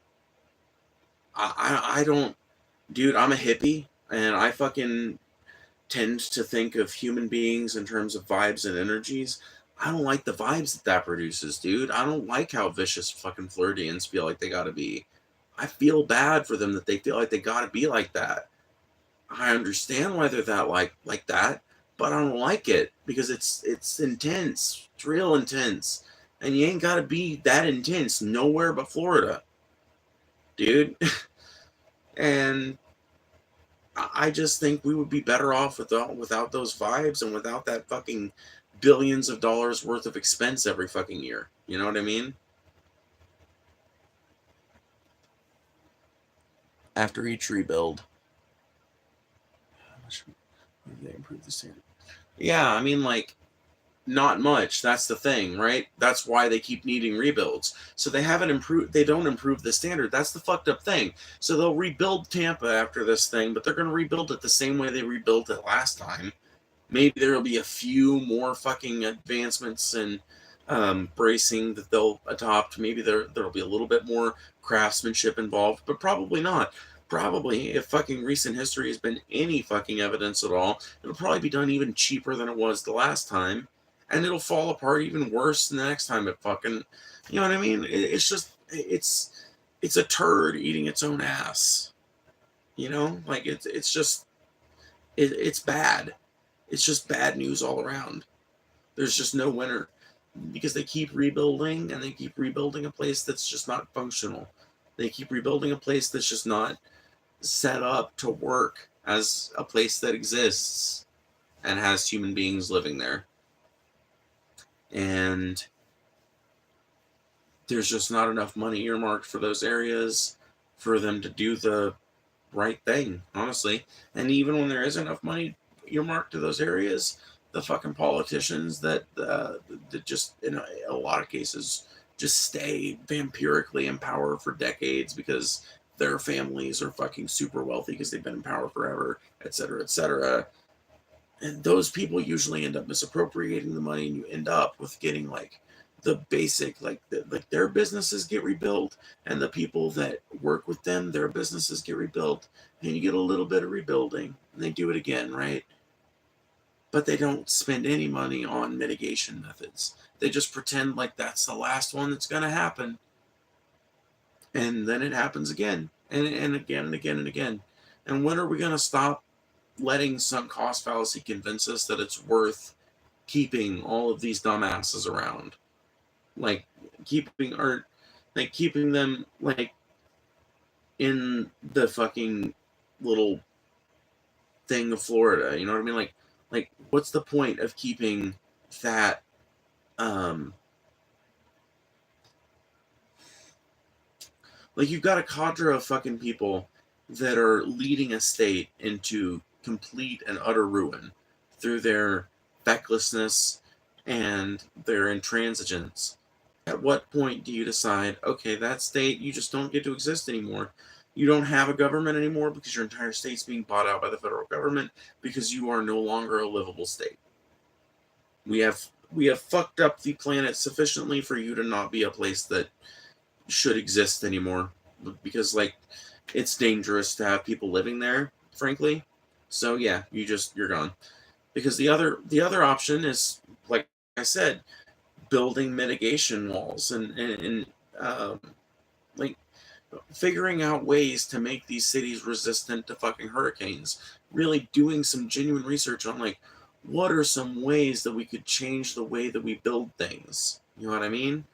I don't, dude, I'm a hippie and I fucking tend to think of human beings in terms of vibes and energies. I don't like the vibes that produces, dude. I don't like how vicious fucking Floridians feel like they gotta be. I feel bad for them that they feel like they gotta be like that. I understand why they're that like that, but I don't like it because it's intense. It's real intense. And you ain't gotta be that intense nowhere but Florida, dude. And I just think we would be better off without those vibes and without that fucking billions of dollars worth of expense every fucking year. You know what I mean? After each rebuild, how much did they improve the standard? Yeah, I mean, like, not much. That's the thing, right? That's why they keep needing rebuilds. So they haven't improved. They don't improve the standard. That's the fucked up thing. So they'll rebuild Tampa after this thing, but they're going to rebuild it the same way they rebuilt it last time. Maybe there'll be a few more fucking advancements and bracing that they'll adopt. Maybe there'll be a little bit more craftsmanship involved, but probably not. Probably, if fucking recent history has been any fucking evidence at all, it'll probably be done even cheaper than it was the last time, and it'll fall apart even worse the next time it fucking, you know what I mean? It's just it's a turd eating its own ass, you know? Like it's just it's bad. It's just bad news all around. There's just no winner because they keep rebuilding and they keep rebuilding a place that's just not functional. They keep rebuilding a place that's just not set up to work as a place that exists and has human beings living there. And there's just not enough money earmarked for those areas for them to do the right thing, honestly. And even when there is enough money earmarked to those areas, the fucking politicians that just in a lot of cases just stay vampirically in power for decades because their families are fucking super wealthy because they've been in power forever, et cetera, et cetera. And those people usually end up misappropriating the money, and you end up with getting like the basic like their businesses get rebuilt, and the people that work with them, their businesses get rebuilt, and you get a little bit of rebuilding, and they do it again, right? But they don't spend any money on mitigation methods. They just pretend like that's the last one that's going to happen, and then it happens again and again and again and again. And when are we going to stop letting sunk cost fallacy convince us that it's worth keeping all of these dumbasses around? Like keeping them like in the fucking little thing of Florida. You know what I mean? Like what's the point of keeping that like you've got a cadre of fucking people that are leading a state into complete and utter ruin through their fecklessness and their intransigence. At what point do you decide, okay, that state, you just don't get to exist anymore? You don't have a government anymore because your entire state's being bought out by the federal government because you are no longer a livable state. We have fucked up the planet sufficiently for you to not be a place that should exist anymore because like it's dangerous to have people living there, frankly. So yeah, you're gone. Because the other option is, like I said, building mitigation walls and um, like figuring out ways to make these cities resistant to fucking hurricanes. Really doing some genuine research on like what are some ways that we could change the way that we build things. You know what I mean?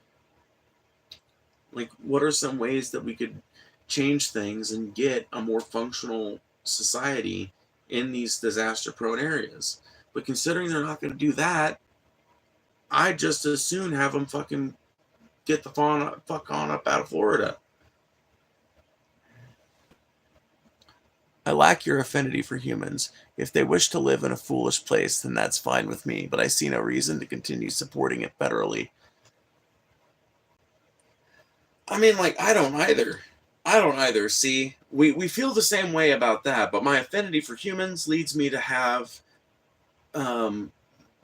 Like what are some ways that we could change things and get a more functional society in these disaster prone areas. But considering they're not going to do that, I just as soon have them fucking get the fuck on up out of Florida. I lack your affinity for humans. If they wish to live in a foolish place, then that's fine with me, but I see no reason to continue supporting it federally. I mean, like, I don't either. I don't either. See, we feel the same way about that, but my affinity for humans leads me to have, um,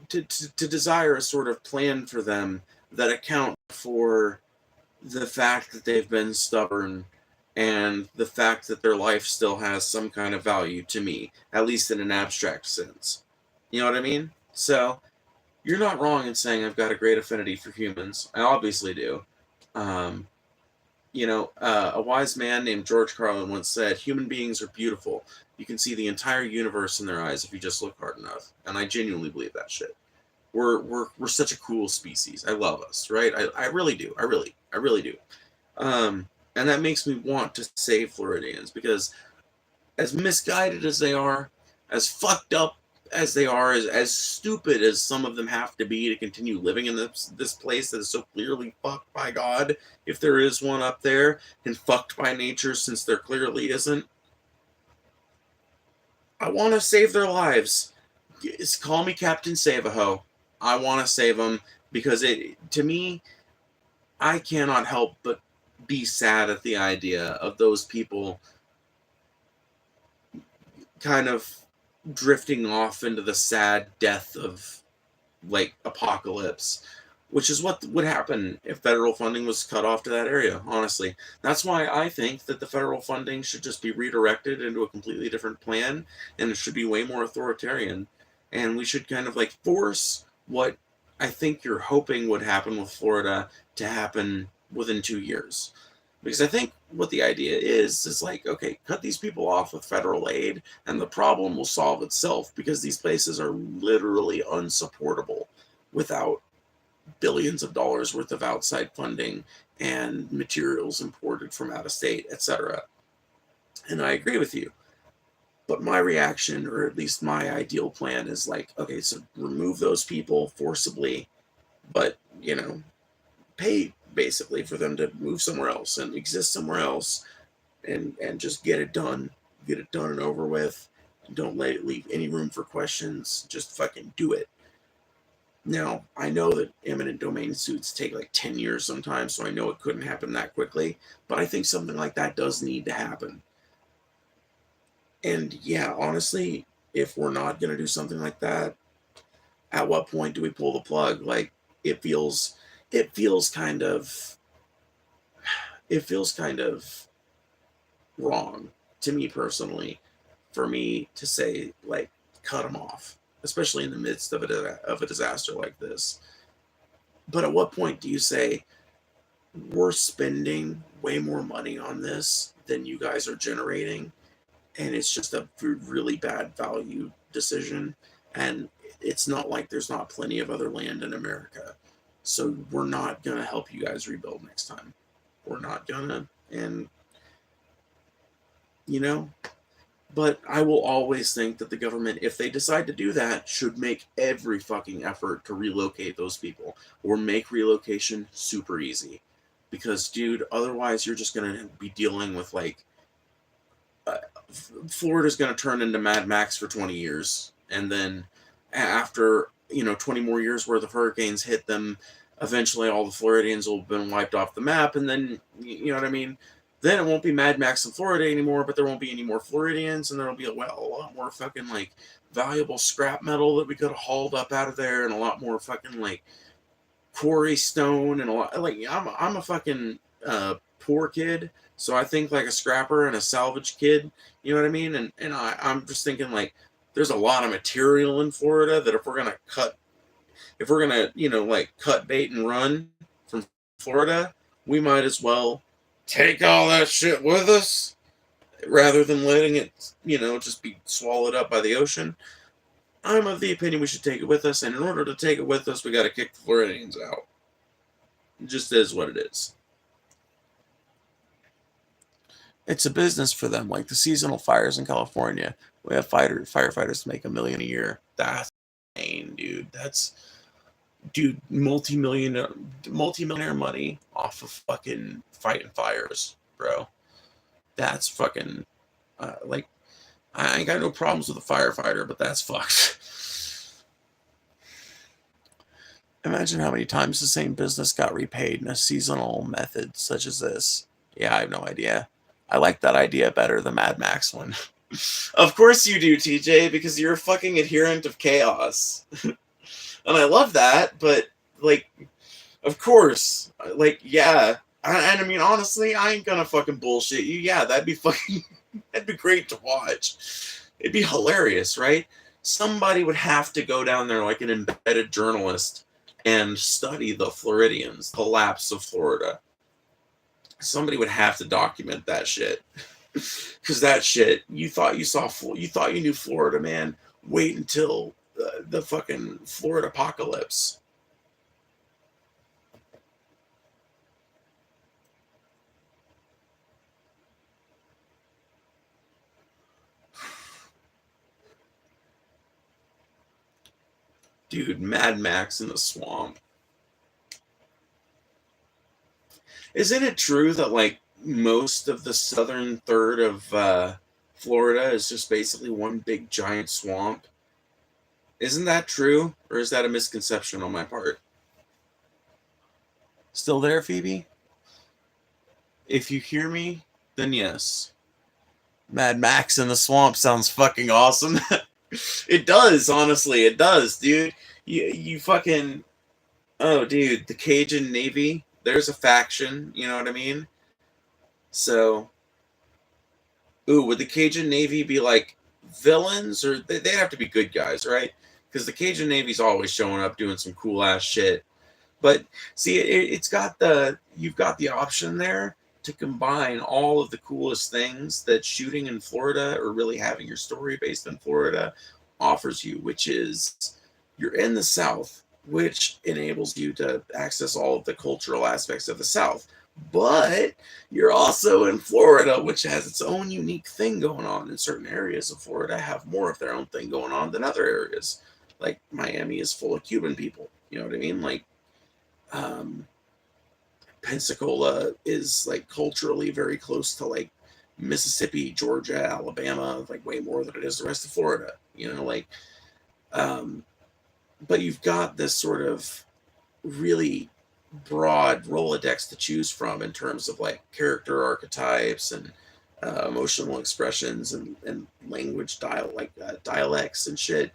to desire a sort of plan for them that account for the fact that they've been stubborn and the fact that their life still has some kind of value to me, at least in an abstract sense. You know what I mean? So, you're not wrong in saying I've got a great affinity for humans. I obviously do. Um, a wise man named George Carlin once said, "Human beings are beautiful. You can see the entire universe in their eyes if you just look hard enough." And I genuinely believe that shit. We're such a cool species. I love us, right? I really do. I really do. And that makes me want to save Floridians because as misguided as they are, as fucked up as they are, as stupid as some of them have to be to continue living in this place that is so clearly fucked by God, if there is one up there, and fucked by nature since there clearly isn't. I want to save their lives. Call me Captain Save-A-Ho. I want to save them because to me, I cannot help but be sad at the idea of those people kind of drifting off into the sad death of like apocalypse, which is what would happen if federal funding was cut off to that area. Honestly, that's why I think that the federal funding should just be redirected into a completely different plan, and it should be way more authoritarian, and we should kind of like force what I think you're hoping would happen with Florida to happen within 2 years. Because I think what the idea is like, okay, cut these people off with federal aid, and the problem will solve itself because these places are literally unsupportable without billions of dollars worth of outside funding and materials imported from out of state, etc. And I agree with you. But my reaction, or at least my ideal plan, is like, okay, so remove those people forcibly, but, pay basically for them to move somewhere else and exist somewhere else and just get it done and over with. Don't let it leave any room for questions. Just fucking do it. Now, I know that eminent domain suits take like 10 years sometimes, so I know it couldn't happen that quickly, but I think something like that does need to happen. And yeah, honestly, if we're not going to do something like that, at what point do we pull the plug? Like, it feels kind of wrong to me personally for me to say like cut them off, especially in the midst of a disaster like this. But at what point do you say we're spending way more money on this than you guys are generating, and it's just a really bad value decision, and it's not like there's not plenty of other land in America, so we're not gonna help you guys rebuild next time. We're not gonna. And you know but I will always think that the government, if they decide to do that, should make every fucking effort to relocate those people or make relocation super easy. Because, dude, otherwise you're just going to be dealing with, like, uh, Florida's going to turn into Mad Max for 20 years. And then after, 20 more years worth of hurricanes hit them, eventually all the Floridians will have been wiped off the map. And then, you know what I mean? Then it won't be Mad Max in Florida anymore, but there won't be any more Floridians, and there'll be a lot more fucking, like, valuable scrap metal that we could have hauled up out of there, and a lot more fucking, like, quarry stone, and a lot, like, I'm a fucking poor kid, so I think like a scrapper and a salvage kid, you know what I mean? And I'm just thinking, like, there's a lot of material in Florida that if we're gonna, like, cut bait and run from Florida, we might as well take all that shit with us rather than letting it, just be swallowed up by the ocean. I'm of the opinion we should take it with us, and in order to take it with us, we got to kick the Floridians out. It just is what it is. It's a business for them, like the seasonal fires in California. We have firefighters make $1 million a year. That's insane, dude. Multi-millionaire money off of fucking fighting fires, bro. That's fucking like, I ain't got no problems with a firefighter, but that's fucked. Imagine how many times the same business got repaid in a seasonal method such as this. Yeah, I have no idea. I like that idea better, the Mad Max one. Of course you do, TJ, because you're a fucking adherent of chaos. And I love that, but, like, of course. Like, yeah. And I mean, honestly, I ain't gonna fucking bullshit you. Yeah, that'd be great to watch. It'd be hilarious, right? Somebody would have to go down there like an embedded journalist and study the Floridians, the lapse of Florida. Somebody would have to document that shit. Because that shit, you thought you knew Florida, man. Wait until the fucking Florida apocalypse. Dude, Mad Max in the swamp. Isn't it true that, like, most of the southern third of Florida is just basically one big giant swamp? Isn't that true? Or is that a misconception on my part? Still there, Phoebe? If you hear me, then yes. Mad Max in the swamp sounds fucking awesome. It does, honestly. It does, dude. You fucking... Oh, dude, the Cajun Navy. There's a faction, you know what I mean? So, would the Cajun Navy be like villains, or they'd have to be good guys, right? Because the Cajun Navy's always showing up doing some cool ass shit. But see, you've got the option there to combine all of the coolest things that shooting in Florida or really having your story based in Florida offers you, which is you're in the South, which enables you to access all of the cultural aspects of the South. But you're also in Florida, which has its own unique thing going on. In certain areas of Florida have more of their own thing going on than other areas. Like Miami is full of Cuban people. You know what I mean? Like Pensacola is like culturally very close to like Mississippi, Georgia, Alabama, like way more than it is the rest of Florida. You know, like but you've got this sort of really broad Rolodex to choose from in terms of like character archetypes and emotional expressions and language dialects and shit.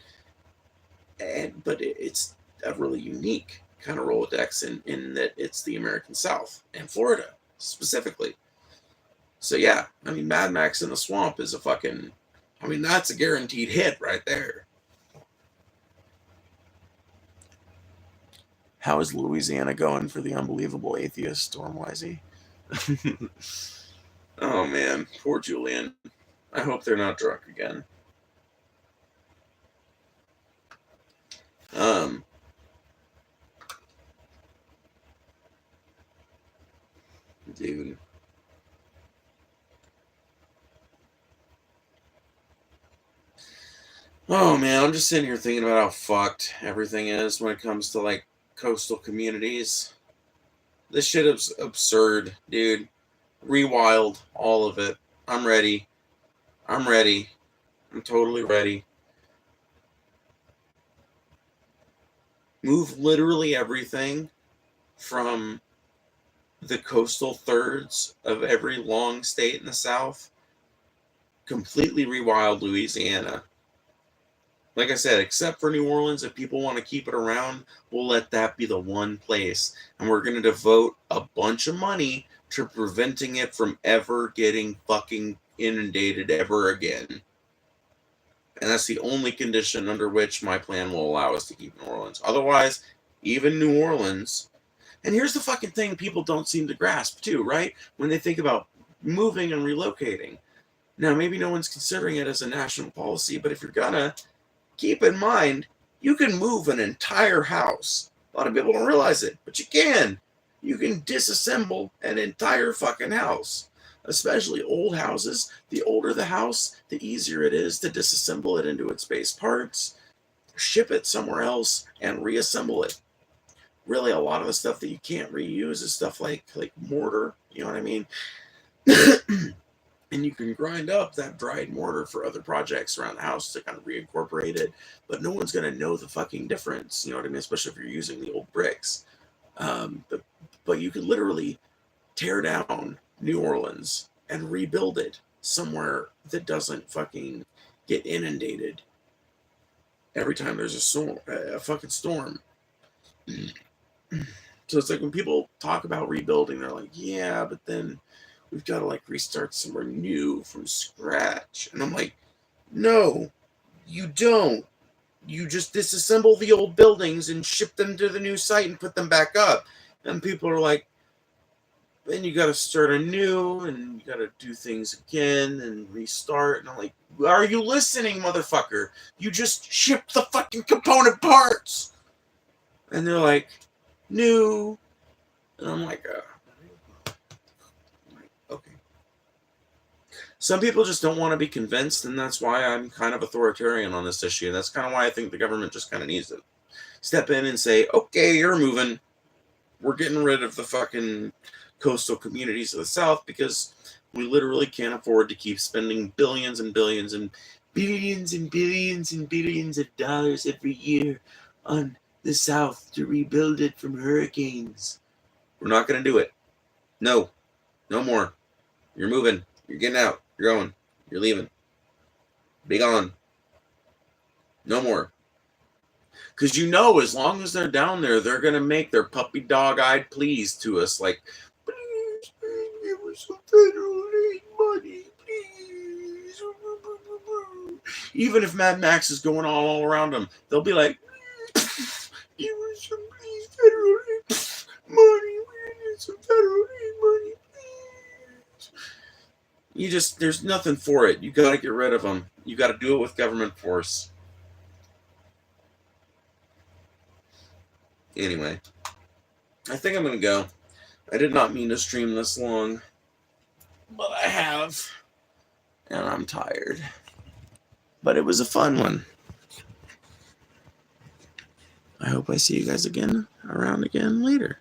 But it's a really unique kind of Rolodex in that it's the American South and Florida specifically. So yeah, I mean, Mad Max in the Swamp is that's a guaranteed hit right there. How is Louisiana going for the unbelievable atheist Stormwisey? Oh man, poor Julian. I hope they're not drunk again. Dude. Oh man, I'm just sitting here thinking about how fucked everything is when it comes to like coastal communities. This shit is absurd, dude. Rewild all of it. I'm ready. I'm totally ready. Move literally everything from the coastal thirds of every long state in the South. Completely rewild Louisiana. Like I said, except for New Orleans, if people want to keep it around, we'll let that be the one place. And we're going to devote a bunch of money to preventing it from ever getting fucking inundated ever again. And that's the only condition under which my plan will allow us to keep New Orleans. Otherwise, even New Orleans, And here's the fucking thing people don't seem to grasp too, right? When they think about moving and relocating. Now, maybe no one's considering it as a national policy, but if you're gonna, keep in mind, you can move an entire house. A lot of people don't realize it, but you can. You can disassemble an entire fucking house. Especially old houses. The older the house, the easier it is to disassemble it into its base parts, ship it somewhere else, and reassemble it. Really, a lot of the stuff that you can't reuse is stuff like mortar. You know what I mean? And you can grind up that dried mortar for other projects around the house to kind of reincorporate it, but no one's going to know the fucking difference, you know what I mean? Especially if you're using the old bricks. But you could literally tear down New Orleans and rebuild it somewhere that doesn't fucking get inundated every time there's a fucking storm. So it's like when people talk about rebuilding, they're like, yeah, but then we've got to like restart somewhere new from scratch. And I'm like, no, you don't. You just disassemble the old buildings and ship them to the new site and put them back up. And people are like, then you got to start anew and you got to do things again and restart. And I'm like, are you listening, motherfucker? You just ship the fucking component parts. And they're like, new. And I'm like, okay. Some people just don't want to be convinced, and that's why I'm kind of authoritarian on this issue. That's kind of why I think the government just kind of needs to step in and say, okay, you're moving. We're getting rid of the fucking coastal communities of the South because we literally can't afford to keep spending billions and billions and billions and billions and billions of dollars every year on the South to rebuild it from hurricanes. We're not going to do it. No. No more. You're moving. You're getting out. You're going. You're leaving. Be gone. No more. Because you know, as long as they're down there, they're going to make their puppy dog-eyed pleas to us like, please, give us some federal aid money, please. Even if Mad Max is going all around them, they'll be like, give us some please federal aid money. We need some federal aid money, please. There's nothing for it. You got to get rid of them. You got to do it with government force. Anyway, I think I'm going to go. I did not mean to stream this long, but I have, and I'm tired. But it was a fun one. I hope I see you guys around again later.